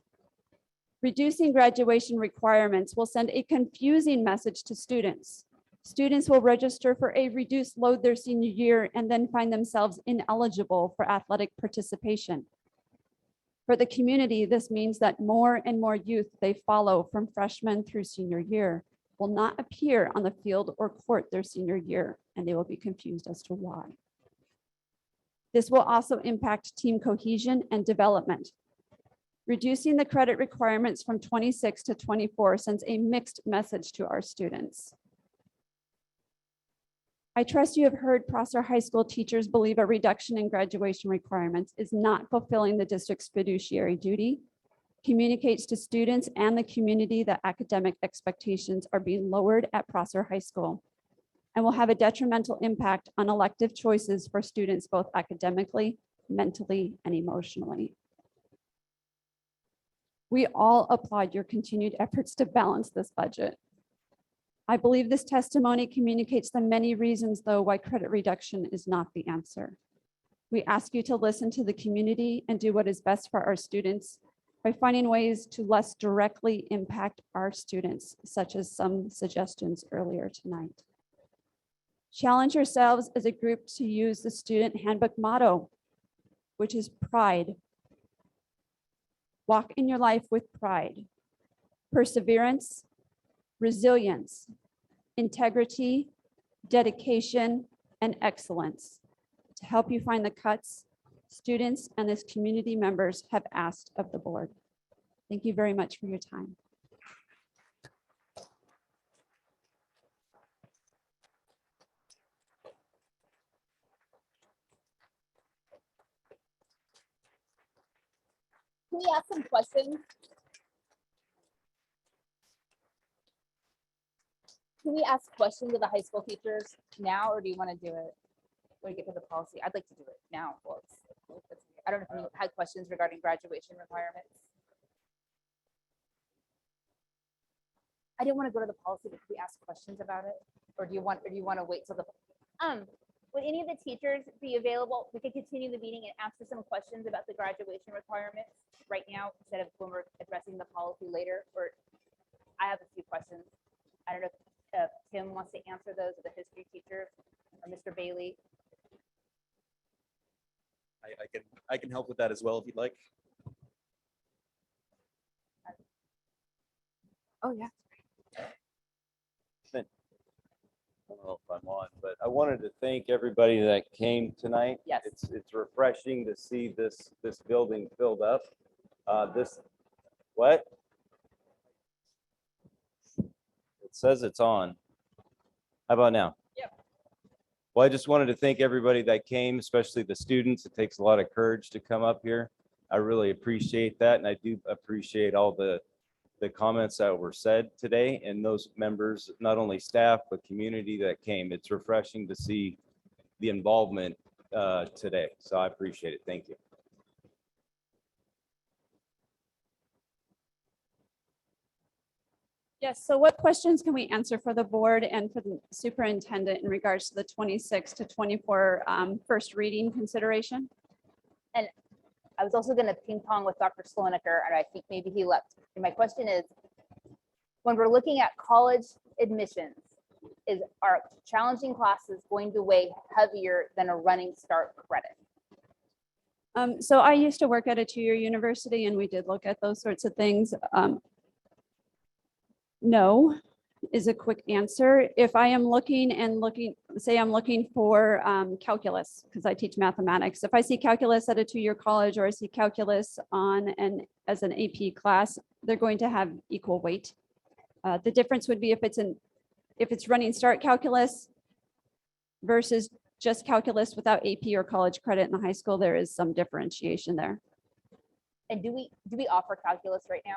Speaker 12: Reducing graduation requirements will send a confusing message to students. Students will register for a reduced load their senior year and then find themselves ineligible for athletic participation. For the community, this means that more and more youth they follow from freshman through senior year will not appear on the field or court their senior year, and they will be confused as to why. This will also impact team cohesion and development. Reducing the credit requirements from 26 to 24 sends a mixed message to our students. I trust you have heard Prosser High School teachers believe a reduction in graduation requirements is not fulfilling the district's fiduciary duty, communicates to students and the community that academic expectations are being lowered at Prosser High School, and will have a detrimental impact on elective choices for students both academically, mentally, and emotionally. We all applaud your continued efforts to balance this budget. I believe this testimony communicates the many reasons, though, why credit reduction is not the answer. We ask you to listen to the community and do what is best for our students by finding ways to less directly impact our students, such as some suggestions earlier tonight. Challenge yourselves as a group to use the student handbook motto, which is pride. Walk in your life with pride, perseverance, resilience, integrity, dedication, and excellence to help you find the cuts students and this community members have asked of the board. Thank you very much for your time.
Speaker 14: Can we ask some questions? Can we ask questions of the high school teachers now, or do you want to do it when we get to the policy? I'd like to do it now. Well, I don't know if you had questions regarding graduation requirements. I didn't want to go to the policy, but could we ask questions about it? Or do you want to wait till the would any of the teachers be available? We could continue the meeting and answer some questions about the graduation requirements right now instead of when we're addressing the policy later. Or I have a few questions. I don't know if Tim wants to answer those, or the history teacher, or Mr. Bailey.
Speaker 16: I can help with that as well if you'd like.
Speaker 14: Oh yeah.
Speaker 17: I don't know if I'm on, but I wanted to thank everybody that came tonight.
Speaker 14: Yes.
Speaker 17: It's refreshing to see this building filled up. What? It says it's on. How about now?
Speaker 14: Yep.
Speaker 17: Well, I just wanted to thank everybody that came, especially the students. It takes a lot of courage to come up here. I really appreciate that. And I do appreciate all the comments that were said today and those members, not only staff, but community that came. It's refreshing to see the involvement today. So I appreciate it. Thank you.
Speaker 12: Yes, so what questions can we answer for the board and for the superintendent in regards to the 26 to 24 first reading consideration?
Speaker 14: And I was also going to ping pong with Dr. Slonaker, and I think maybe he left. And my question is, when we're looking at college admissions, is our challenging classes going to weigh heavier than a running start credit?
Speaker 12: So I used to work at a two-year university and we did look at those sorts of things. No is a quick answer. If I am looking, say I'm looking for calculus, because I teach mathematics. If I see calculus at a two-year college or I see calculus as an AP class, they're going to have equal weight. The difference would be if it's running start calculus versus just calculus without AP or college credit in the high school, there is some differentiation there.
Speaker 14: And do we offer calculus right now?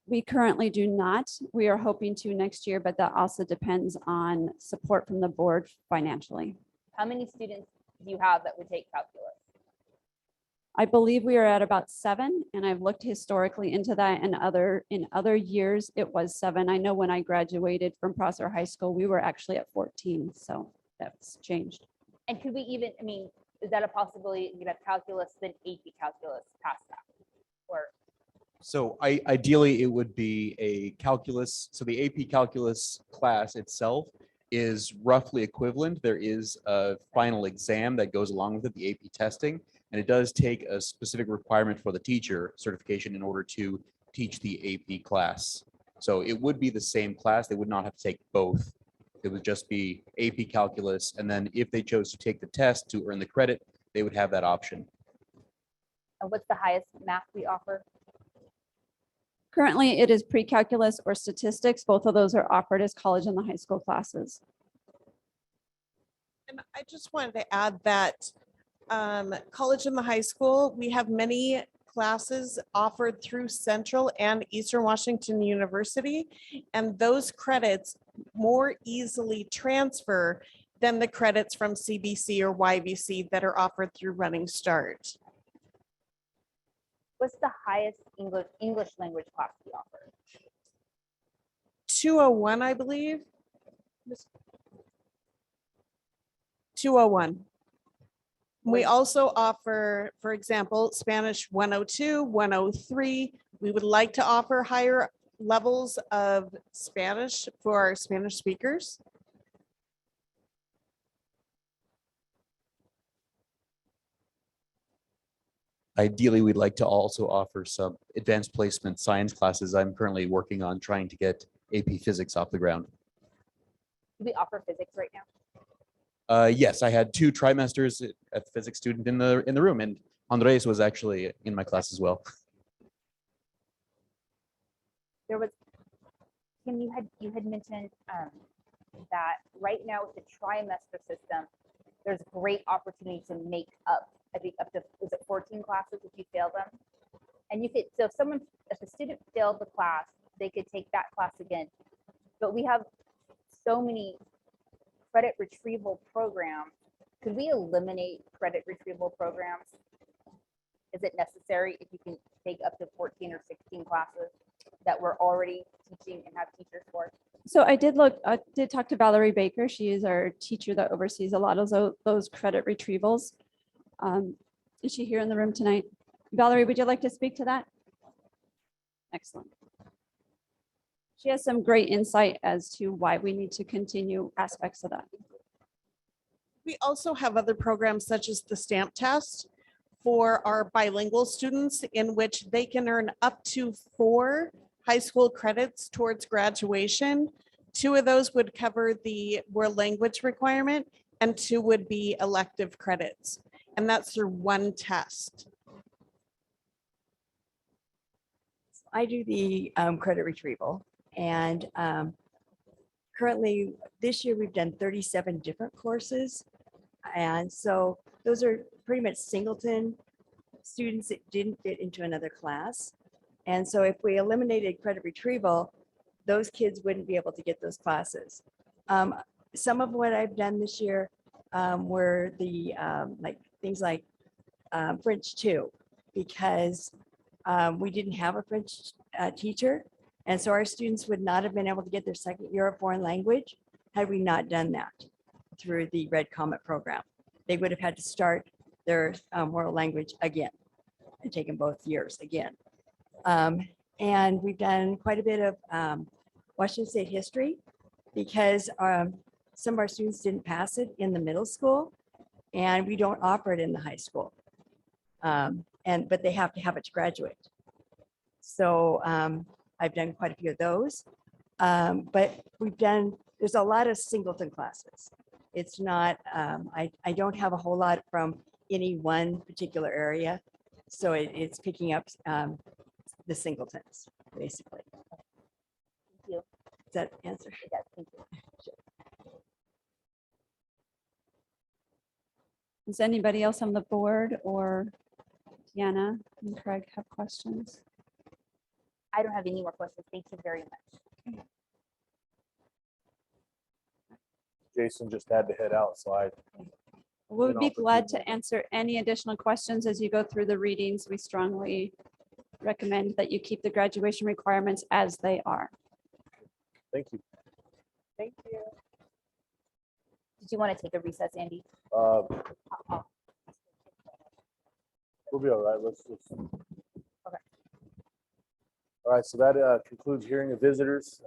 Speaker 12: We currently do not. We are hoping to next year, but that also depends on support from the board financially.
Speaker 14: How many students do you have that would take calculus?
Speaker 12: I believe we are at about 7, and I've looked historically into that, and in other years it was 7. I know when I graduated from Prosser High School, we were actually at 14, so that's changed.
Speaker 14: And could we even, I mean, is that a possibility? You have calculus, then AP calculus past that, or?
Speaker 16: So ideally, it would be a calculus. So the AP calculus class itself is roughly equivalent. There is a final exam that goes along with it, the AP testing, and it does take a specific requirement for the teacher certification in order to teach the AP class. So it would be the same class. They would not have to take both. It would just be AP calculus. And then if they chose to take the test to earn the credit, they would have that option.
Speaker 14: And what's the highest math we offer?
Speaker 12: Currently, it is pre-calculus or statistics. Both of those are offered as college and the high school classes.
Speaker 18: And I just wanted to add that college and the high school, we have many classes offered through Central and Eastern Washington University, and those credits more easily transfer than the credits from CBC or YVC that are offered through Running Start.
Speaker 14: What's the highest English language class we offer?
Speaker 18: 201, I believe. 201. We also offer, for example, Spanish 102, 103. We would like to offer higher levels of Spanish for our Spanish speakers.
Speaker 16: Ideally, we'd like to also offer some advanced placement science classes. I'm currently working on trying to get AP physics off the ground.
Speaker 14: Do we offer physics right now?
Speaker 16: Yes, I had 2 trimesters a physics student in the room, and Andres was actually in my class as well.
Speaker 14: There was, Kim, you had mentioned that right now with the trimester system, there's great opportunity to make up, I think up to, was it 14 classes if you fail them? And you could, so if a student failed the class, they could take that class again. But we have so many credit retrieval programs. Could we eliminate credit retrieval programs? Is it necessary if you can take up to 14 or 16 classes that we're already teaching and have teachers for?
Speaker 12: So I did talk to Valerie Baker. She is our teacher that oversees a lot of those credit retrievals. Is she here in the room tonight? Valerie, would you like to speak to that? Excellent. She has some great insight as to why we need to continue aspects of that.
Speaker 18: We also have other programs such as the STAMP test for our bilingual students, in which they can earn up to 4 high school credits towards graduation. 2 of those would cover the world language requirement and 2 would be elective credits. And that's through one test.
Speaker 19: I do the credit retrieval, and
Speaker 4: Currently, this year, we've done 37 different courses. And so those are pretty much singleton students that didn't fit into another class. And so if we eliminated credit retrieval, those kids wouldn't be able to get those classes. Some of what I've done this year were the like things like French 2, because we didn't have a French teacher. And so our students would not have been able to get their second year of foreign language had we not done that through the Red Comet program. They would have had to start their world language again and taken both years again. And we've done quite a bit of Washington State history, because some of our students didn't pass it in the middle school, and we don't offer it in the high school. But they have to have it to graduate. So I've done quite a few of those. But there's a lot of singleton classes. It's not, I don't have a whole lot from any one particular area. So it's picking up the singletons, basically.
Speaker 14: Thank you.
Speaker 4: Does that answer?
Speaker 14: Yeah, thank you.
Speaker 4: Sure.
Speaker 12: Does anybody else on the board or Deanna and Craig have questions?
Speaker 14: I don't have any more questions. Thank you very much.
Speaker 13: Jason just had to head out, so I.
Speaker 12: We'll be glad to answer any additional questions as you go through the readings. We strongly recommend that you keep the graduation requirements as they are.
Speaker 13: Thank you.
Speaker 9: Thank you.
Speaker 14: Did you want to take a recess, Andy?
Speaker 13: We'll be all right. Let's just.
Speaker 14: Okay.
Speaker 13: All right, so that concludes hearing of visitors.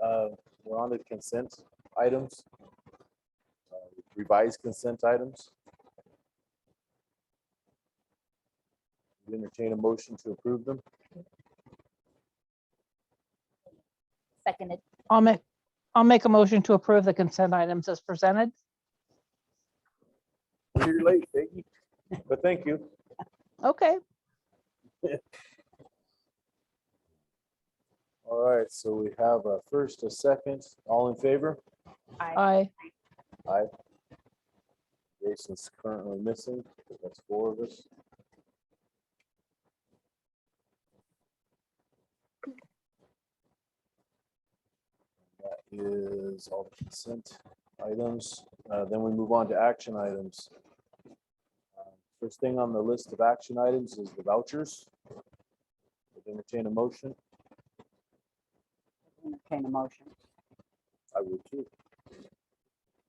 Speaker 13: We're on to consent items. Revised consent items. We entertain a motion to approve them.
Speaker 14: Seconded.
Speaker 19: I'll make a motion to approve the consent items as presented.
Speaker 13: You're late, Peggy, but thank you.
Speaker 19: Okay.
Speaker 13: All right, so we have a first, a second, all in favor?
Speaker 19: Aye.
Speaker 13: Aye. Jason's currently missing, but that's 4 of us. That is all the consent items. Then we move on to action items. First thing on the list of action items is the vouchers. Would entertain a motion.
Speaker 21: Entertain a motion.
Speaker 13: I would too.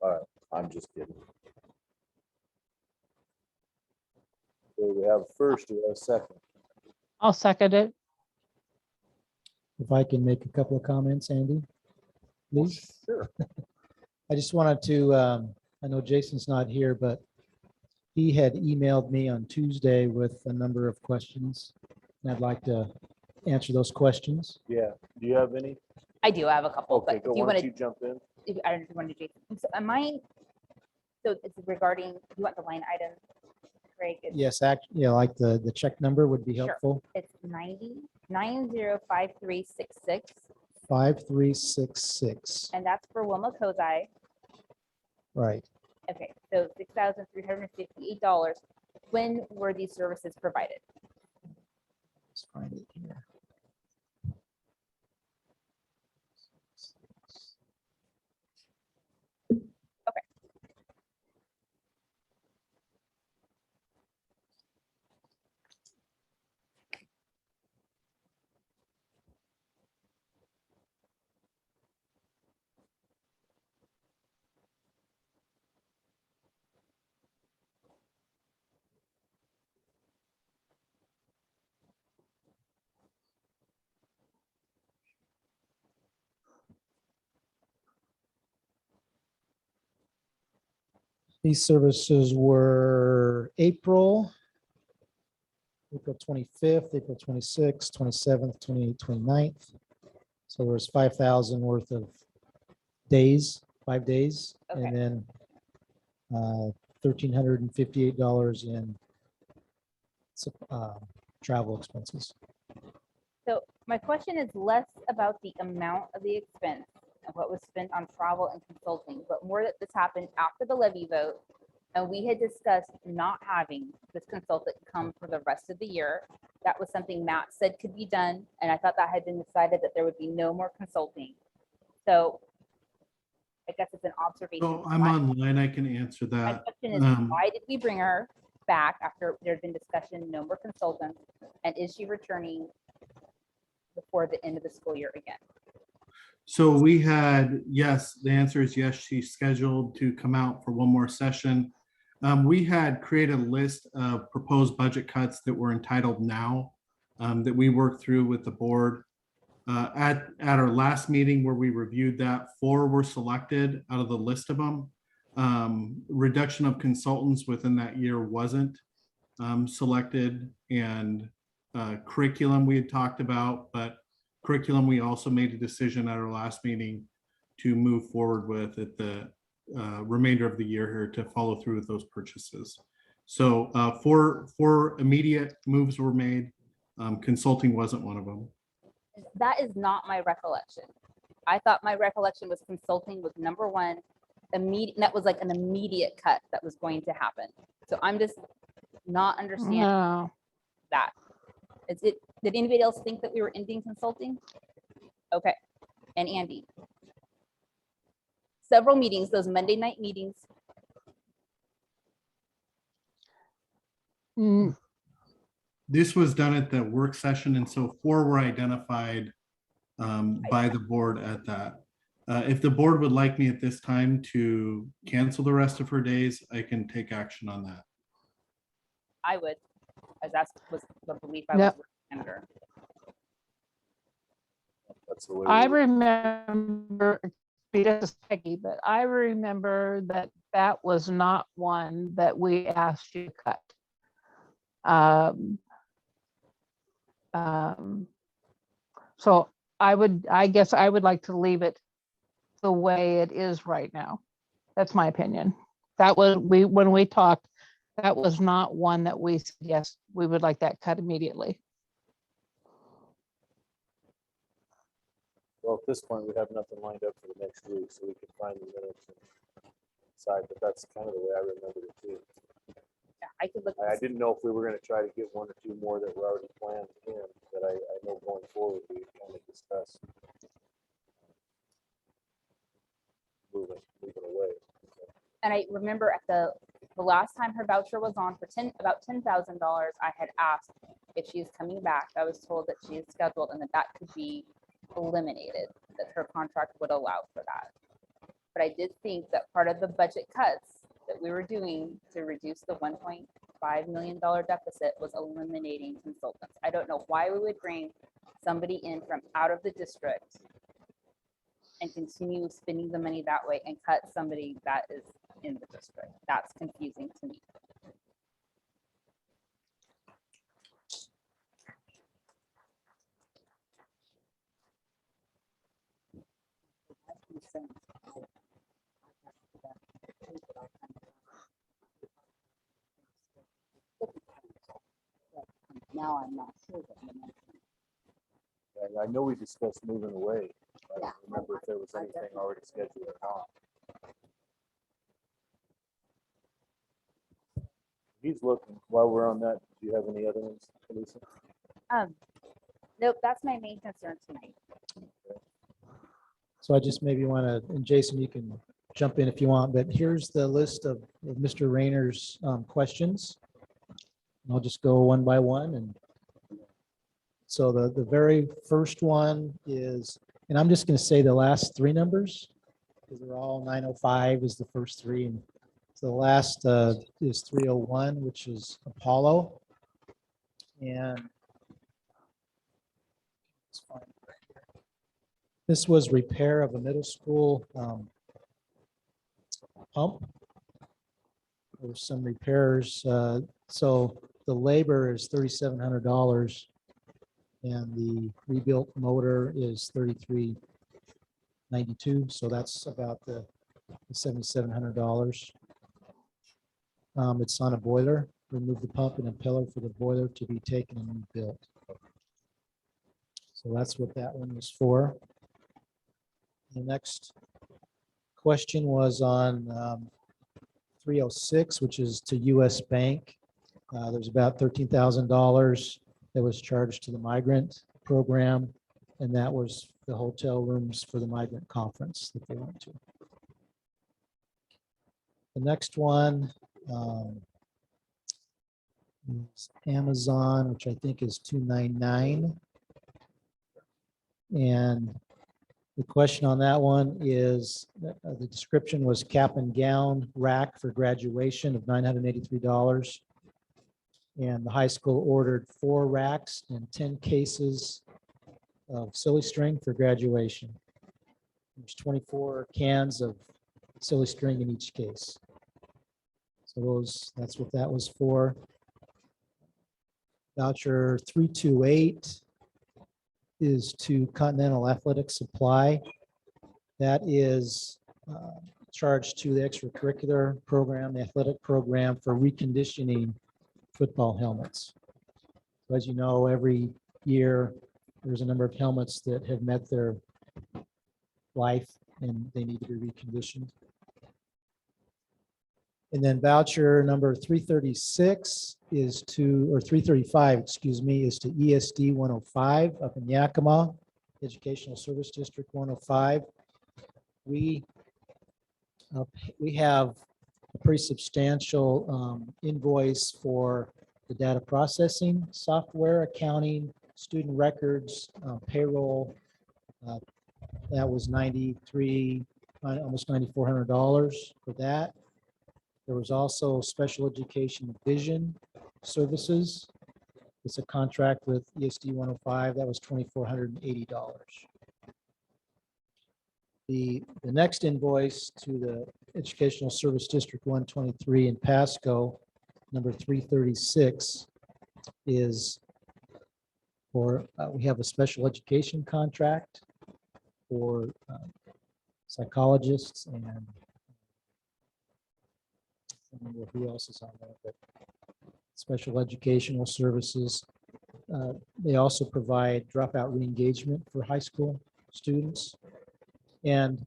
Speaker 13: All right, I'm just kidding. Okay, we have a first, we have a second.
Speaker 19: I'll second it.
Speaker 24: If I can make a couple of comments, Andy, please.
Speaker 13: Sure.
Speaker 24: I just wanted to, I know Jason's not here, but he had emailed me on Tuesday with a number of questions. And I'd like to answer those questions.
Speaker 13: Yeah, do you have any?
Speaker 14: I do. I have a couple.
Speaker 13: Okay,
Speaker 14: but
Speaker 13: go,
Speaker 14: if you
Speaker 13: why
Speaker 14: want
Speaker 13: don't you
Speaker 14: to,
Speaker 13: jump in?
Speaker 14: I don't know if you want to, Jason. So am I? So it's regarding. You want the line item, Craig? It's-
Speaker 24: Yes, like the check number would be
Speaker 14: Sure.
Speaker 24: helpful.
Speaker 14: It's 90905366,
Speaker 24: 5366,
Speaker 14: and that's for Wilma Kozai.
Speaker 24: right.
Speaker 14: Okay, so $6,358. When were these services provided?
Speaker 24: Let's find it here. These services were April 25th, April 26th, 27th, 28th, 29th. So there's 5,000 worth of days, 5 days,
Speaker 14: Okay.
Speaker 24: and then $1,358 in travel expenses.
Speaker 14: So my question is less about the amount of the expense and what was spent on travel and consulting, but more that this happened after the levy vote. And we had discussed not having this consultant come for the rest of the year. That was something Matt said could be done. And I thought that had been decided that there would be no more consulting. So I guess it's an observation.
Speaker 23: So I'm online, I can answer
Speaker 14: My
Speaker 23: that.
Speaker 14: question is, why did we bring her back after there'd been discussion, no more consultants? And is she returning before the end of the school year again?
Speaker 23: So we had, yes, the answer is yes, she's scheduled to come out for one more session. We had created a list of proposed budget cuts that were entitled now that we worked through with the board. At our last meeting where we reviewed that, 4 were selected out of the list of them. Reduction of consultants within that year wasn't selected, and curriculum we had talked about, but curriculum we also made a decision at our last meeting to move forward with at the remainder of the year here to follow through with those purchases. So 4 immediate moves were made. Consulting wasn't one of them.
Speaker 14: That is not my recollection. I thought my recollection was consulting was number one, immediate, that was like an immediate cut that was going to happen. So I'm just not understanding
Speaker 19: No.
Speaker 14: that. Is it, did anybody else think that we were ending consulting? Okay, and Andy. Several meetings, those Monday night meetings.
Speaker 23: This was done at the work session, and so 4 were identified by the board at that. If the board would like me at this time to cancel the rest of her days, I can take action on that.
Speaker 14: I would, as that was the belief I
Speaker 19: Yep.
Speaker 14: was under.
Speaker 13: That's the way.
Speaker 19: I remember, this is Peggy, but I remember that that was not one that we asked you to cut. So I guess I would like to leave it the way it is right now. That's my opinion. That was, when we talked, that was not one that we said, yes, we would like that cut immediately.
Speaker 13: Well, at this point, we have nothing lined up for the next week, so we can find the minutes and decide, but that's kind of the way I remembered it too.
Speaker 14: Yeah, I could look.
Speaker 13: I didn't know if we were gonna try to get 1 or 2 more that were already planned in, but I know going forward, we kind of discussed moving away.
Speaker 14: And I remember at the last time her voucher was on for about $10,000, I had asked if she is coming back. I was told that she is scheduled and that could be eliminated, that her contract would allow for that. But I did think that part of the budget cuts that we were doing to reduce the $1.5 million deficit was eliminating consultants. I don't know why we would bring somebody in from out of the district and continue spending the money that way and cut somebody that is in the district. That's confusing to me. Now I'm not sure.
Speaker 13: I know we discussed moving away. I don't remember if there was anything already scheduled or not. He's looking. While we're on that, do you have any other ones, Lisa?
Speaker 14: Nope, that's my main concern tonight.
Speaker 24: So I just maybe want to, and Jason, you can jump in if you want, but here's the list of Mr. Rayner's questions. And I'll just go one by one. And so the very first one is, and I'm just going to say the last 3 numbers, because they're all 905 is the first 3. And so the last is 301, which is Apollo. And this was repair of a middle school pump. There were some repairs. So the labor is $3,700 and the rebuilt motor is $3,392. So that's about the $7,700. It's on a boiler. Remove the pump and a pillar for the boiler to be taken and rebuilt. So that's what that one was for. The next question was on 306, which is to US Bank. There's about $13,000 that was charged to the migrant program, and that was the hotel rooms for the migrant conference that they went to. The next one is Amazon, which I think is 299. And the question on that one is, the description was cap and gown rack for graduation of $983. And the high school ordered 4 racks and 10 cases of silly string for graduation. There's 24 cans of silly string in each case. So that's what that was for. Voucher 328 is to Continental Athletic Supply. That is charged to the extracurricular program, the athletic program, for reconditioning football helmets. So as you know, every year there's a number of helmets that have met their life and they need to be reconditioned. And then voucher number 336 is to, or 335, excuse me, is to ESD 105 up in Yakima, Educational Service District 105. We have a pretty substantial invoice for the data processing software, accounting, student records, payroll. That was almost $9,400 for that. There was also special education vision services. It's a contract with ESD 105. That was $2,480. The next invoice to the Educational Service District 123 in Pasco, number 336, is for, we have a special education contract for psychologists and I don't know who else is on there, but special educational services. They also provide dropout re-engagement for high school students. And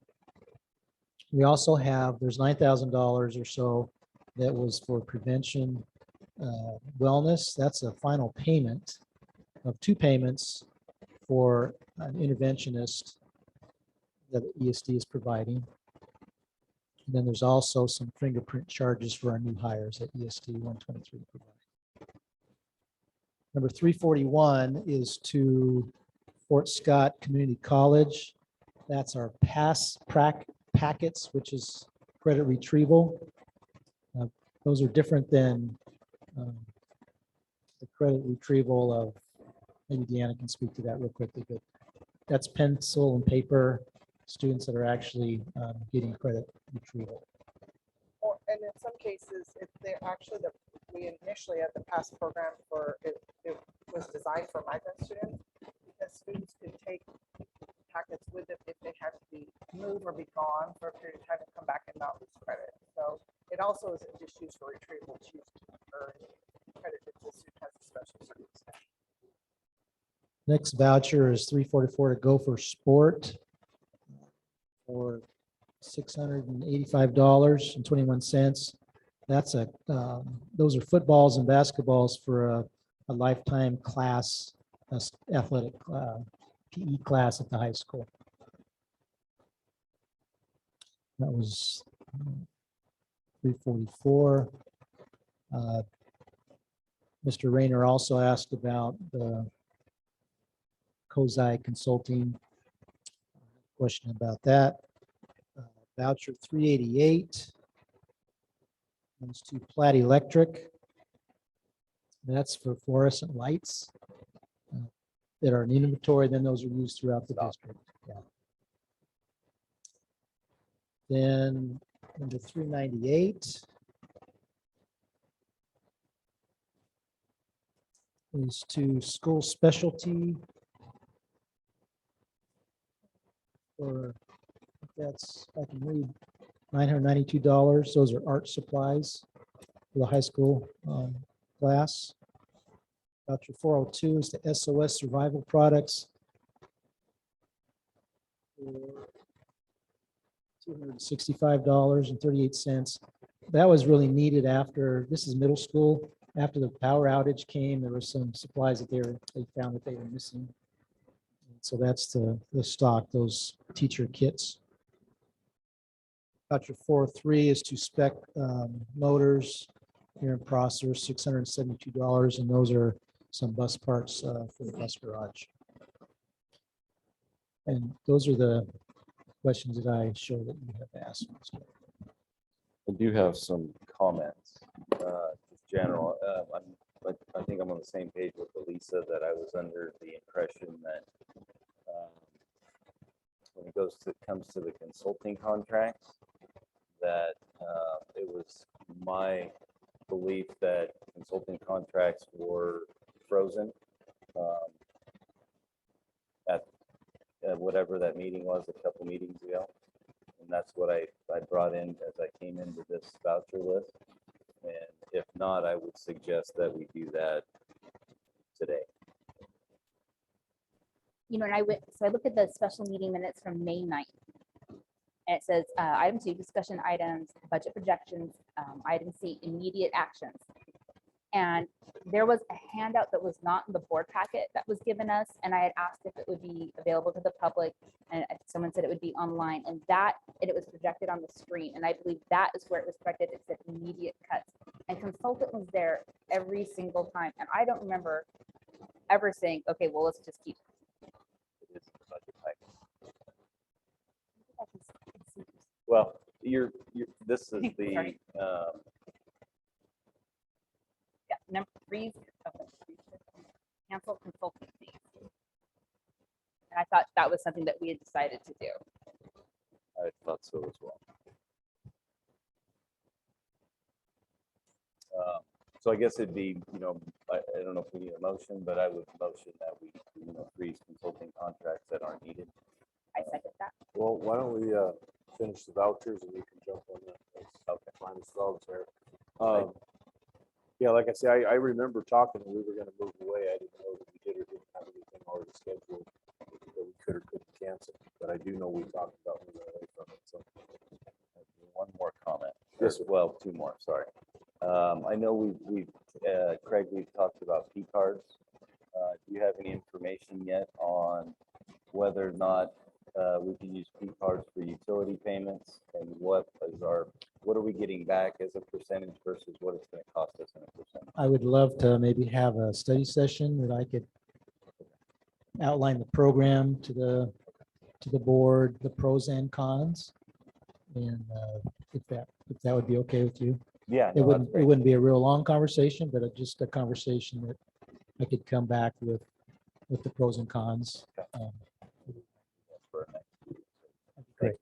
Speaker 24: we also have, there's $9,000 or so that was for prevention wellness. That's a final payment of 2 payments for an interventionist that ESD is providing. And then there's also some fingerprint charges for our new hires that ESD 123 provide. Number 341 is to Fort Scott Community College. That's our packets, which is credit retrieval. Those are different than the credit retrieval of, maybe Deanna can speak to that real quickly, but that's pencil and paper students that are actually getting credit retrieval.
Speaker 9: And in some cases, if they're actually we initially had the PASS program for it was designed for migrant students because students could take packets with them if they had to move or be gone for a period of time and come back and not lose credit. So it also isn't just used for retrieval, it's used to earn credit if the student has a special circumstance.
Speaker 24: Next voucher is 344 to Go for Sport for $685.21. That's those are footballs and basketballs for a lifetime class, athletic PE class at the high school. That was 344. Mr. Rayner also asked about the Kozai Consulting. Question about that. Voucher 388 goes to Platt Electric. That's for fluorescent lights that are in inventory. Then those are used throughout the district. Yeah. Then number 398 is to school specialty. Or that's, I can read, $992. Those are art supplies for the high school class. Voucher 402 is the SOS survival products for $265.38. That was really needed after, this is middle school. After the power outage came, there were some supplies that they found that they were missing. So that's the stock, those teacher kits. Voucher 403 is to spec motors here in Prosser, $672, and those are some bus parts for the bus garage. And those are the questions that I show that you have asked.
Speaker 17: I do have some comments, just general. I think I'm on the same page with Elisa that I was under the impression that when it comes to the consulting contracts, that it was my belief that consulting contracts were frozen at whatever that meeting was a couple meetings ago. And that's what I brought in as I came into this voucher list. And if not, I would suggest that we do that today.
Speaker 14: You know, and I looked at the special meeting minutes from May 9th. And it says, item 2, discussion items, budget projections, item C, immediate actions. And there was a handout that was not in the board packet that was given us. And I had asked if it would be available to the public. And someone said it would be online, and it was projected on the screen. And I believe that is where it was projected. It said immediate cuts. And consultant was there every single time. And I don't remember ever saying, okay, well, let's just keep.
Speaker 17: Well, this is the
Speaker 14: number 3 cancel consulting fees. And I thought that was something that we had decided to do.
Speaker 17: I thought so as well. So I guess it'd be, I don't know if we need a motion, but I would motion that we, freeze consulting contracts that aren't needed.
Speaker 14: I second that.
Speaker 13: Well, why don't we finish the vouchers and you can jump on that. Okay. Fine as frogs there. Yeah, like I say, I remember talking and we were going to move away. I didn't know that we did or didn't have anything already scheduled that we could or couldn't cancel. But I do know we talked about moving away from it. So
Speaker 17: one more comment. Yes, well, 2 more. Sorry. I know Craig, we've talked about P cards. Do you have any information yet on whether or not we can use P cards for utility payments, and what are we getting back as a percentage versus what it's going to cost us in a percentage?
Speaker 24: I would love to maybe have a study session that I could outline the program to the board, the pros and cons. And if that would be okay with you.
Speaker 17: Yeah.
Speaker 24: It wouldn't be a real long conversation, but just a conversation that I could come back with the pros and cons.
Speaker 17: Great.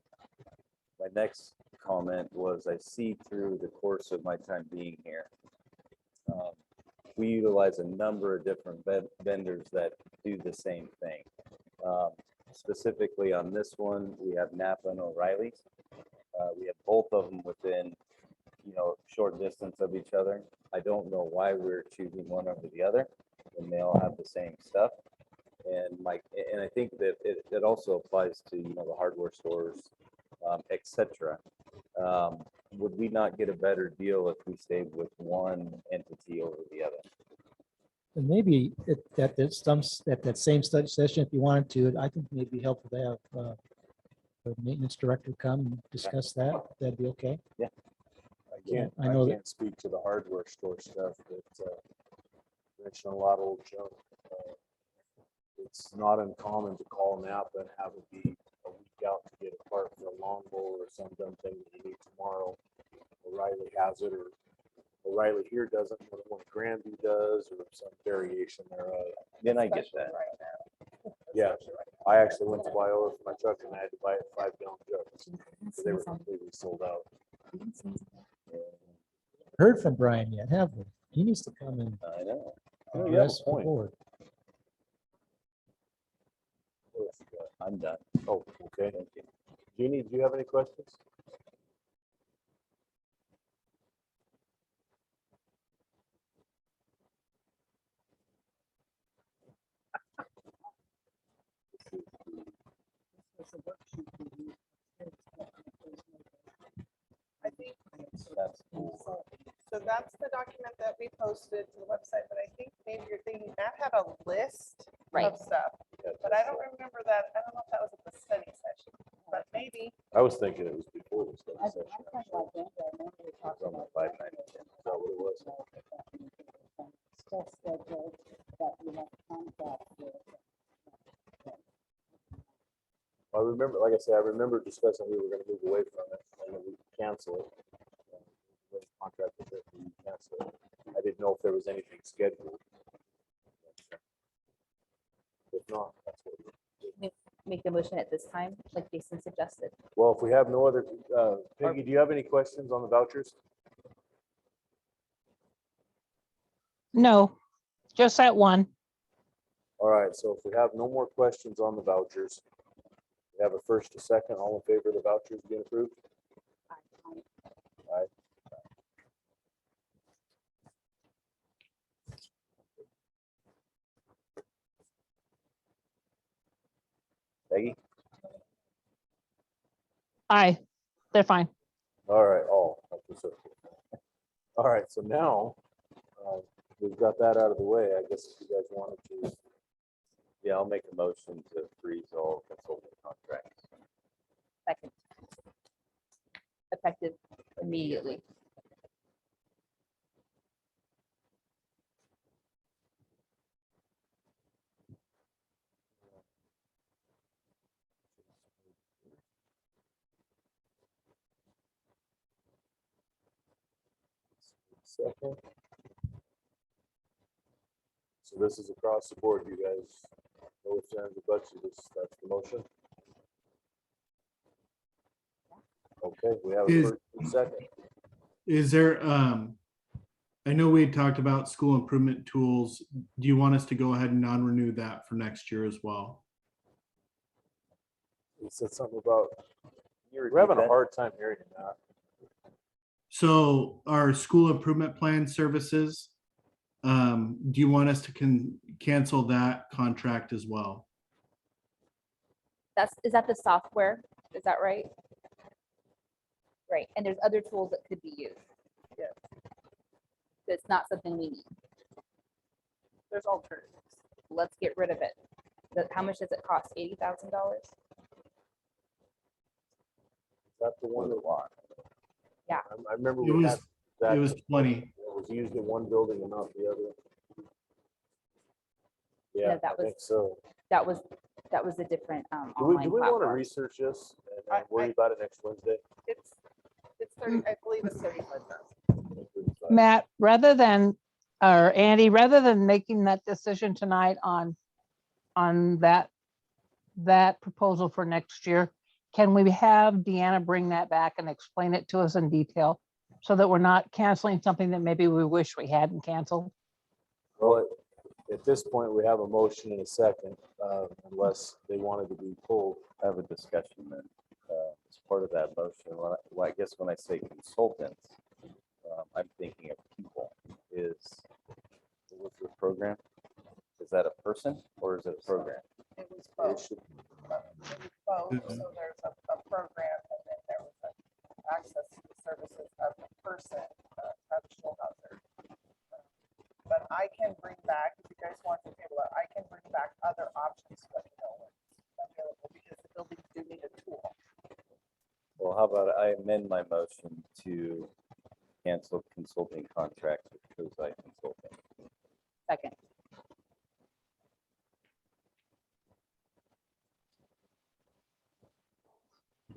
Speaker 17: My next comment was, I see through the course of my time being here, we utilize a number of different vendors that do the same thing. Specifically on this one, we have Napa and O'Reilly's. We have both of them within, short distance of each other. I don't know why we're choosing one over the other when they all have the same stuff. And I think that it also applies to, the hardware stores, etc. Would we not get a better deal if we stayed with one entity over the other?
Speaker 24: And maybe at that same study session, if you wanted to, I think maybe it'd be helpful to have the maintenance director come and discuss that. That'd be okay.
Speaker 17: Yeah.
Speaker 24: I know
Speaker 13: can't speak to the hardware store stuff, but mention a lot of old junk. It's not uncommon to call Napa and have it be a week out to get a part for a lawnmower or some dumb thing that you need tomorrow. O'Reilly has it, or O'Reilly here doesn't, but one Grandview does, or some variation thereof.
Speaker 17: Then I get that.
Speaker 13: Yeah, I actually went to buy oil for my truck and I had to buy it 5-gallon jugs. So they were completely sold out.
Speaker 24: Heard from Brian yet, have we? He needs to come and
Speaker 17: I know.
Speaker 24: address the board.
Speaker 17: I'm done.
Speaker 13: Oh, okay. Thank you. Jeannie, do you have any questions? That's cool.
Speaker 9: So that's the document that we posted to the website, but I think maybe you're thinking Matt had a list of stuff. But I don't remember that. I don't know if that was at the study session, but maybe.
Speaker 13: I was thinking it was before the study session. It was on the 5/9. Is that what it was? I remember, like I said, I remember discussing we were gonna move away from it and then we cancel it. When the contract was it, we cancel it. I didn't know if there was anything scheduled. If not, that's what.
Speaker 14: Make the motion at this time, like Jason suggested.
Speaker 13: Well, if we have no other, Peggy, do you have any questions on the vouchers?
Speaker 19: No, just that one.
Speaker 13: All right, so if we have no more questions on the vouchers, we have a first, a second, all in favor of the vouchers being approved? Aye. Peggy?
Speaker 19: Aye, they're fine.
Speaker 13: All right, all. All right, so now we've got that out of the way. I guess if you guys wanted to.
Speaker 17: Yeah, I'll make a motion to freeze all consulting contracts.
Speaker 14: Second. Effective immediately.
Speaker 13: Second. So this is across the board, you guys. No ifs, ands, or buts. That's the motion. Okay, we have a
Speaker 5: Is-
Speaker 13: first and second.
Speaker 5: Is there, I know we had talked about school improvement tools. Do you want us to go ahead and non-renew that for next year as well?
Speaker 13: You said something about, we're having a hard time hearing you now.
Speaker 5: So our school improvement plan services, do you want us to cancel that contract as well?
Speaker 14: Is that the software? Is that right? Right, and there's other tools that could be used.
Speaker 9: Yeah.
Speaker 14: It's not something we need.
Speaker 9: There's alternatives.
Speaker 14: Let's get rid of it. How much does it cost? $80,000?
Speaker 13: That's the one that lot.
Speaker 14: Yeah.
Speaker 13: I remember
Speaker 5: It
Speaker 13: we
Speaker 5: was,
Speaker 13: had that.
Speaker 5: it was 20.
Speaker 13: It was used in one building and not the other. Yeah,
Speaker 14: No, that
Speaker 13: I
Speaker 14: was-
Speaker 13: think so.
Speaker 14: That was a different
Speaker 13: Do
Speaker 14: online
Speaker 13: we want to
Speaker 14: platform.
Speaker 13: research this and worry about it next Wednesday?
Speaker 9: It's 30, I believe it's 35,000.
Speaker 19: Matt, rather than, or Andy, rather than making that decision tonight on that proposal for next year, can we have Deanna bring that back and explain it to us in detail so that we're not canceling something that maybe we wish we hadn't canceled?
Speaker 13: Well, at this point, we have a motion and a second, unless they wanted to be pulled.
Speaker 17: Have a discussion then. As part of that motion, well, I guess when I say consultants, I'm thinking of people. What's the program? Is that a person or is it a program?
Speaker 9: It was both. It was both. So there's a program and then there was access to the services of the person, traditional hazard. But I can bring back, if you guys want to table it, I can bring back other options, but available because the buildings do need a tool.
Speaker 17: Well, how about I amend my motion to cancel consulting contracts with Kozai Consulting.
Speaker 14: Second.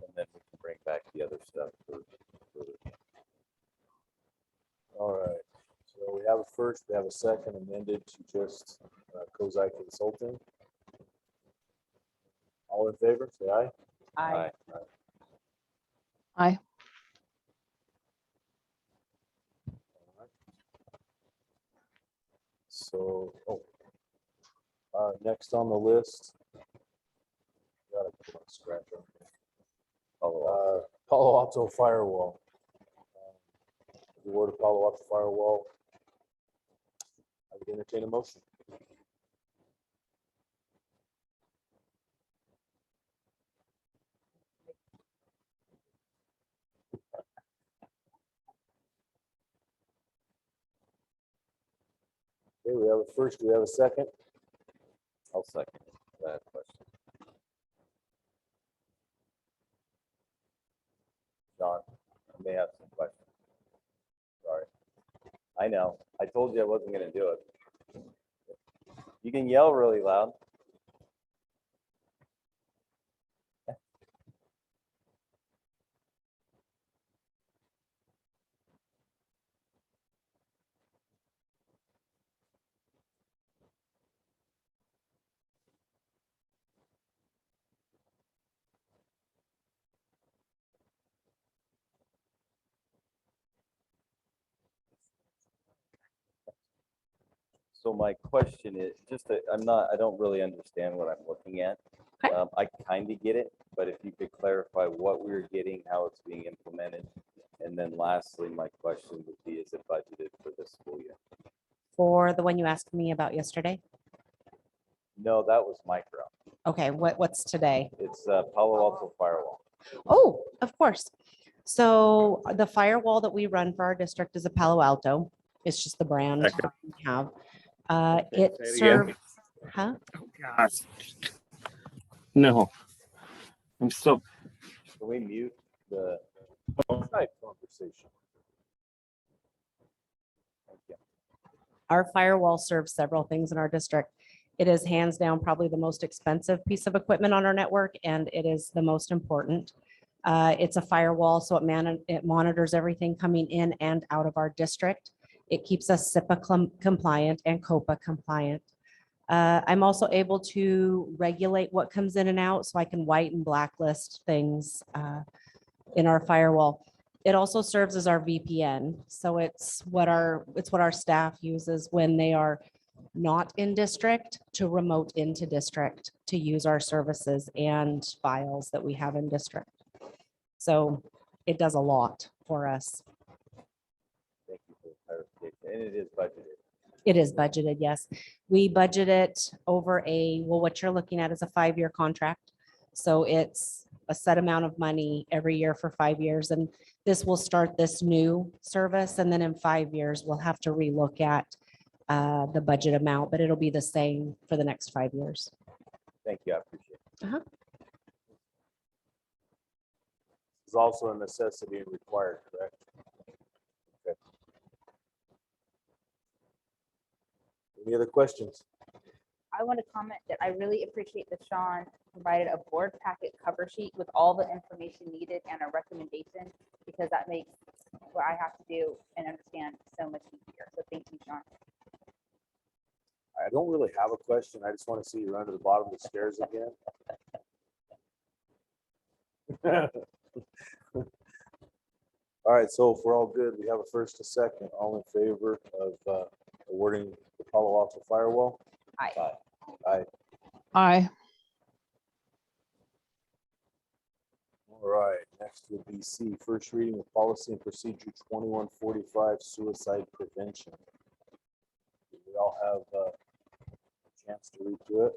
Speaker 17: And then we can bring back the other stuff for.
Speaker 13: All right, so we have a first, we have a second amended to just Kozai Consulting. All in favor, say aye.
Speaker 14: Aye.
Speaker 19: Aye.
Speaker 13: So, next on the list. Gotta put on scratch on here. Palo Alto firewall. The word of Palo Alto firewall. I would entertain a motion. Okay, we have a first, do we have a second?
Speaker 17: I'll second that question. John, I may have some questions. Sorry. I know. I told you I wasn't going to do it. You can yell really loud. So my question is just that I don't really understand what I'm looking at. I kind of get it, but if you could clarify what we're getting, how it's being implemented. And then lastly, my question would be, is it budgeted for this school year?
Speaker 6: For the one you asked me about yesterday?
Speaker 17: No, that was micro.
Speaker 6: Okay, what's today?
Speaker 17: It's Palo Alto firewall.
Speaker 6: Oh, of course. So the firewall that we run for our district is a Palo Alto. It's just the brand we have. It
Speaker 7: say it
Speaker 6: serves,
Speaker 7: again.
Speaker 6: huh?
Speaker 7: Oh, God. No. I'm still.
Speaker 17: Can we mute the
Speaker 13: Side conversation?
Speaker 17: Thank you.
Speaker 6: Our firewall serves several things in our district. It is hands down probably the most expensive piece of equipment on our network, and it is the most important. It's a firewall, so it monitors everything coming in and out of our district. It keeps us SIPA compliant and COPA compliant. I'm also able to regulate what comes in and out, so I can white and blacklist things in our firewall. It also serves as our VPN. So it's what our staff uses when they are not in district to remote into district to use our services and files that we have in district. So it does a lot for us.
Speaker 17: Thank you for the clarification. And it is budgeted.
Speaker 6: It is budgeted, yes. We budget it over what you're looking at is a 5-year contract. So it's a set amount of money every year for 5 years. And this will start this new service. And then in 5 years, we'll have to relook at the budget amount, but it'll be the same for the next 5 years.
Speaker 17: Thank you. I appreciate it.
Speaker 6: Uh-huh.
Speaker 13: It's also a necessity and required, correct? Okay. Any other questions?
Speaker 14: I want to comment that I really appreciate that Sean provided a board packet cover sheet with all the information needed and a recommendation, because that makes what I have to do and understand so much easier. So thank you, Sean.
Speaker 13: I don't really have a question. I just want to see you run to the bottom of the stairs again. All right, so if we're all good, we have a first, a second, all in favor of awarding the Palo Alto firewall?
Speaker 14: Aye.
Speaker 13: Aye.
Speaker 19: Aye.
Speaker 13: All right, next would be C, first reading of policy and procedure 2145, suicide prevention. We all have a chance to read through it.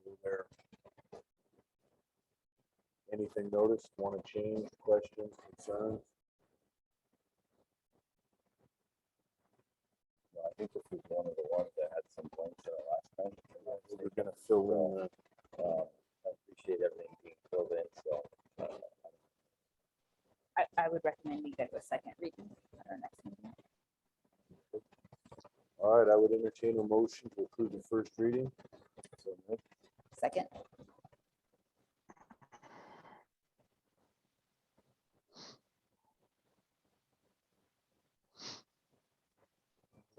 Speaker 13: Is there anything noticed, want to change, questions, concerns?
Speaker 17: I think this was one of the ones that had some blanks in it last time.
Speaker 13: We're going to fill in
Speaker 17: I appreciate everything being filled in, so.
Speaker 14: I would recommend we go to a second reading at our next meeting.
Speaker 13: all right, I would entertain a motion to approve the first reading. So, Nick,
Speaker 14: Second.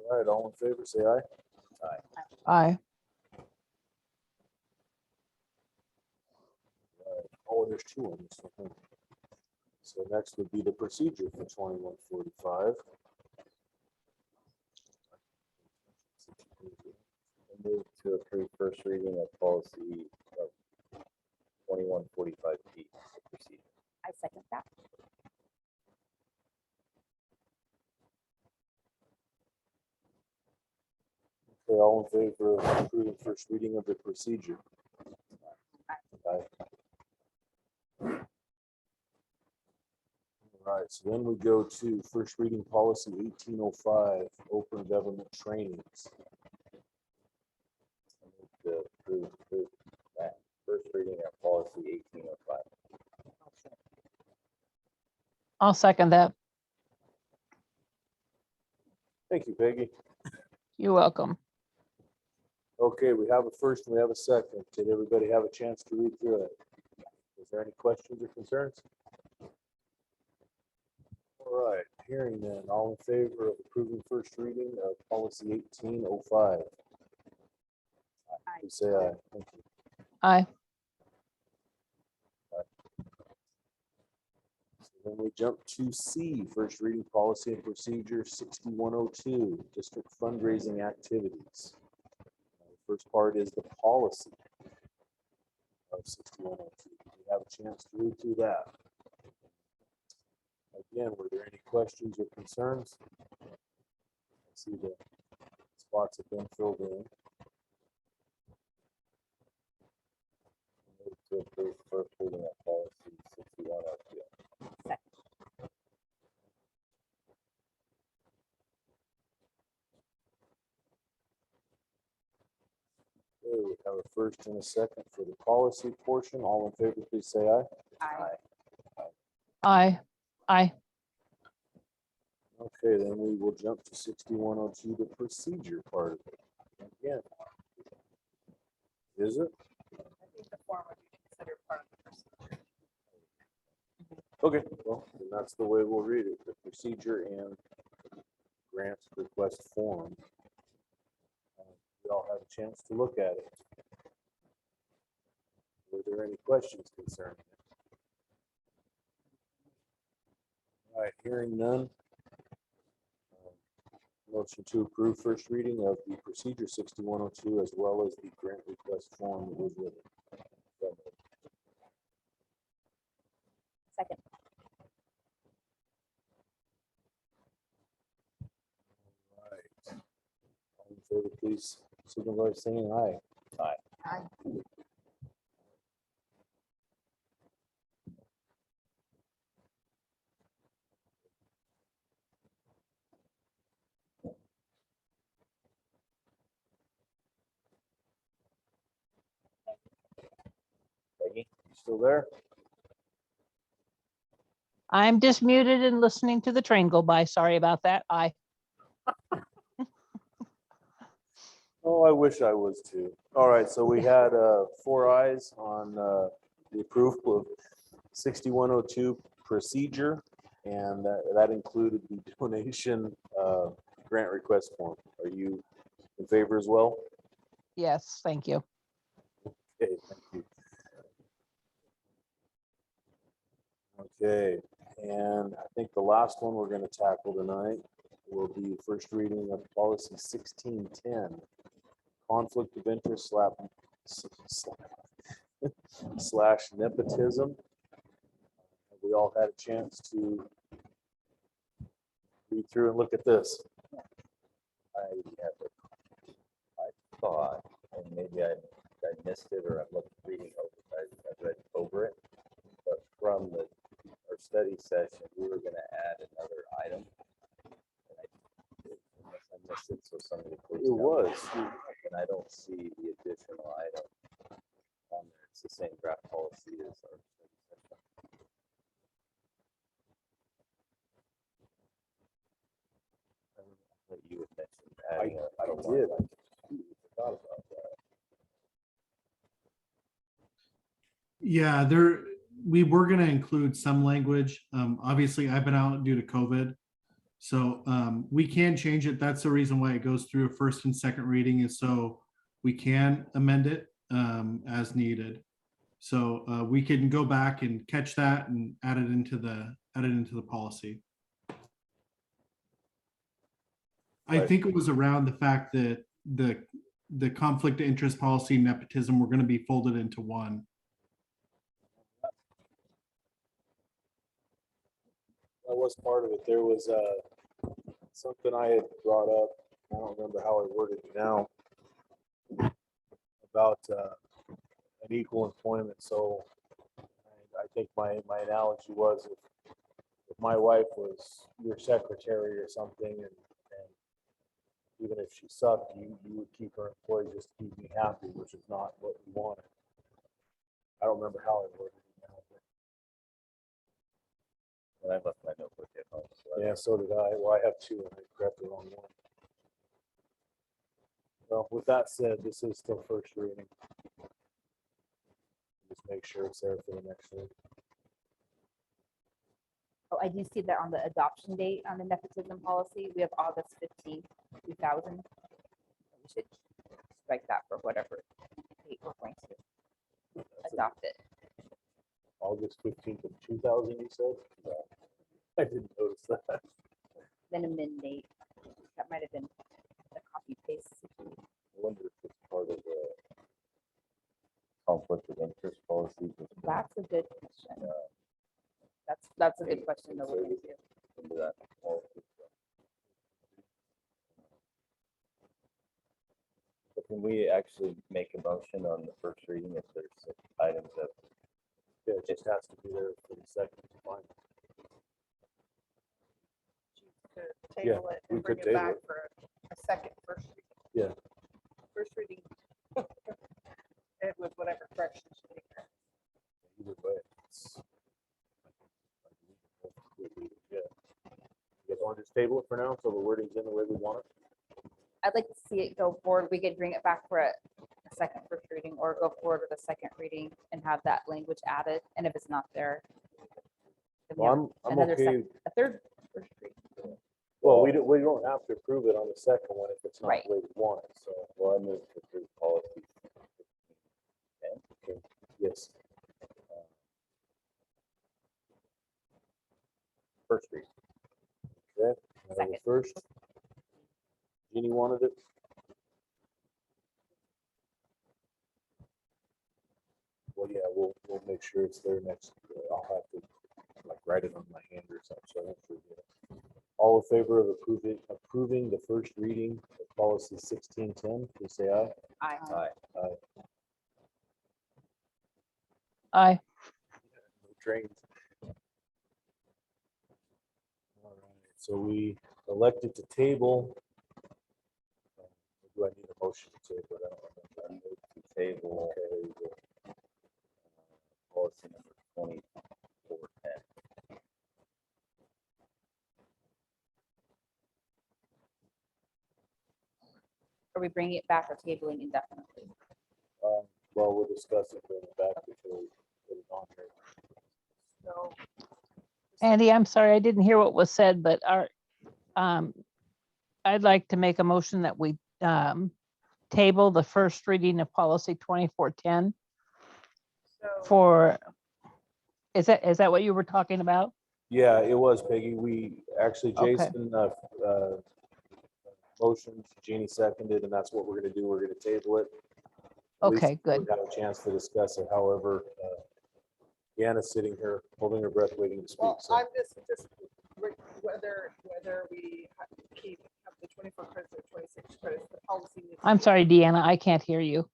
Speaker 13: all right, all in favor, say aye.
Speaker 17: Aye.
Speaker 19: Aye.
Speaker 13: Oh, there's two on this one. So next would be the procedure for 2145.
Speaker 17: I move to approve first reading of policy of 2145P procedure.
Speaker 14: I second that.
Speaker 13: Okay, all in favor of approving first reading of the procedure? Aye. All right, so then we go to first reading policy 1805, open government trainings.
Speaker 17: First reading of policy 1805.
Speaker 19: I'll second that.
Speaker 13: Thank you, Peggy.
Speaker 19: You're welcome.
Speaker 13: Okay, we have a first and we have a second. Did everybody have a chance to read through it? Is there any questions or concerns? All right, hearing none, all in favor of approving first reading of policy 1805? Please say aye. Thank you.
Speaker 19: Aye.
Speaker 13: So then we jump to C, first reading policy and procedure 6102, district fundraising activities. First part is the policy of 6102. We have a chance to read through that. Again, were there any questions or concerns? I see the spots have been filled in. Move to approve first reading of policy 6102. Okay, we have a first and a second for the policy portion. All in favor, please say aye.
Speaker 14: Aye.
Speaker 19: Aye. Aye.
Speaker 13: Okay, then we will jump to 6102, the procedure part of it. Again, is it?
Speaker 9: I think the form would be considered part of the procedure.
Speaker 13: Okay, well, then that's the way we'll read it, the procedure and grant request form. We all have a chance to look at it. Were there any questions concerning it? All right, hearing none. Motion to approve first reading of the procedure 6102 as well as the grant request form that was with it.
Speaker 14: Second.
Speaker 13: All right. All in favor, please signify by saying aye. Aye.
Speaker 14: Aye.
Speaker 13: Peggy, you still there?
Speaker 19: I'm just muted and listening to the train go by. Sorry about that. Aye.
Speaker 13: Oh, I wish I was too. All right, so we had 4 ayes on the approval of 6102 procedure, and that included the donation grant request form. Are you in favor as well?
Speaker 19: Yes, thank you.
Speaker 13: Okay, thank you. Okay, and I think the last one we're going to tackle tonight will be first reading of policy 1610, conflict of interest slash nepotism. We all had a chance to read through and look at this.
Speaker 17: I thought, and maybe I missed it or I'm reading over, I read over it, but from our study session, we were going to add another item. Unless I missed it, so somebody please.
Speaker 13: It was.
Speaker 17: And I don't see the additional item on there. It's the same draft policy as our study session. That you had mentioned adding
Speaker 13: I
Speaker 17: a
Speaker 13: did.
Speaker 17: line. I forgot about that.
Speaker 5: Yeah, we were going to include some language. Obviously, I've been out due to COVID. So we can change it. That's the reason why it goes through a first and second reading is so we can amend it as needed. So we can go back and catch that and add it into the policy. I think it was around the fact that the conflict of interest policy and nepotism were going to be folded into one.
Speaker 13: That was part of it. There was something I had brought up. I don't remember how I worded it now about an equal employment. So I think my analogy was if my wife was your secretary or something, and even if she sucked, you would keep her employed just to keep me happy, which is not what we wanted. I don't remember how it worded it now, but
Speaker 17: And I left my notebook at home. So
Speaker 13: yeah, so did I. Well, I have two, and I grabbed the wrong one. Well, with that said, this is still first reading. Just make sure it's there for the next week.
Speaker 14: Oh, I do see that on the adoption date on the nepotism policy, we have August 15th, 2000. We should strike that for whatever date we're going to adopt it.
Speaker 13: August 15th of 2000, you said? No, I didn't notice that.
Speaker 14: Then amend date. That might have been a copy paste.
Speaker 17: I wonder if it's part of the conflict of interest policies.
Speaker 14: That's a good question. That's a good question to look into.
Speaker 17: Into that policy. But can we actually make a motion on the first reading if there's items that?
Speaker 13: Yeah, it just has to be there for the second to find.
Speaker 9: To table it
Speaker 13: we
Speaker 9: and bring
Speaker 13: could
Speaker 9: it
Speaker 13: table
Speaker 9: back
Speaker 13: it.
Speaker 9: for a second first reading.
Speaker 13: Yeah.
Speaker 9: First reading. It with whatever corrections you make.
Speaker 13: Either way. Yeah. You guys want to just table it for now until the wording's in the way we want it?
Speaker 14: I'd like to see it go forward. We could bring it back for a second first reading or go forward with a second reading and have that language added. And if it's not there, then we have
Speaker 13: Well, I'm
Speaker 14: another
Speaker 13: okay.
Speaker 14: a third first reading.
Speaker 13: Well, we don't have to approve it on the second one if it's not
Speaker 14: Right.
Speaker 13: the way we want it, so.
Speaker 17: Well, I moved to approve policy.
Speaker 13: Okay. Yes.
Speaker 17: First reading.
Speaker 13: Okay.
Speaker 14: Second.
Speaker 13: First. Jeannie wanted it. Well, yeah, we'll make sure it's there next. I'll have to like write it on my hand or something, so I don't forget. All in favor of approving the first reading of policy 1610, please say aye.
Speaker 14: Aye.
Speaker 17: Aye.
Speaker 13: Aye.
Speaker 19: Aye.
Speaker 13: No trains. All right, so we elected to table. Do I need a motion to table? I don't remember.
Speaker 17: I moved to table.
Speaker 13: Okay, there you go.
Speaker 17: Policy number 2410.
Speaker 14: Are we bringing it back or tabling indefinitely?
Speaker 13: Well, we'll discuss it further back before we put it on here.
Speaker 9: So
Speaker 19: Andy, I'm sorry, I didn't hear what was said, but I'd like to make a motion that we table the first reading of policy 2410 for, is that what you were talking about?
Speaker 13: Yeah, it was, Peggy. We actually,
Speaker 19: Okay.
Speaker 13: Jason, motioned, Jeannie seconded, and that's what we're gonna do. We're gonna table it. At least
Speaker 19: Okay, good.
Speaker 13: we have a chance to discuss it. However, Deanna's sitting here holding her breath, waiting to speak.
Speaker 9: Well,
Speaker 13: So
Speaker 9: I'm just whether we have the 24 credits or 26 credits, the policy. needs to
Speaker 19: I'm
Speaker 9: be-
Speaker 19: sorry, Deanna, I can't hear you.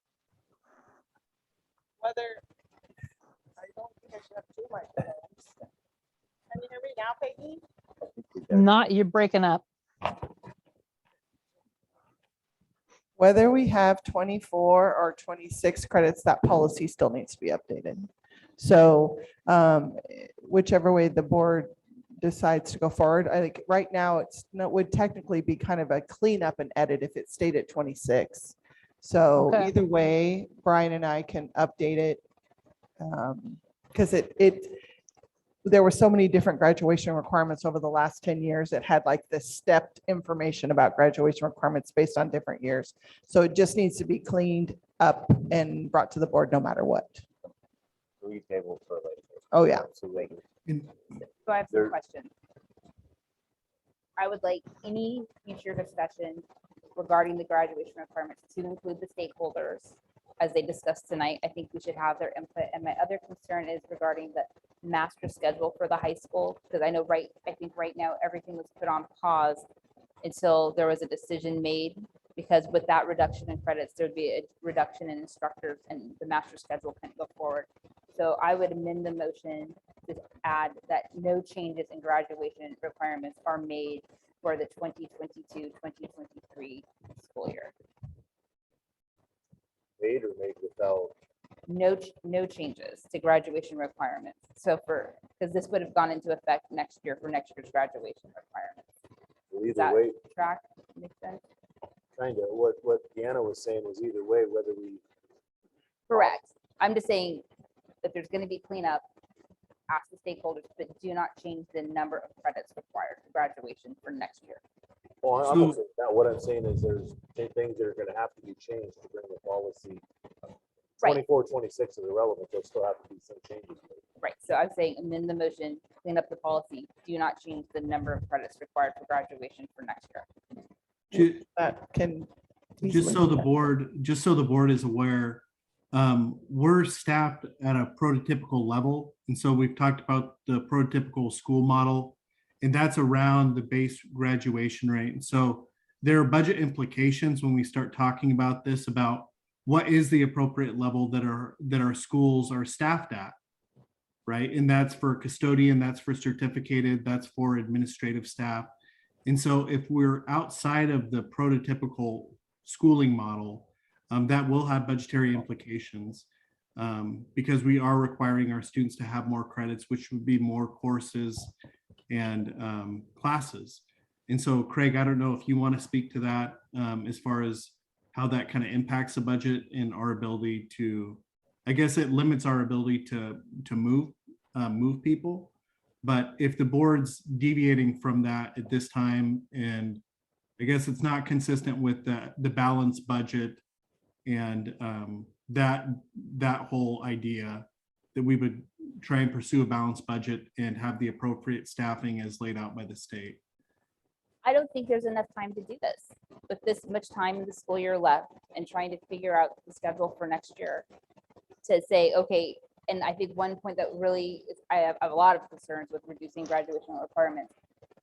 Speaker 9: Whether, I don't think I should have two microphones. Can you hear me now, Peggy?
Speaker 19: Not, you're breaking up.
Speaker 9: Whether we have 24 or 26 credits, that policy still needs to be updated. So whichever way the board decides to go forward, I think right now would technically be kind of a cleanup and edit if it stayed at 26. So
Speaker 19: Okay.
Speaker 9: either way, Brian and I can update it. Because there were so many different graduation requirements over the last 10 years. It had like this stepped information about graduation requirements based on different years. So it just needs to be cleaned up and brought to the board no matter what.
Speaker 17: We table for later.
Speaker 9: Oh, yeah.
Speaker 17: Absolutely.
Speaker 14: So I have some questions. I would like any future discussion regarding the graduation requirements to include the stakeholders as they discussed tonight. I think we should have their input. And my other concern is regarding the master schedule for the high school, because I know I think right now everything was put on pause until there was a decision made, because with that reduction in credits, there'd be a reduction in instructors and the master schedule can't go forward. So I would amend the motion to add that no changes in graduation requirements are made for the 2022-2023 school year.
Speaker 13: Made or made without?
Speaker 14: No changes to graduation requirements. So because this would have gone into effect next year for next year's graduation requirements.
Speaker 13: Well,
Speaker 14: Does
Speaker 13: either
Speaker 14: that
Speaker 13: way,
Speaker 14: track make sense?
Speaker 13: kind of, what Deanna was saying was either way, whether we,
Speaker 14: Correct. I'm just saying that there's going to be cleanup, ask the stakeholders, but do not change the number of credits required for graduation for next year.
Speaker 13: well, I'm not saying that. What I'm saying is there's things that are gonna have to be changed to bring the policy.
Speaker 14: Right.
Speaker 13: 24, 26 is irrelevant. There'll still have to be some changes made.
Speaker 14: Right. So I'm saying amend the motion, clean up the policy, do not change the number of credits required for graduation for next year.
Speaker 5: Just so the board is aware, we're staffed at a prototypical level. And so we've talked about the prototypical school model, and that's around the base graduation rate. And so there are budget implications when we start talking about this, about what is the appropriate level that our schools are staffed at, right? And that's for custodian, that's for certificated, that's for administrative staff. And so if we're outside of the prototypical schooling model, that will have budgetary implications, because we are requiring our students to have more credits, which would be more courses and classes. And so Craig, I don't know if you want to speak to that, as far as how that kind of impacts the budget and our ability to, I guess it limits our ability to move people. But if the board's deviating from that at this time, and I guess it's not consistent with the balanced budget and that whole idea that we would try and pursue a balanced budget and have the appropriate staffing as laid out by the state.
Speaker 14: I don't think there's enough time to do this with this much time in the school year left and trying to figure out the schedule for next year to say, okay, and I think one point that really is, I have a lot of concerns with reducing graduation requirements,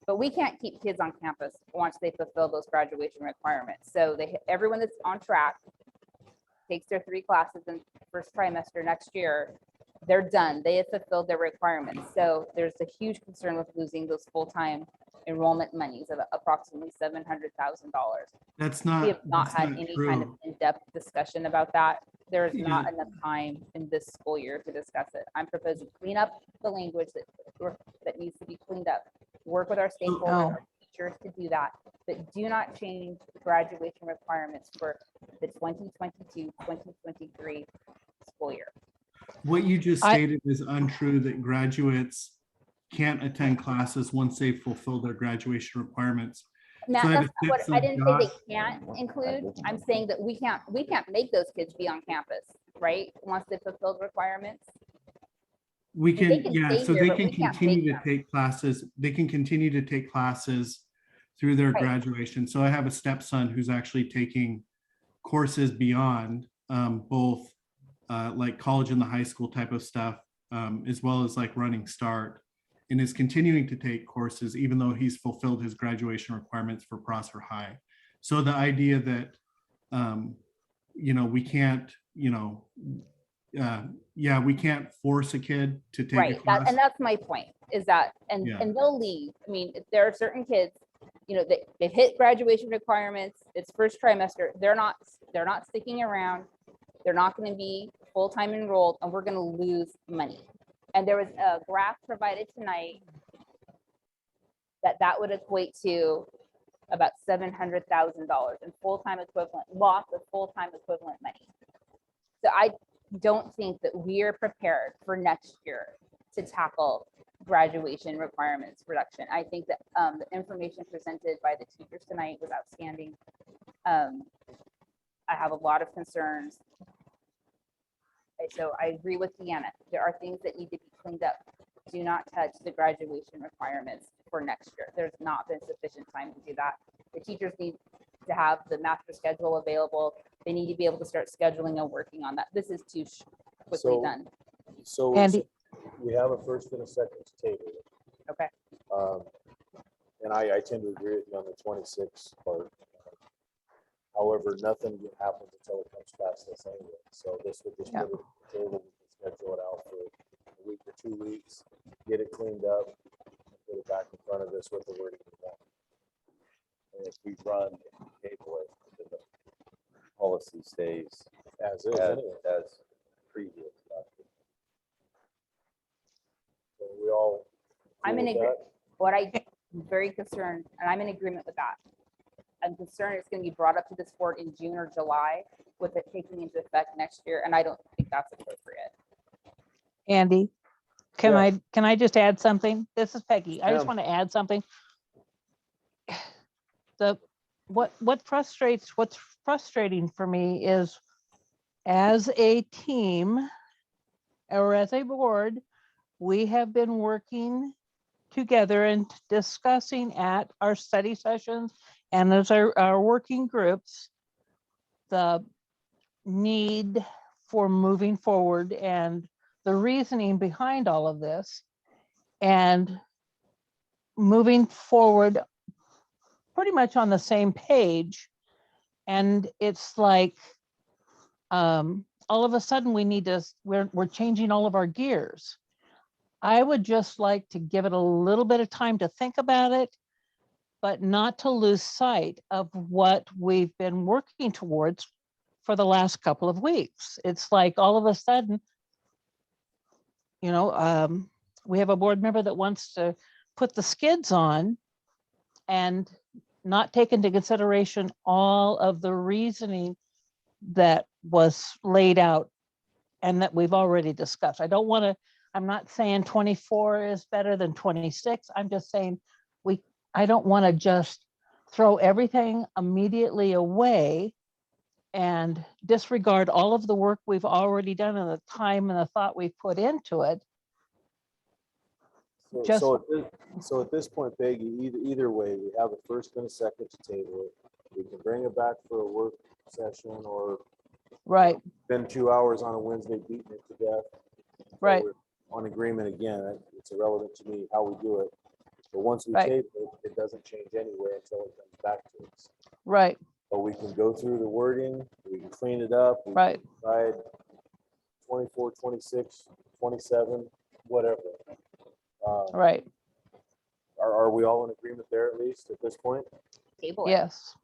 Speaker 14: but we can't keep kids on campus once they fulfill those graduation requirements. So everyone that's on track takes their 3 classes in first trimester next year, they're done. They have fulfilled their requirements. So there's a huge concern with losing those full-time enrollment monies of approximately $700,000.
Speaker 5: That's not.
Speaker 14: We have not
Speaker 5: that's
Speaker 14: had
Speaker 5: not
Speaker 14: any
Speaker 5: true.
Speaker 14: kind of in-depth discussion about that. There is not
Speaker 5: Yeah.
Speaker 14: enough time in this school year to discuss it. I'm proposing clean up the language that needs to be cleaned up. Work with our stakeholders, our teachers to do that, but do not change graduation requirements for the 2022-2023 school year.
Speaker 5: What you just stated is untrue, that graduates can't attend classes once they fulfill their graduation requirements.
Speaker 14: Matt,
Speaker 5: So I have
Speaker 14: that's
Speaker 5: a
Speaker 14: not what,
Speaker 5: sense
Speaker 14: I
Speaker 5: of
Speaker 14: didn't say
Speaker 5: Josh-
Speaker 14: they can't include. I'm saying that we can't make those kids be on campus, right? Once they fulfilled requirements.
Speaker 5: We
Speaker 14: They
Speaker 5: can,
Speaker 14: can
Speaker 5: yeah,
Speaker 14: stay
Speaker 5: so
Speaker 14: here,
Speaker 5: they
Speaker 14: but
Speaker 5: can
Speaker 14: we can't
Speaker 5: continue
Speaker 14: make
Speaker 5: to take classes. They can continue to take classes through their
Speaker 14: Right.
Speaker 5: graduation. So I have a stepson who's actually taking courses beyond both like college and the high school type of stuff, as well as like Running Start, and is continuing to take courses even though he's fulfilled his graduation requirements for Prosser High. So the idea that we can't, we can't force a kid to take a
Speaker 14: Right,
Speaker 5: class.
Speaker 14: and that's my point, is that, and
Speaker 5: Yeah.
Speaker 14: they'll leave. I mean, there are certain kids, they've hit graduation requirements, it's first trimester, they're not sticking around, they're not gonna be full-time enrolled, and we're gonna lose money. And there was a graph provided tonight that would equate to about $700,000 in full-time equivalent, loss of full-time equivalent money. So I don't think that we are prepared for next year to tackle graduation requirements reduction. I think that the information presented by the teachers tonight was outstanding. I have a lot of concerns. So I agree with Deanna. There are things that need to be cleaned up. Do not touch the graduation requirements for next year. There's not been sufficient time to do that. The teachers need to have the master schedule available. They need to be able to start scheduling and working on that. This is too quickly done.
Speaker 13: So
Speaker 6: Andy.
Speaker 13: we have a first and a second to table it.
Speaker 14: Okay.
Speaker 13: And I tend to agree with you on the 26 part. However, nothing happens until it comes past this anyway. So this would just put it on the table, we can schedule it out for a week or 2 weeks. get it cleaned up, put it back in front of us with the wording we want. And if we run table it, then the policy stays as is,
Speaker 17: as,
Speaker 13: anyway.
Speaker 17: as previous.
Speaker 13: So we all.
Speaker 14: I'm
Speaker 13: cool
Speaker 14: in
Speaker 13: with
Speaker 14: agreement.
Speaker 13: that?
Speaker 14: What I'm very concerned, and I'm in agreement with that. I'm concerned it's going to be brought up to this board in June or July with it taking into effect next year, and I don't think that's appropriate.
Speaker 19: Andy, can I just add something? This is Peggy. I just
Speaker 13: Ma'am.
Speaker 19: want to add something. What's frustrating for me is as a team or as a board, we have been working together and discussing at our study sessions and as our working groups, the need for moving forward and the reasoning behind all of this and moving forward pretty much on the same page. And it's like, all of a sudden we're changing all of our gears. I would just like to give it a little bit of time to think about it, but not to lose sight of what we've been working towards for the last couple of weeks. It's like all of a sudden, we have a board member that wants to put the skids on and not take into consideration all of the reasoning that was laid out and that we've already discussed. I'm not saying 24 is better than 26. I'm just saying I don't want to just throw everything immediately away and disregard all of the work we've already done and the time and the thought we've put into it.
Speaker 13: So at this point, Peggy, either way, we have a first and a second to table it. We can bring it back for a work session or
Speaker 19: right.
Speaker 13: Spend 2 hours on a Wednesday beating it to death.
Speaker 19: Right.
Speaker 13: We're on agreement again. It's irrelevant to me how we do it. But once we
Speaker 19: Right.
Speaker 13: table it, it doesn't change anywhere until it comes back to us.
Speaker 19: Right.
Speaker 13: But we can go through the wording, we can clean it up. We
Speaker 19: Right.
Speaker 13: can decide 24, 26, 27, whatever.
Speaker 19: Right.
Speaker 13: Are we all in agreement there at least at this point?
Speaker 14: Table it.
Speaker 19: Yes.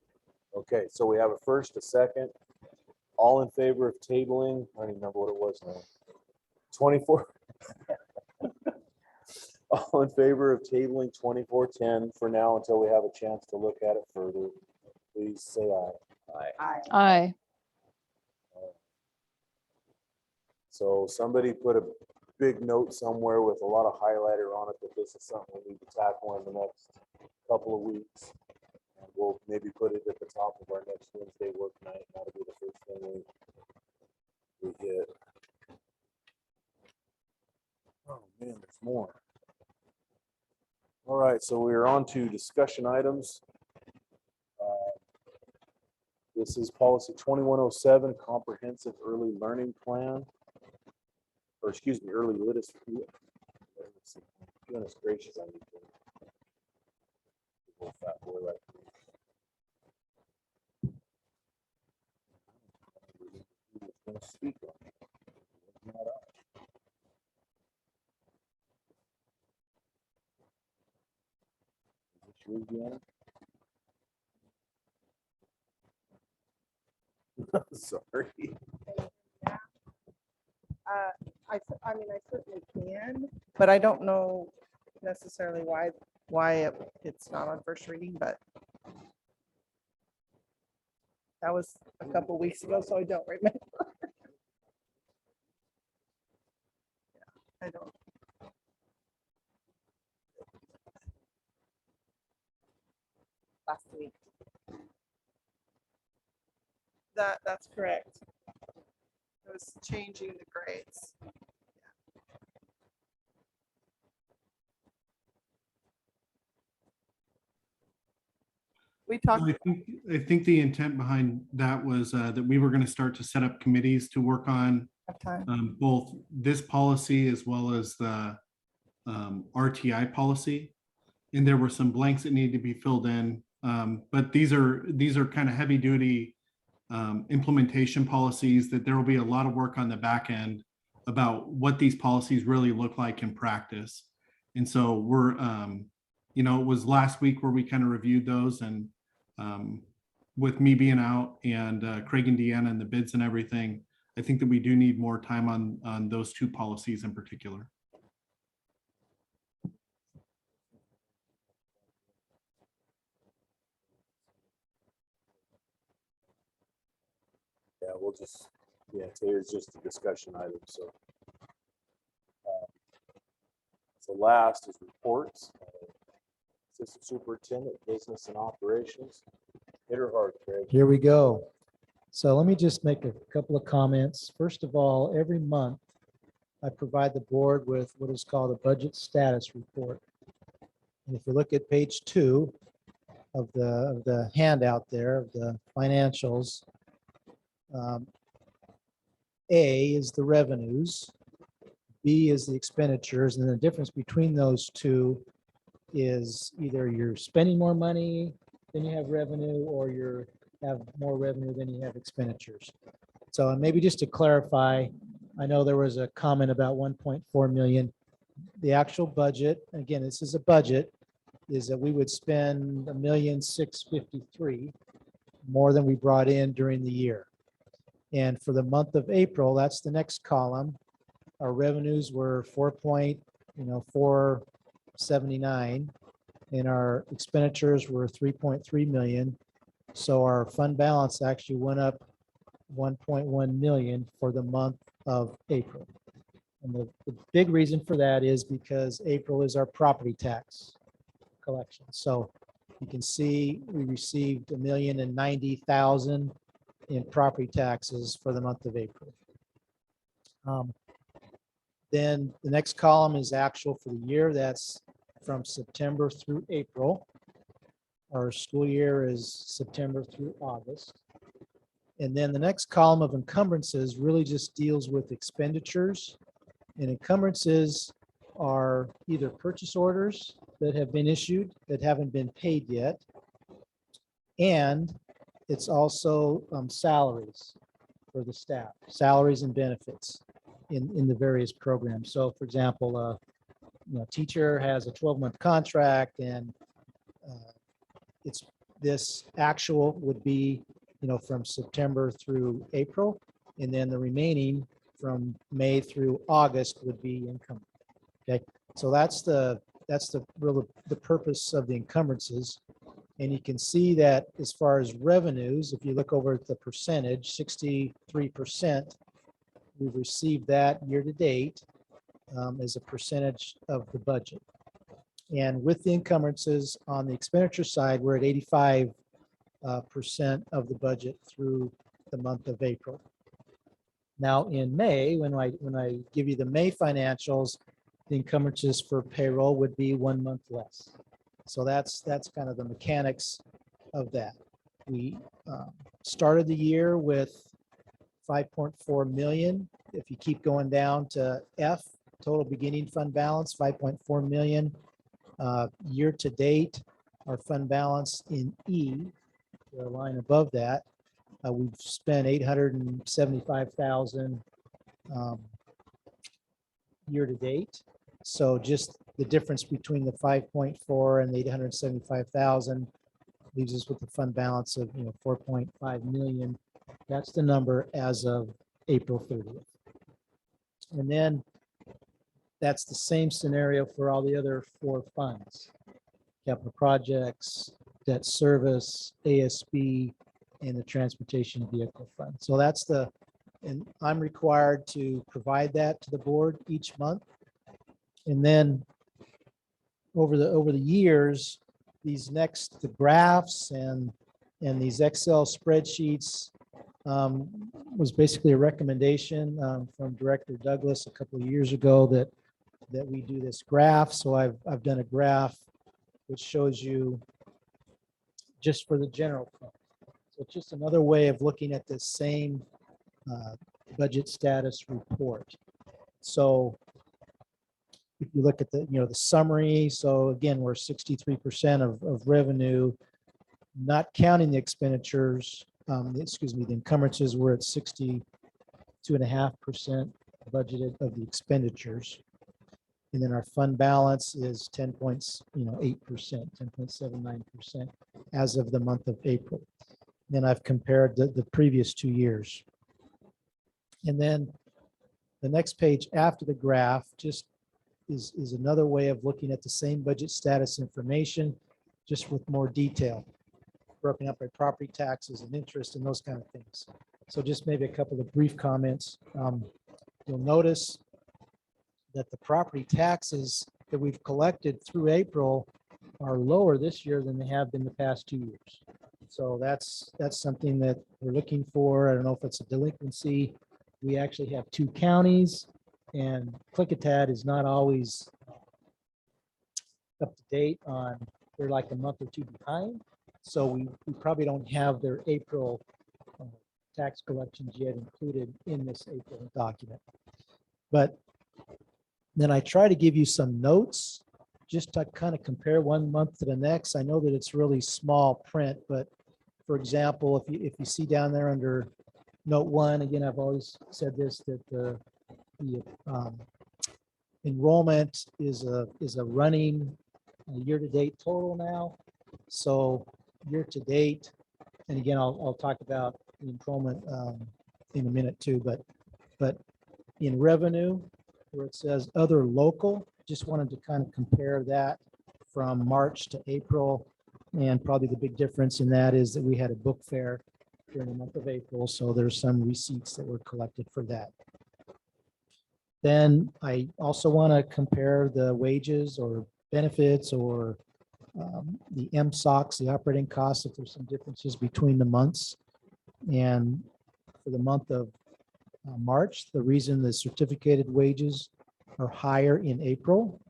Speaker 13: Okay, so we have a first, a second. All in favor of tabling? I don't even remember what it was now. 24. All in favor of tabling 2410 for now until we have a chance to look at it further. Please say aye.
Speaker 14: Aye.
Speaker 19: Aye.
Speaker 13: So somebody put a big note somewhere with a lot of highlighter on it that this is something we need to tackle in the next couple of weeks. And we'll maybe put it at the top of our next Wednesday work night. That'll be the first thing we hit. Oh man, there's more. All right, so we're on to discussion items. This is policy 2107, comprehensive early learning plan. Or excuse me, early literacy. Goodness gracious, I need to. Little fat boy like me. Who's gonna speak on it? Not I. Is it yours, Deanna? Sorry.
Speaker 9: I mean, I certainly can, but I don't know necessarily why it's not on first reading, but that was a couple weeks ago, so I don't remember. Yeah, I don't.
Speaker 14: Last week.
Speaker 9: That's correct. It was changing the grades. We talked.
Speaker 5: I think the intent behind that was that we were going to start to set up committees to work on both this policy as well as the RTI policy. And there were some blanks that needed to be filled in. But these are kind of heavy duty implementation policies that there will be a lot of work on the back end about what these policies really look like in practice. And so we're, you know, it was last week where we kind of reviewed those, and with me being out and Craig and Deanna and the bids and everything, I think that we do need more time on those two policies in particular.
Speaker 13: Yeah, we'll just, yeah, today's just a discussion item, so. So last is reports. Assistant Superintendent, Business and Operations. Hit her hard, Craig.
Speaker 24: Here we go. So let me just make a couple of comments. First of all, every month I provide the board with what is called a budget status report. And if you look at page 2 of the handout there of the financials, A is the revenues, B is the expenditures, and the difference between those two is either you're spending more money than you have revenue, or you have more revenue than you have expenditures. So maybe just to clarify, I know there was a comment about 1.4 million. The actual budget, again, this is a budget, is that we would spend $1,653,000 more than we brought in during the year. And for the month of April, that's the next column, our revenues were 4.479, and our expenditures were 3.3 million. So our fund balance actually went up 1.1 million for the month of April. And the big reason for that is because April is our property tax collection. So you can see we received $1,090,000 in property taxes for the month of April. Then the next column is actual for the year. That's from September through April. Our school year is September through August. And then the next column of encumbrances really just deals with expenditures. And encumbrances are either purchase orders that have been issued that haven't been paid yet. And it's also salaries for the staff, salaries and benefits in the various programs. So for example, teacher has a 12-month contract, and it's this actual would be, from September through April, and then the remaining from May through August would be income. Okay, so that's the purpose of the encumbrances. And you can see that as far as revenues, if you look over at the percentage, 63%, we've received that year to date as a percentage of the budget. And with the encumbrances on the expenditure side, we're at 85% of the budget through the month of April. Now in May, when I give you the May financials, the encumbrances for payroll would be 1 month less. So that's kind of the mechanics of that. We started the year with 5.4 million. If you keep going down to F, total beginning fund balance, 5.4 million. Year to date, our fund balance in E, the line above that, we've spent 875,000 year to date. So just the difference between the 5.4 and the 875,000 leaves us with a fund balance of 4.5 million. That's the number as of April 30th. And then that's the same scenario for all the other 4 funds: capital projects, debt service, ASB, and the transportation vehicle fund. So that's and I'm required to provide that to the board each month. And then over the years, the graphs and these Excel spreadsheets was basically a recommendation from Director Douglas a couple of years ago that we do this graph. So I've done a graph which shows you just for the general fund. So it's just another way of looking at the same budget status report. So if you look at the summary, so again, we're 63% of revenue, not counting the expenditures, the encumbrances, we're at 62.5% budgeted of the expenditures. And then our fund balance is 10.8%, 10.79% as of the month of April. Then I've compared the previous 2 years. And then the next page after the graph just is another way of looking at the same budget status information, just with more detail, broken up by property taxes and interest and those kind of things. So just maybe a couple of brief comments. You'll notice that the property taxes that we've collected through April are lower this year than they have been the past 2 years. So that's something that we're looking for. I don't know if it's a delinquency. We actually have 2 counties, and Clickitat is not always up to date on, they're like a month or 2 behind. So we probably don't have their April tax collections yet included in this April document. But then I try to give you some notes just to kind of compare one month to the next. I know that it's really small print, but for example, if you see down there under note 1, again, I've always said this, that the enrollment is a running year-to-date total now. So year-to-date, and again, I'll talk about the enrollment in a minute too, but in revenue, where it says other local, just wanted to kind of compare that from March to April. And probably the big difference in that is that we had a book fair during the month of April. So there's some receipts that were collected for that. Then I also want to compare the wages or benefits or the MSOCs, the operating costs, if there's some differences between the months. And for the month of March, the reason the certificated wages are higher in April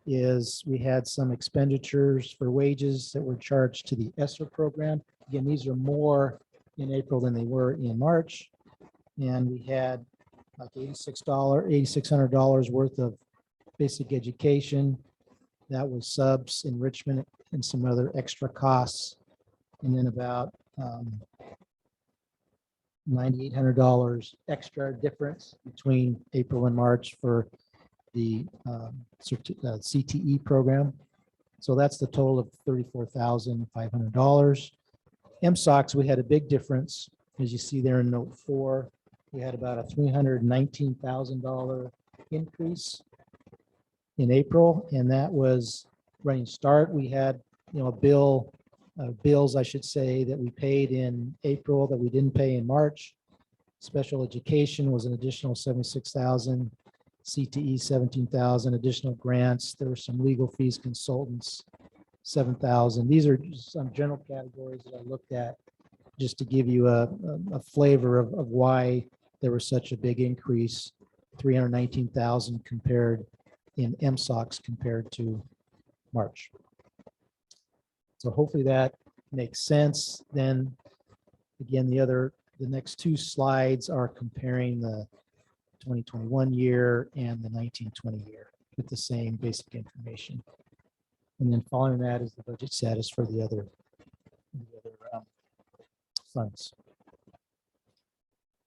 Speaker 24: is we had some expenditures for wages that were charged to the Asb program. Again, these are more in April than they were in March. And we had like $8,600 worth of basic education. That was subs, enrichment, and some other extra costs. And then about $9,800 extra difference between April and March for the CTE program. So that's the total of $34,500. MSOCs, we had a big difference. As you see there in note 4, we had about a $319,000 increase in April, and that was running start. We had, bills, I should say, that we paid in April that we didn't pay in March. Special education was an additional $76,000, CTE $17,000, additional grants. There were some legal fees, consultants, $7,000. These are just some general categories that I looked at just to give you a flavor of why there was such a big increase, $319,000 compared in MSOCs compared to March. So hopefully that makes sense. Then again, the next 2 slides are comparing the 2021 year and the 1920 year with the same basic information. And then following that is the budget status for the other funds.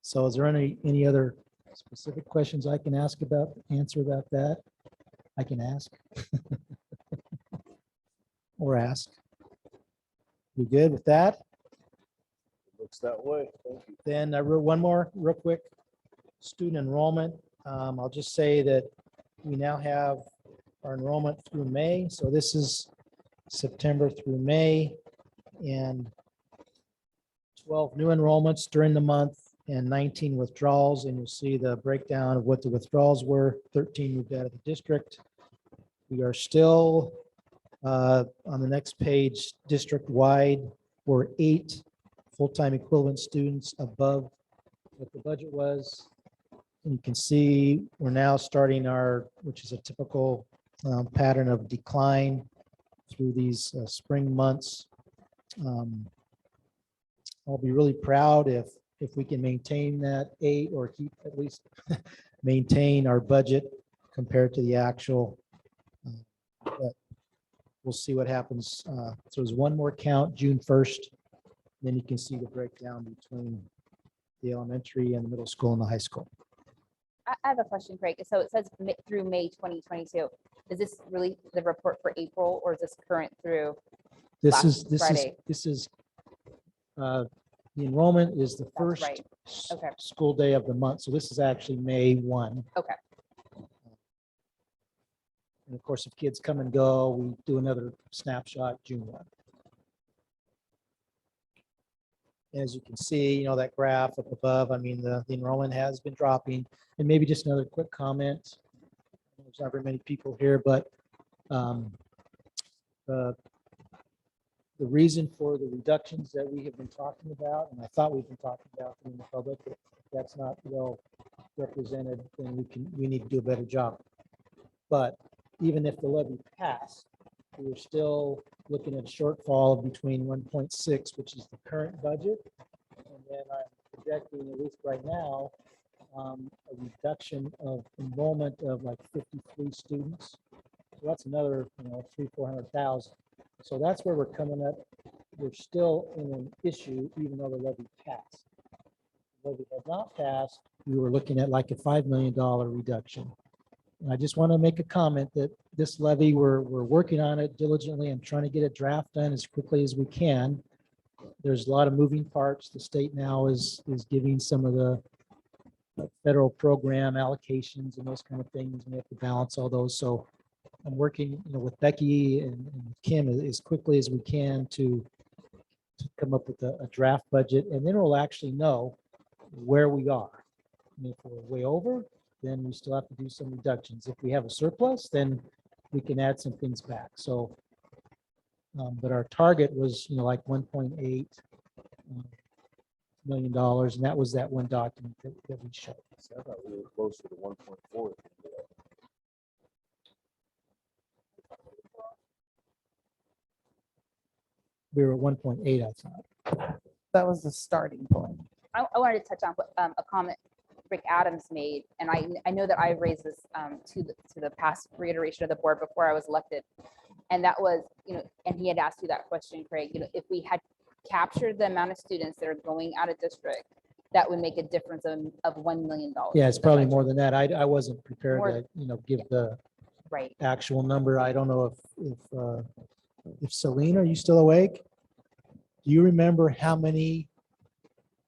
Speaker 24: So is there any other specific questions I can answer about that? I can ask or ask. You good with that?
Speaker 13: Looks that way. Thank you.
Speaker 24: Then I wrote one more real quick. Student enrollment. I'll just say that we now have our enrollment through May. So this is September through May, and 12 new enrollments during the month and 19 withdrawals. And you'll see the breakdown of what the withdrawals were. 13 moved out of the district. We are still on the next page, district-wide, we're 8 full-time equivalent students above what the budget was. And you can see we're now starting which is a typical pattern of decline through these spring months. I'll be really proud if we can maintain that 8 or keep at least maintain our budget compared to the actual. But we'll see what happens. So there's one more count, June 1st. Then you can see the breakdown between the elementary and the middle school and the high school.
Speaker 14: I have a question, Craig. So it says through May 2022. Is this really the report for April, or is this current through? last Friday?
Speaker 24: The enrollment is the
Speaker 14: That's
Speaker 24: first
Speaker 14: right. Okay.
Speaker 24: school day of the month. So this is actually May 1.
Speaker 14: Okay.
Speaker 24: And of course, if kids come and go, we do another snapshot June 1. As you can see, you know, that graph up above, I mean, the enrollment has been dropping. And maybe just another quick comment. There's not very many people here, but the reason for the reductions that we have been talking about, and I thought we've been talking about in the public, if that's not well represented, then we need to do a better job. But even if the levy passed, we're still looking at a shortfall of between 1.6, which is the current budget, and then I'm projecting, at least right now, a reduction of enrollment of like 53 students. So that's another, 300,000-400,000. So that's where we're coming up. We're still in an issue, even though the levy passed. The levy had not passed, we were looking at like a $5 million reduction. And I just want to make a comment that this levy, we're working on it diligently. I'm trying to get a draft done as quickly as we can. There's a lot of moving parts. The state now is giving some of the federal program allocations and those kind of things. We have to balance all those. So I'm working, with Becky and Kim as quickly as we can to come up with a draft budget, and then we'll actually know where we are. And if we're way over, then we still have to do some reductions. If we have a surplus, then we can add some things back. So, but our target was, like $1.8 million, and that was that one document that we showed.
Speaker 13: So I thought we were closer to 1.4.
Speaker 24: We were at 1.8, I thought.
Speaker 9: That was the starting point.
Speaker 14: I wanted to touch on what a comment Rick Adams made, and I know that I raised this to the past reiteration of the board before I was elected, and that was, and he had asked you that question, Craig, if we had captured the amount of students that are going out of district, that would make a difference of $1 million.
Speaker 24: Yeah, it's probably more than that. I wasn't prepared to, give the
Speaker 14: right
Speaker 24: actual number. I don't know if Celine, are you still awake? Do you remember how many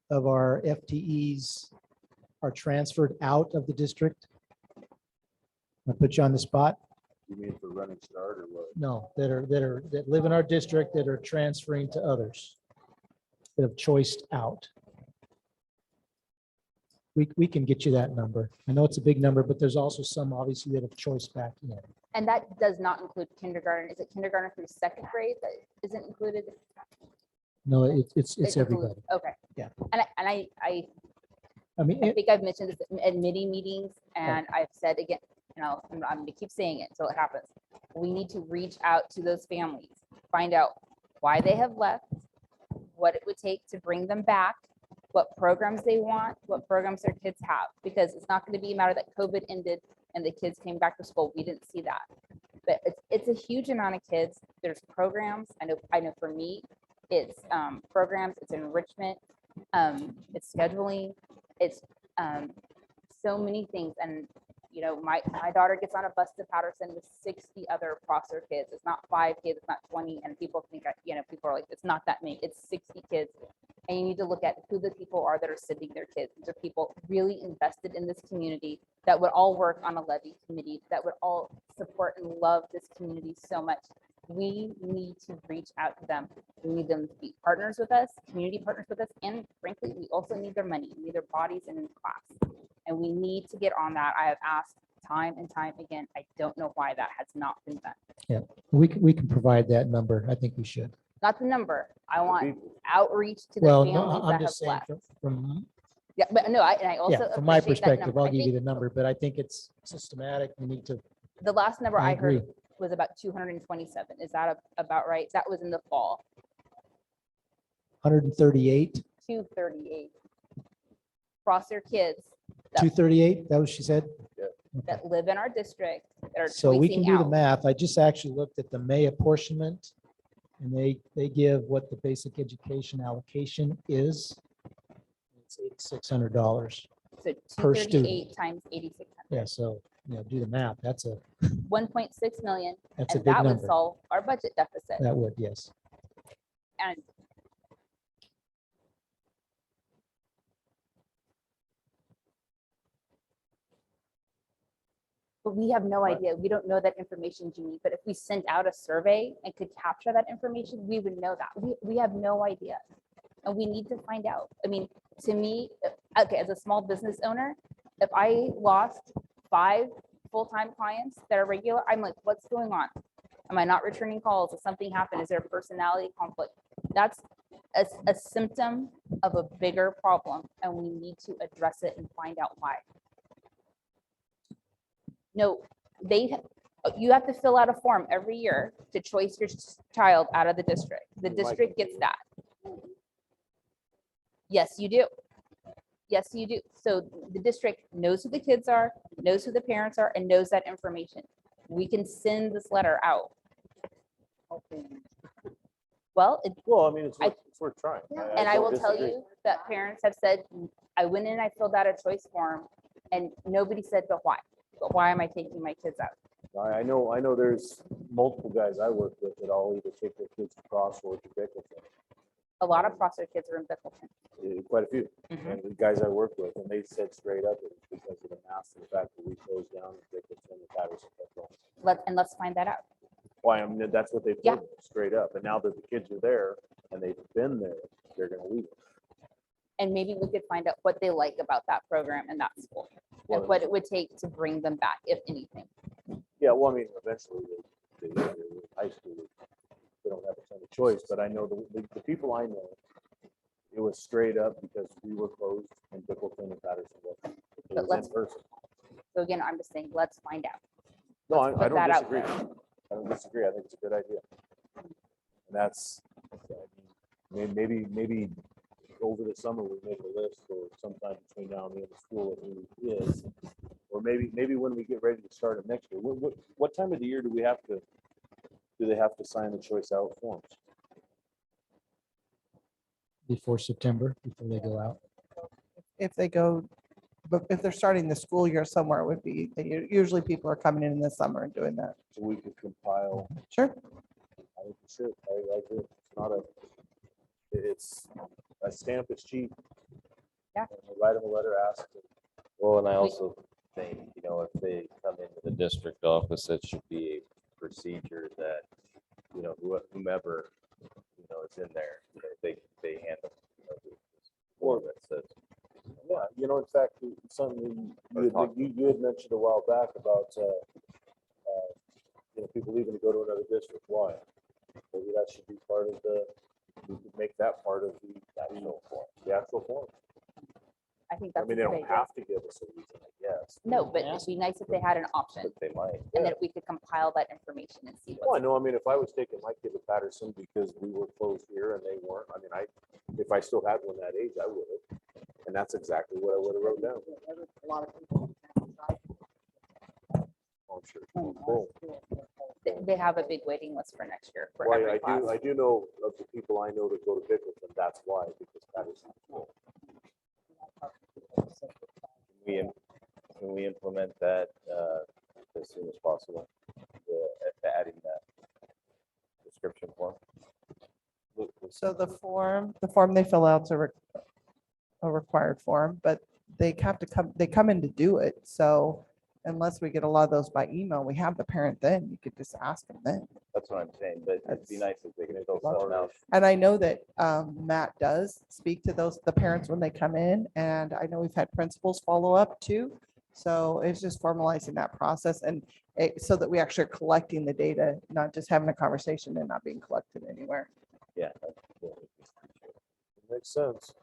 Speaker 24: of our FTEs are transferred out of the district? I put you on the spot.
Speaker 13: You mean for running start or what?
Speaker 24: No, that live in our district that are transferring to others that have choiced out. We can get you that number. I know it's a big number, but there's also some obviously that have choiced back in.
Speaker 14: And that does not include kindergarten. Is it kindergarten through second grade that isn't included?
Speaker 24: No, it's
Speaker 14: It includes-
Speaker 24: everybody.
Speaker 14: Okay.
Speaker 24: Yeah.
Speaker 14: And
Speaker 24: I mean,
Speaker 14: I think I've mentioned this in admitting meetings, and I've said again, I'm going to keep saying it until it happens. We need to reach out to those families, find out why they have left, what it would take to bring them back, what programs they want, what programs their kids have, because it's not going to be a matter that COVID ended and the kids came back to school. We didn't see that, but it's a huge amount of kids. There's programs. I know for me, it's programs, it's enrichment, it's scheduling, it's so many things. And my daughter gets on a bus to Patterson with 60 other Prosser kids. It's not 5 kids, it's not 20. And people think, people are like, it's not that many, it's 60 kids. And you need to look at who the people are that are sending their kids. These are people really invested in this community that would all work on a levy committee, that would all support and love this community so much. We need to reach out to them. We need them to be partners with us, community partners with us, and frankly, we also need their money, we need their bodies in class. And we need to get on that. I have asked time and time again. I don't know why that has not been done.
Speaker 24: yeah, we can provide that number. I think we should.
Speaker 14: Not the number. I want outreach to the
Speaker 24: Well,
Speaker 14: families
Speaker 24: no, I'm
Speaker 14: that have
Speaker 24: just saying
Speaker 14: left.
Speaker 24: from
Speaker 14: Yeah, but no, I also
Speaker 24: yeah, from my
Speaker 14: appreciate that
Speaker 24: perspective,
Speaker 14: number.
Speaker 24: I'll
Speaker 14: I
Speaker 24: give you
Speaker 14: think
Speaker 24: the number, but I think it's systematic. We need to.
Speaker 14: the last number
Speaker 24: I
Speaker 14: I heard
Speaker 24: agree.
Speaker 14: was about 227. Is that about right? That was in the fall.
Speaker 24: 138,
Speaker 14: 238. Prosser kids that
Speaker 24: 238, that was she said?
Speaker 14: that live in our district that are
Speaker 24: So we can
Speaker 14: choicing
Speaker 24: do the
Speaker 14: out.
Speaker 24: math. I just actually looked at the May apportionment, and they give what the basic education allocation is. It's $8,600.
Speaker 14: So
Speaker 24: Per
Speaker 14: 238 times 8,600,
Speaker 24: Yeah, so, do the math. That's
Speaker 14: 1.6 million.
Speaker 24: That's a
Speaker 14: And
Speaker 24: big
Speaker 14: that would
Speaker 24: number.
Speaker 14: solve our budget deficit.
Speaker 24: that would, yes.
Speaker 14: And but we have no idea. We don't know that information, Jeannie. But if we sent out a survey and could capture that information, we would know that. We have no idea. And we need to find out. I mean, to me, okay, as a small business owner, if I lost 5 full-time clients that are regular, I'm like, what's going on? Am I not returning calls? Has something happened? Is there a personality conflict? That's a symptom of a bigger problem, and we need to address it and find out why. No, you have to fill out a form every year to choice your child out of the district. The district gets that. Yes, you do. Yes, you do. So the district knows who the kids are, knows who the parents are, and knows that information. We can send this letter out. Well,
Speaker 13: I mean, it's worth trying.
Speaker 14: and I
Speaker 13: don't
Speaker 14: will tell
Speaker 13: disagree.
Speaker 14: you that parents have said, I went in, I filled out a choice form, and nobody said, but why? But why am I taking my kids out?
Speaker 13: I know there's multiple guys I work with that all either take their kids across or to Bickelton.
Speaker 14: A lot of foster kids are in Bickelton.
Speaker 13: Quite a few.
Speaker 14: Mhm.
Speaker 13: And the guys I work with, and they said straight up, it's because of the mass and the fact that we closed down in Bickelton and Patterson.
Speaker 14: Let's find that out.
Speaker 13: Why, I mean, that's what they've
Speaker 14: Yeah.
Speaker 13: told me, straight up. And now that the kids are there and they've been there, they're gonna leave.
Speaker 14: And maybe we could find out what they like about that program and that school, and what it would take to bring them back, if anything.
Speaker 13: Yeah, well, I mean, eventually, high school, they don't have a ton of choice, but I know the people I know, it was straight up because we were closed in Bickelton and Patterson. It
Speaker 14: But
Speaker 13: was in person.
Speaker 14: So again, I'm just saying, let's find out.
Speaker 13: No, I
Speaker 14: put
Speaker 13: don't
Speaker 14: that out
Speaker 13: disagree.
Speaker 14: there.
Speaker 13: I don't disagree. I think it's a good idea. And that's, I mean, maybe over the summer, we make a list for sometime between now and the end of school of who is. Or maybe when we get ready to start it next year. What time of the year do they have to sign the choice out forms?
Speaker 24: Before September, before they go out.
Speaker 9: If they go, but if they're starting the school year somewhere, it would be, usually people are coming in the summer and doing that.
Speaker 13: So we could compile.
Speaker 9: Sure.
Speaker 13: I think we should. I agree. It's not it's a stamp is cheap.
Speaker 14: Yeah.
Speaker 13: Write them a letter, ask.
Speaker 17: Well, and I also think, if they come into the district office, it should be a procedure that, whomever, is in there, they hand them. Form that says.
Speaker 13: Yeah, in fact, something you had mentioned a while back about, people leaving to go to another district. Why? Maybe that should be part of we could make that part of the actual form. The actual form.
Speaker 14: I think
Speaker 13: I
Speaker 14: that's a
Speaker 13: mean, they
Speaker 14: good
Speaker 13: don't
Speaker 14: idea.
Speaker 13: have to give us a reason, I guess.
Speaker 14: No, but it'd be nice if they had an option,
Speaker 17: But they might.
Speaker 14: and that we could compile that information and see
Speaker 13: Well, I
Speaker 14: what's.
Speaker 13: know, I mean, if I was taking my kid to Patterson because we were closed here and they weren't, I mean, if I still had one that age, I would have. And that's exactly what I would have wrote down.
Speaker 9: A lot of people.
Speaker 13: Oh, I'm sure. Cool.
Speaker 14: They have a big waiting list for next year for
Speaker 13: Well,
Speaker 14: every class.
Speaker 13: I do know of the people I know that go to Bickelton, that's why, because Patterson's full.
Speaker 17: Can we implement that as soon as possible? Adding that description form.
Speaker 9: So the form they fill out's a required form, but they come in to do it. So unless we get a lot of those by email, we have the parent then, you could just ask them then.
Speaker 17: That's what I'm saying, but it'd be nice if they could fill something out.
Speaker 9: And I know that Matt does speak to the parents when they come in, and I know we've had principals follow up too. So it's just formalizing that process and so that we actually are collecting the data, not just having a conversation and not being collected anywhere.
Speaker 17: Yeah.
Speaker 13: Makes sense.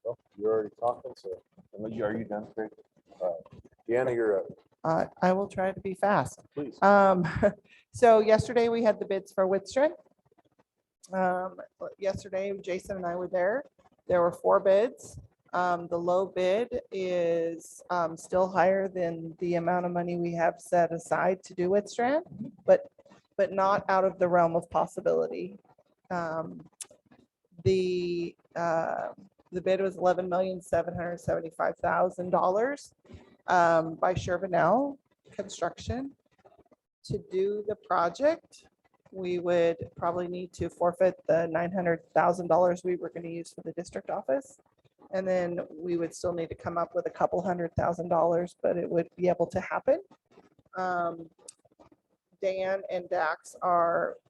Speaker 13: Well, you're already talking, so are you done, Craig? Deanna, you're up.
Speaker 9: I will try to be fast.
Speaker 13: Please.
Speaker 9: So yesterday we had the bids for Whitstrid. Yesterday, Jason and I were there. There were 4 bids. The low bid is still higher than the amount of money we have set aside to do Whitstrand, but not out of the realm of possibility. The The bid was $11,775,000 by Charbonneau Construction. To do the project, we would probably need to forfeit the $900,000 we were going to use for the district office. And then we would still need to come up with a couple $100,000, but it would be able to happen. Dan and Dax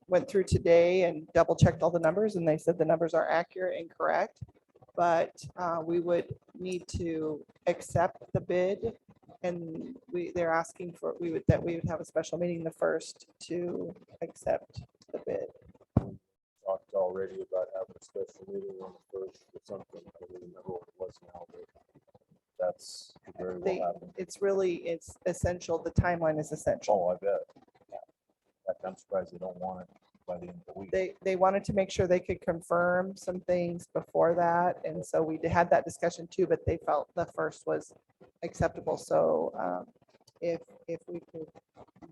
Speaker 9: went through today and double checked all the numbers, and they said the numbers are accurate and correct. But we would need to accept the bid, and they're asking for we would have a special meeting the 1st to accept the bid.
Speaker 13: Talked already about having a special meeting on the 1st or something. I don't remember what it was now, but that's very well happened.
Speaker 9: It's essential. The timeline is essential.
Speaker 13: Oh, I bet. I'm surprised they don't want it by the end of the week.
Speaker 9: They wanted to make sure they could confirm some things before that, and so we had that discussion too, but they felt the 1st was acceptable. So if we could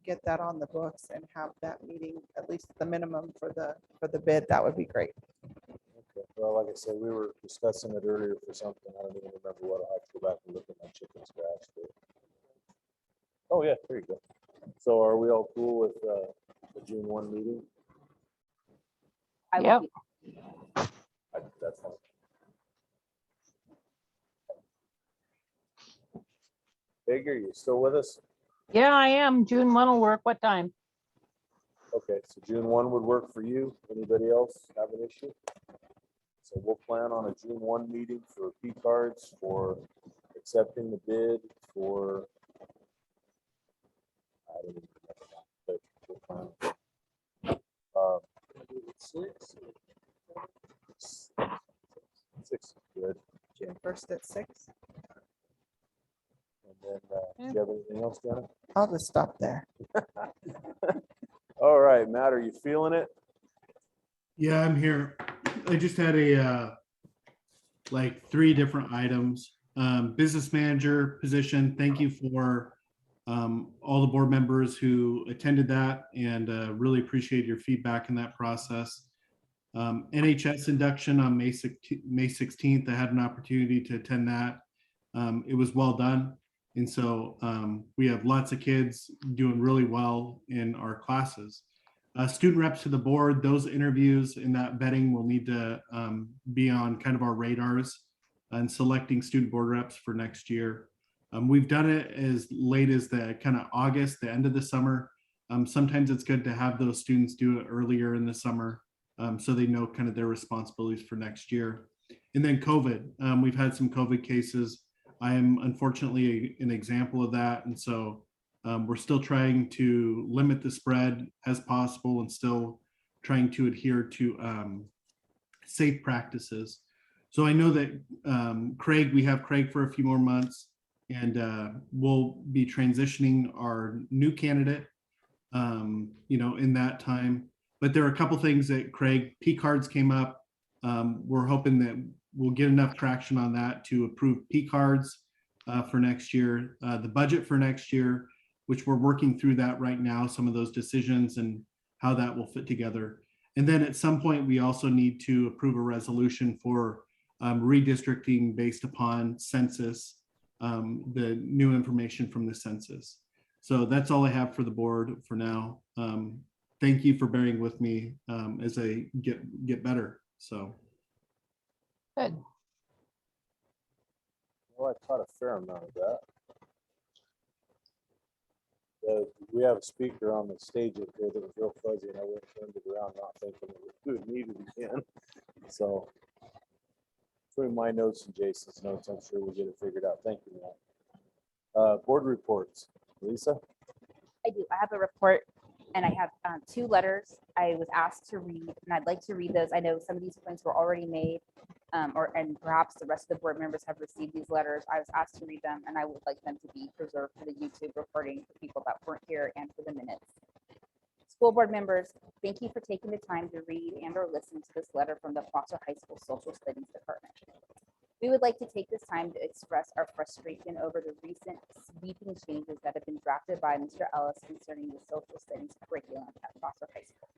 Speaker 9: get that on the books and have that meeting, at least the minimum for the bid, that would be great.
Speaker 13: Okay. Well, like I said, we were discussing it earlier for something. I don't even remember what. I have to go back and look at my chicken scratch. But... Oh yeah, there you go. So are we all cool with the June 1 meeting?
Speaker 19: Yep.
Speaker 13: That's fine. Big, are you still with us?
Speaker 19: Yeah, I am. June 1 will work. What time?
Speaker 13: Okay, so June 1 would work for you. Anybody else have an issue? So we'll plan on a June 1 meeting for P cards, for accepting the bid, for I don't even remember now, but we'll plan. Six is good.
Speaker 9: June 1st at 6.
Speaker 13: And then, do you have anything else, Jenna?
Speaker 9: I'll just stop there.
Speaker 13: All right, Matt, are you feeling it?
Speaker 5: Yeah, I'm here. I just had like 3 different items. Business manager position. Thank you for all the board members who attended that, and really appreciate your feedback in that process. NHS induction on May 16th. I had an opportunity to attend that. It was well done. And so we have lots of kids doing really well in our classes. Student reps to the board, those interviews and that vetting will need to be on kind of our radars and selecting student board reps for next year. We've done it as late as the kind of August, the end of the summer. Sometimes it's good to have those students do it earlier in the summer so they know kind of their responsibilities for next year. And then COVID, we've had some COVID cases. I am unfortunately an example of that. And so we're still trying to limit the spread as possible and still trying to adhere to safe practices. So I know that we have Craig for a few more months, and we'll be transitioning our new candidate, in that time. But there are a couple things that Craig, P cards came up. We're hoping that we'll get enough traction on that to approve P cards for next year. The budget for next year, which we're working through that right now, some of those decisions and how that will fit together. And then at some point, we also need to approve a resolution for redistricting based upon census, the new information from the census. So that's all I have for the board for now. Thank you for bearing with me as I get better. So.
Speaker 19: Good.
Speaker 13: Well, I caught a fair amount of that. We have a speaker on the stage up there that was real fuzzy, and I went and turned it around, not thinking it would need it again. So between my notes and Jason's notes, I'm sure we'll get it figured out. Thank you, Matt. Board reports. Lisa?
Speaker 14: I do. I have a report, and I have 2 letters I was asked to read, and I'd like to read those. I know some of these points were already made, and perhaps the rest of the board members have received these letters. I was asked to read them, and I would like them to be preserved for the YouTube recording for people that weren't here and for the minutes. School board members, thank you for taking the time to read and or listen to this letter from the Foster High School Social Studies Department. We would like to take this time to express our frustration over the recent sweeping changes that have been drafted by Mr. Ellis concerning the social studies curriculum at Foster High School.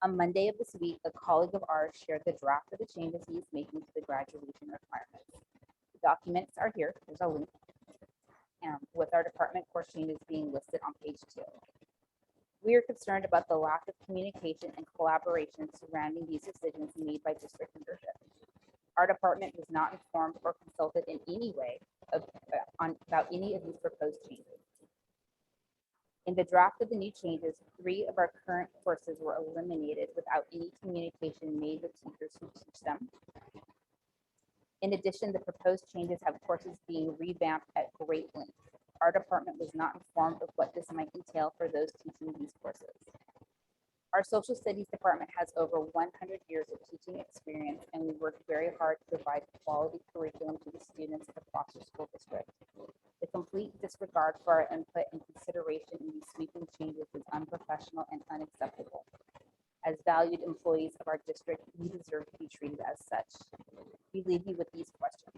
Speaker 14: On Monday of this week, a colleague of ours shared the draft of the changes he is making to the graduation requirements. The documents are here. There's a link with our department course changes being listed on page 2. We are concerned about the lack of communication and collaboration surrounding these decisions made by district leadership. Our department was not informed or consulted in any way about any of these proposed changes. In the draft of the new changes, 3 of our current courses were eliminated without any communication made with teachers who teach them. In addition, the proposed changes have courses being revamped at great length. Our department was not informed of what this might entail for those teaching these courses. Our social studies department has over 100 years of teaching experience, and we work very hard to provide quality curriculum to the students of the Foster School District. The complete disregard for our input and consideration in these sweeping changes is unprofessional and unacceptable. As valued employees of our district, we deserve to be treated as such. We leave you with these questions.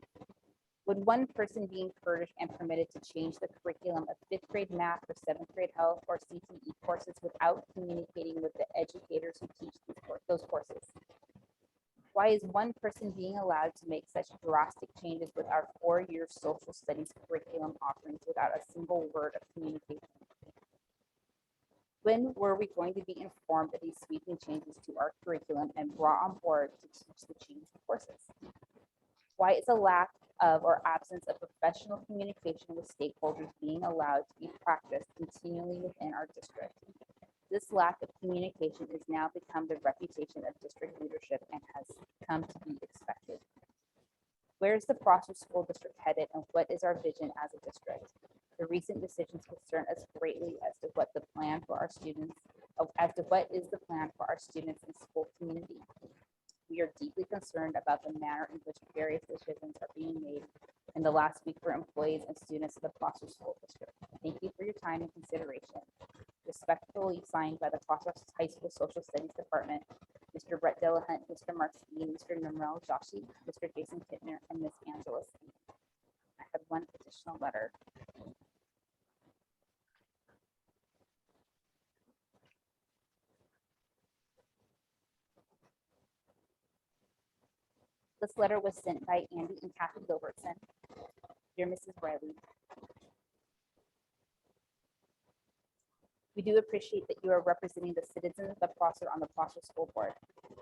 Speaker 14: Would one person be encouraged and permitted to change the curriculum of 5th grade math or 7th grade health or CTE courses without communicating with the educators who teach those courses? Why is one person being allowed to make such drastic changes with our 4-year social studies curriculum offerings without a single word of communication? When were we going to be informed of these sweeping changes to our curriculum and brought on board to teach the changed courses? Why is a lack of or absence of professional communication with stakeholders being allowed to be practiced continually within our district? This lack of communication has now become the reputation of district leadership and has come to be expected. Where is the Foster School District headed, and what is our vision as a district? The recent decisions concern us greatly as to what the plan for our students, and school community. We are deeply concerned about the manner in which various decisions are being made in the last week for employees and students of the Foster School District. Thank you for your time and consideration. Respectfully signed by the Foster High School Social Studies Department, Mr. Brett Dillahunt, Mr. Mark Skeen, Mr. Nimrel Joshi, Mr. Jason Kittner, and Ms. Angela Skeen. I have one additional letter. This letter was sent by Andy and Kathy Gilbertson. Dear Mrs. Riley, we do appreciate that you are representing the citizens of the Foster on the Foster School Board.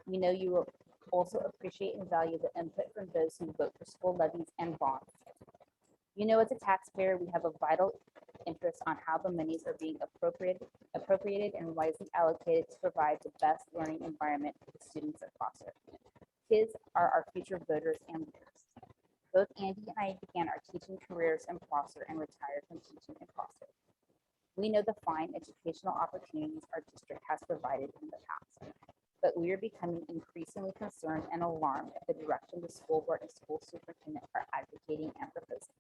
Speaker 14: We know you will also appreciate and value the input from those who vote for school levies and bonds. You know, as a taxpayer, we have a vital interest on how the monies are being appropriated and wisely allocated to provide the best learning environment for the students at Foster. Kids are our future voters and leaders. Both Andy and I began our teaching careers in Foster and retired from teaching in Foster. We know the fine educational opportunities our district has provided in the past, but we are becoming increasingly concerned and alarmed at the direction the school board and school superintendent are advocating and proposing.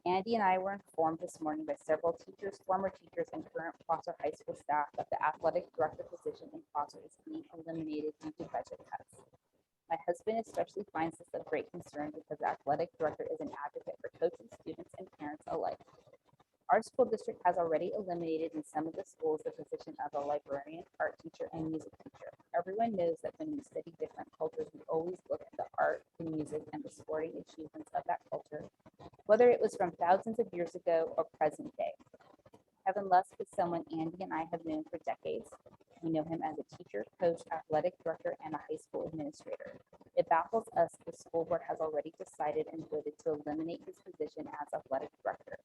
Speaker 14: Andy and I were informed this morning by several teachers, former teachers, and current Foster High School staff that the athletic director position in Foster is being eliminated due to budget cuts. My husband especially finds this of great concern because the athletic director is an advocate for coaches, students, and parents alike. Our school district has already eliminated in some of the schools the position of a librarian, art teacher, and music teacher. Everyone knows that when we study different cultures, we always look at the art, the music, and the sporting achievements of that culture, whether it was from thousands of years ago or present day. Kevin Lusk is someone Andy and I have known for decades. We know him as a teacher, coach, athletic director, and a high school administrator. It baffles us the school board has already decided and voted to eliminate his position as athletic director.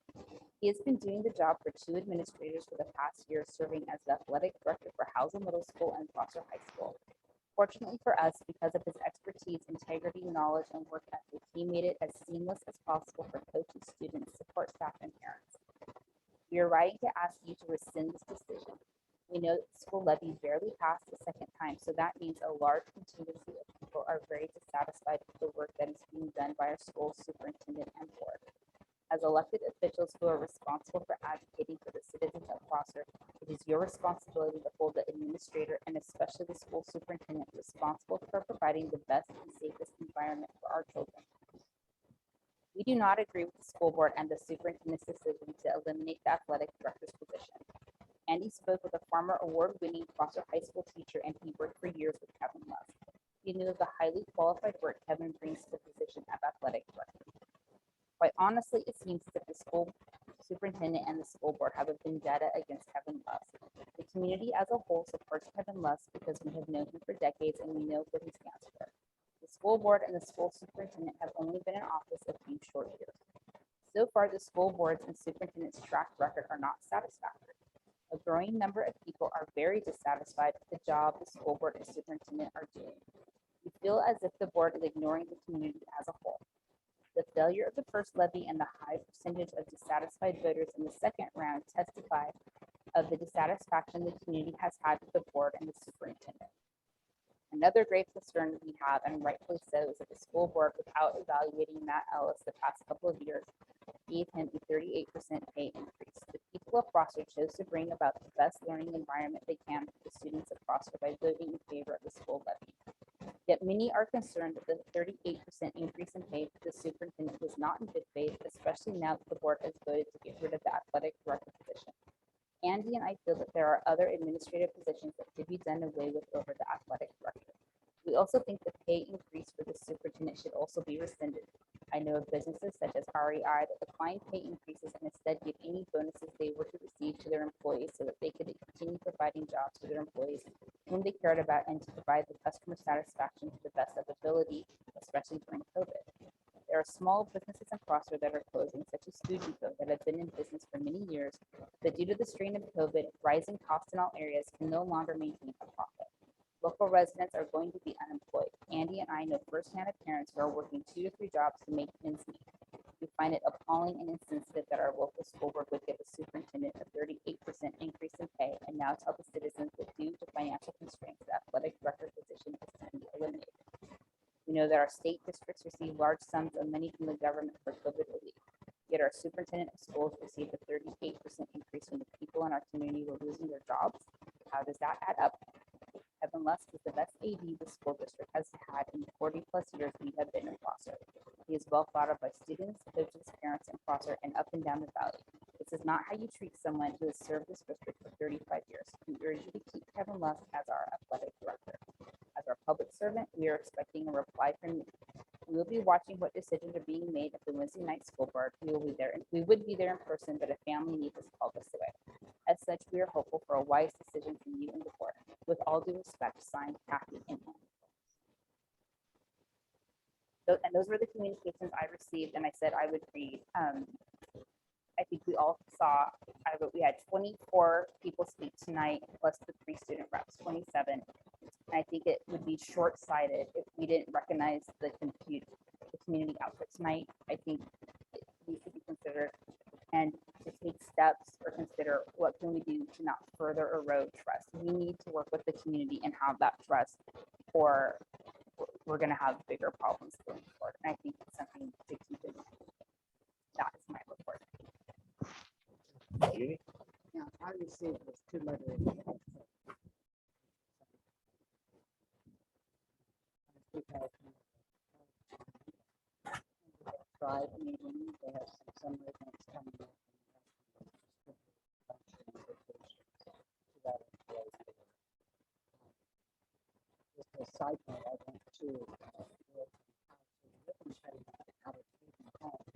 Speaker 14: He has been doing the job for 2 administrators for the past year, serving as the athletic director for Housel Middle School and Foster High School. Fortunately for us, because of his expertise, integrity, knowledge, and work ethic, he made it as seamless as possible for coaches, students, support staff, and parents. We are writing to ask you to rescind this decision. We know that the school levy barely passed the second time, so that means a large contingency of people are very dissatisfied with the work that is being done by our school superintendent and board. As elected officials who are responsible for advocating for the citizens of Foster, it is your responsibility to hold the administrator and especially the school superintendent responsible for providing the best and safest environment for our children. We do not agree with the school board and the superintendent's decision to eliminate the athletic director's position. Andy spoke with a former award-winning Prosser High School teacher, and he worked for years with Kevin Lusk. He knew of the highly qualified work Kevin brings to the position of athletic director. Quite honestly, it seems as if the school superintendent and the school board have a vendetta against Kevin Lusk. The community as a whole supports Kevin Lusk because we have known him for decades and we know what he stands for. The school board and the school superintendent have only been in office a few short years. So far, the school boards and superintendent's track record are not satisfactory. A growing number of people are very dissatisfied with the job the school board and superintendent are doing. We feel as if the board is ignoring the community as a whole. The failure of the first levy and the high percentage of dissatisfied voters in the second round testify of the dissatisfaction the community has had with the board and the superintendent. Another great concern we have, and rightfully so, is that the school board, without evaluating Matt Ellis the past couple of years, gave him a 38% pay increase. The people of Prosser chose to bring about the best learning environment they can for the students of Prosser by voting in favor of the school levy. Yet many are concerned that the 38% increase in pay for the superintendent was not in good faith, especially now that the board has voted to get rid of the athletic director position. Andy and I feel that there are other administrative positions that could be done away with over the athletic director. We also think the pay increase for the superintendent should also be rescinded. I know of businesses such as REI that decline pay increases and instead give any bonuses they were to receive to their employees so that they could continue providing jobs for their employees whom they cared about and to provide the customer satisfaction to the best of ability, especially during COVID. There are small businesses in Prosser that are closing, such as Food Depot, that have been in business for many years, but due to the strain of COVID, rising costs in all areas can no longer maintain a profit. Local residents are going to be unemployed. Andy and I know firsthand of parents who are working 2 to 3 jobs to make ends meet. We find it appalling and insensitive that our local school board would give a superintendent a 38% increase in pay and now tell the citizens that due to financial constraints, the athletic director position is to be eliminated. We know that our state districts receive large sums of money from the government for COVID relief. Yet our superintendent of schools received a 38% increase when the people in our community were losing their jobs. How does that add up? Kevin Lusk is the best AD the school district has had in the 40+ years we have been in Prosser. He is well thought of by students, coaches, parents, and Prosser and up and down the valley. This is not how you treat someone who has served this district for 35 years. We urge you to keep Kevin Lusk as our athletic director. As our public servant, we are expecting a reply from you. We will be watching what decisions are being made at the Wednesday night school board. We will be there. We would be there in person, but a family need has called us away. As such, we are hopeful for a wise decision from you and the board. With all due respect, signed, Kathy and Ann. And those were the communications I received, and I said I would read. I think we all saw, we had 24 people speak tonight, plus the 3 student reps, 27. And I think it would be short-sighted if we didn't recognize the community output tonight. I think it needs to be considered and to take steps or consider what can we do to not further erode trust. We need to work with the community and have that trust, or we're going to have bigger problems going forward. And I think it's something to keep in mind. That is my report.
Speaker 8: Yeah, I received this 2 letters. Tribe meeting, they have some events coming up. Just a side note, I went to ribbon cutting out of Cleveland homes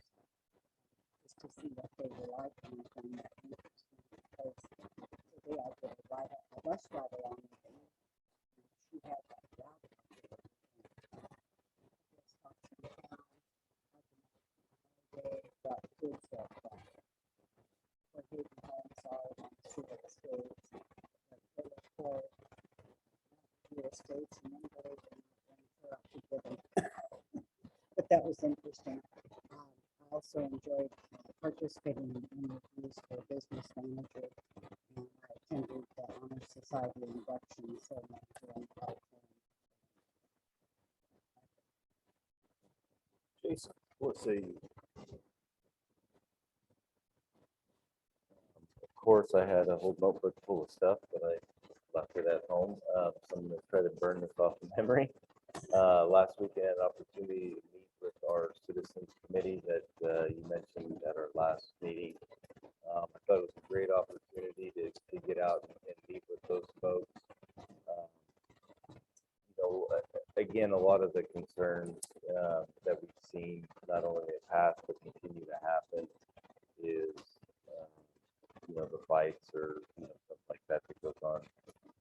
Speaker 8: just to see what they were like, and I found that interesting because today I did a bus ride along with her, and she had that job. Got kids that were hidden homes all along the civil estates, like village court, real estates, and then they up to living. But that was interesting. I also enjoyed participating in interviews for business manager, and I attended the Honor Society induction ceremony during
Speaker 13: Jason, what say you?
Speaker 17: Of course, I had a whole notebook full of stuff, but I left it at home. So I'm going to try to burn this off of memory. Last week, I had an opportunity to meet with our citizens committee that you mentioned at our last meeting. I thought it was a great opportunity to get out and meet with those folks. Again, a lot of the concerns that we've seen not only in the past but continue to happen is the fights or stuff like that goes on.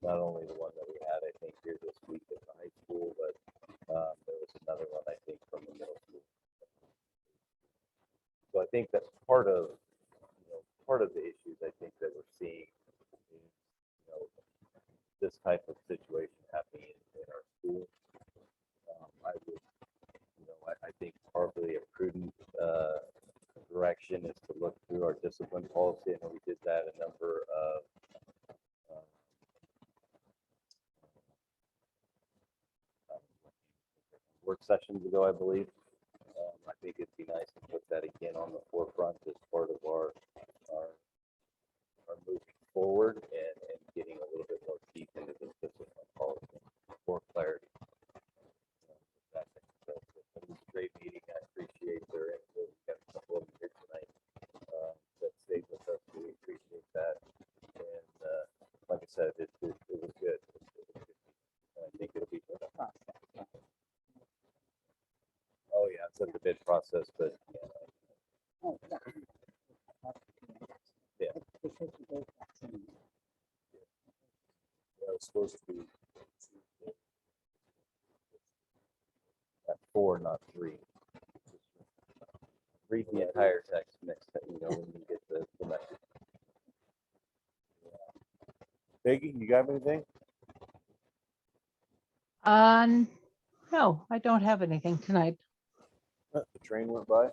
Speaker 17: Not only the one that we had, I think, here this week at the high school, but there was another one, I think, from the middle school. So I think that's part of the issues I think that we're seeing is, this type of situation happening in our school. I think probably a prudent direction is to look through our discipline policy. I know we did that a number of work sessions ago, I believe. I think it'd be nice to put that again on the forefront as part of our moving forward and getting a little bit more teeth into this discipline policy for clarity. It was a great meeting. I appreciate their input. We got a couple of them here tonight that stayed with us. We appreciate that. And like I said, it was good. I think it'll be good. Oh yeah, it's in the bid process, but yeah. Yeah, it was supposed to be at 4, not 3. Read the entire text next time, when you get the message. Peggy, you got anything?
Speaker 19: No, I don't have anything tonight.
Speaker 13: The train went by.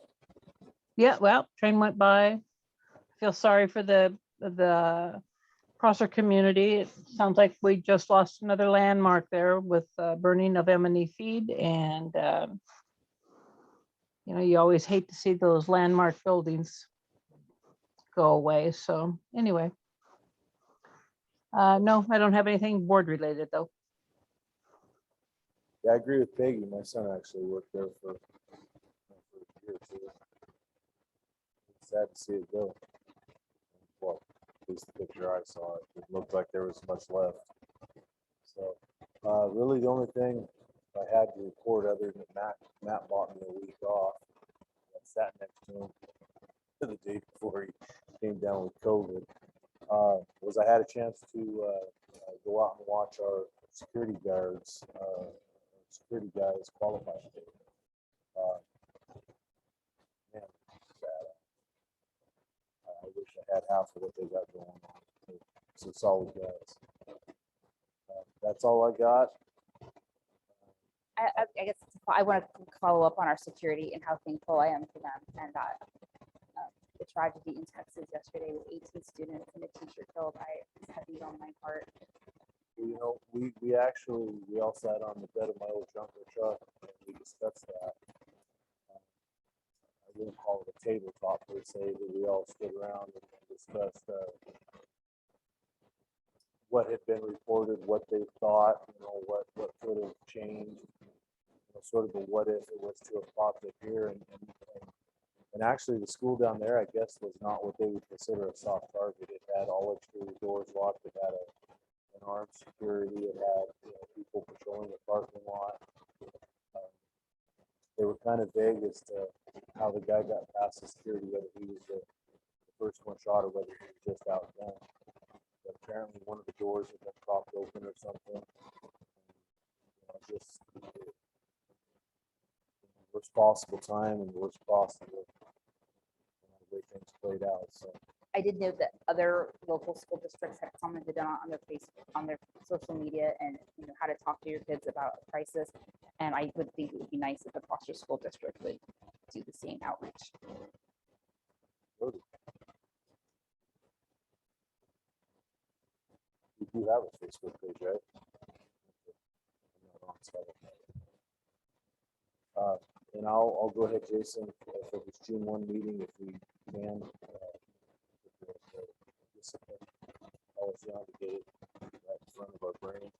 Speaker 19: Yeah, well, train went by. Feel sorry for the Prosser community. It sounds like we just lost another landmark there with burning of M&E feed, and you always hate to see those landmark buildings go away. So anyway, no, I don't have anything board related though.
Speaker 13: Yeah, I agree with Peggy. My son actually worked there for a year or two. It's sad to see it go. Well, at least the picture I saw, it looked like there was much left. So really the only thing I had to report other than Matt bought me a week off. I sat next to him the day before he came down with COVID. Was I had a chance to go out and watch our security guys qualify. Man, sad. I wish I had half of what they got going on. Some solid guys. That's all I got.
Speaker 14: I guess I want to follow up on our security and how thankful I am for them. And the tragedy in Texas yesterday with 18 students and a teacher killed, it's heavy on my heart.
Speaker 13: We all sat on the bed of my old junker truck and we discussed that. I wouldn't call it a tabletop per se, but we all stood around and discussed what had been reported, what they thought, what could have changed, sort of a what if it was to have popped up here. And actually the school down there, I guess, was not what they would consider a soft target. It had all exterior doors locked. It had an armed security. It had people patrolling the parking lot. They were kind of vague as to how the guy got past the security, whether he was the first one shot or whether he was just outgunned. But apparently one of the doors had been propped open or something. Just worst possible time and worst possible way things played out. So
Speaker 14: I did note that other local school districts had commented on their Facebook, on their social media, and how to talk to your kids about a crisis. And I would think it would be nice if the Foster School District would do the same outreach.
Speaker 13: We do have a Facebook page, right? And I'll go ahead, Jason, for this June 1 meeting, if we can. Discipline policy obligated right in front of our brain.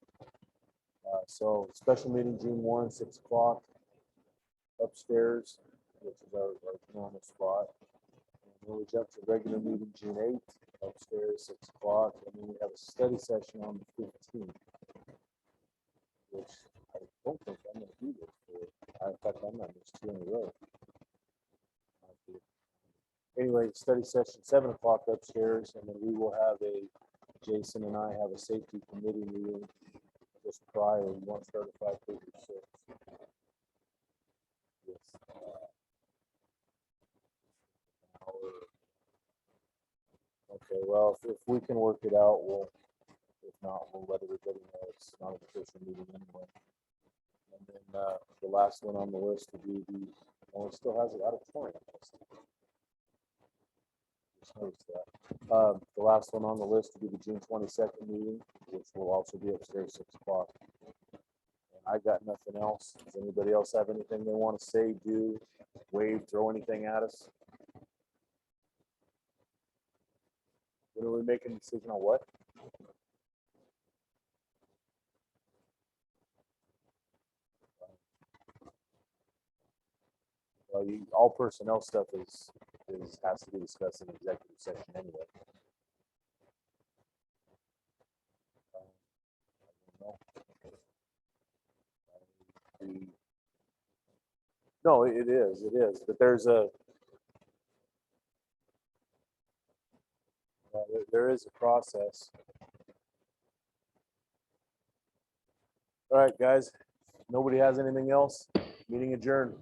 Speaker 13: So special meeting June 1, 6 o'clock upstairs, which is our normal spot. Then we jump to regular meeting June 8th, upstairs 6 o'clock, and then we have a study session on the 15th, which I don't think I'm going to do this for. In fact, I'm not just 2 in a row. Anyway, study session 7 o'clock upstairs, and then we will have Jason and I have a safety committee meeting just prior. We want to start at 5:36. Yes. Okay, well, if we can work it out, if not, we'll let everybody know it's not an official meeting anyway. And then the last one on the list would be it still has an auditorium list. Just noticed that. The last one on the list would be the June 22nd meeting, which will also be upstairs 6 o'clock. And I got nothing else. Does anybody else have anything they want to say, do, wave, throw anything at us? When are we making a decision on what? Well, all personnel stuff has to be discussed in executive session anyway. No, it is, but there is a process. All right, guys, nobody has anything else? Meeting adjourned.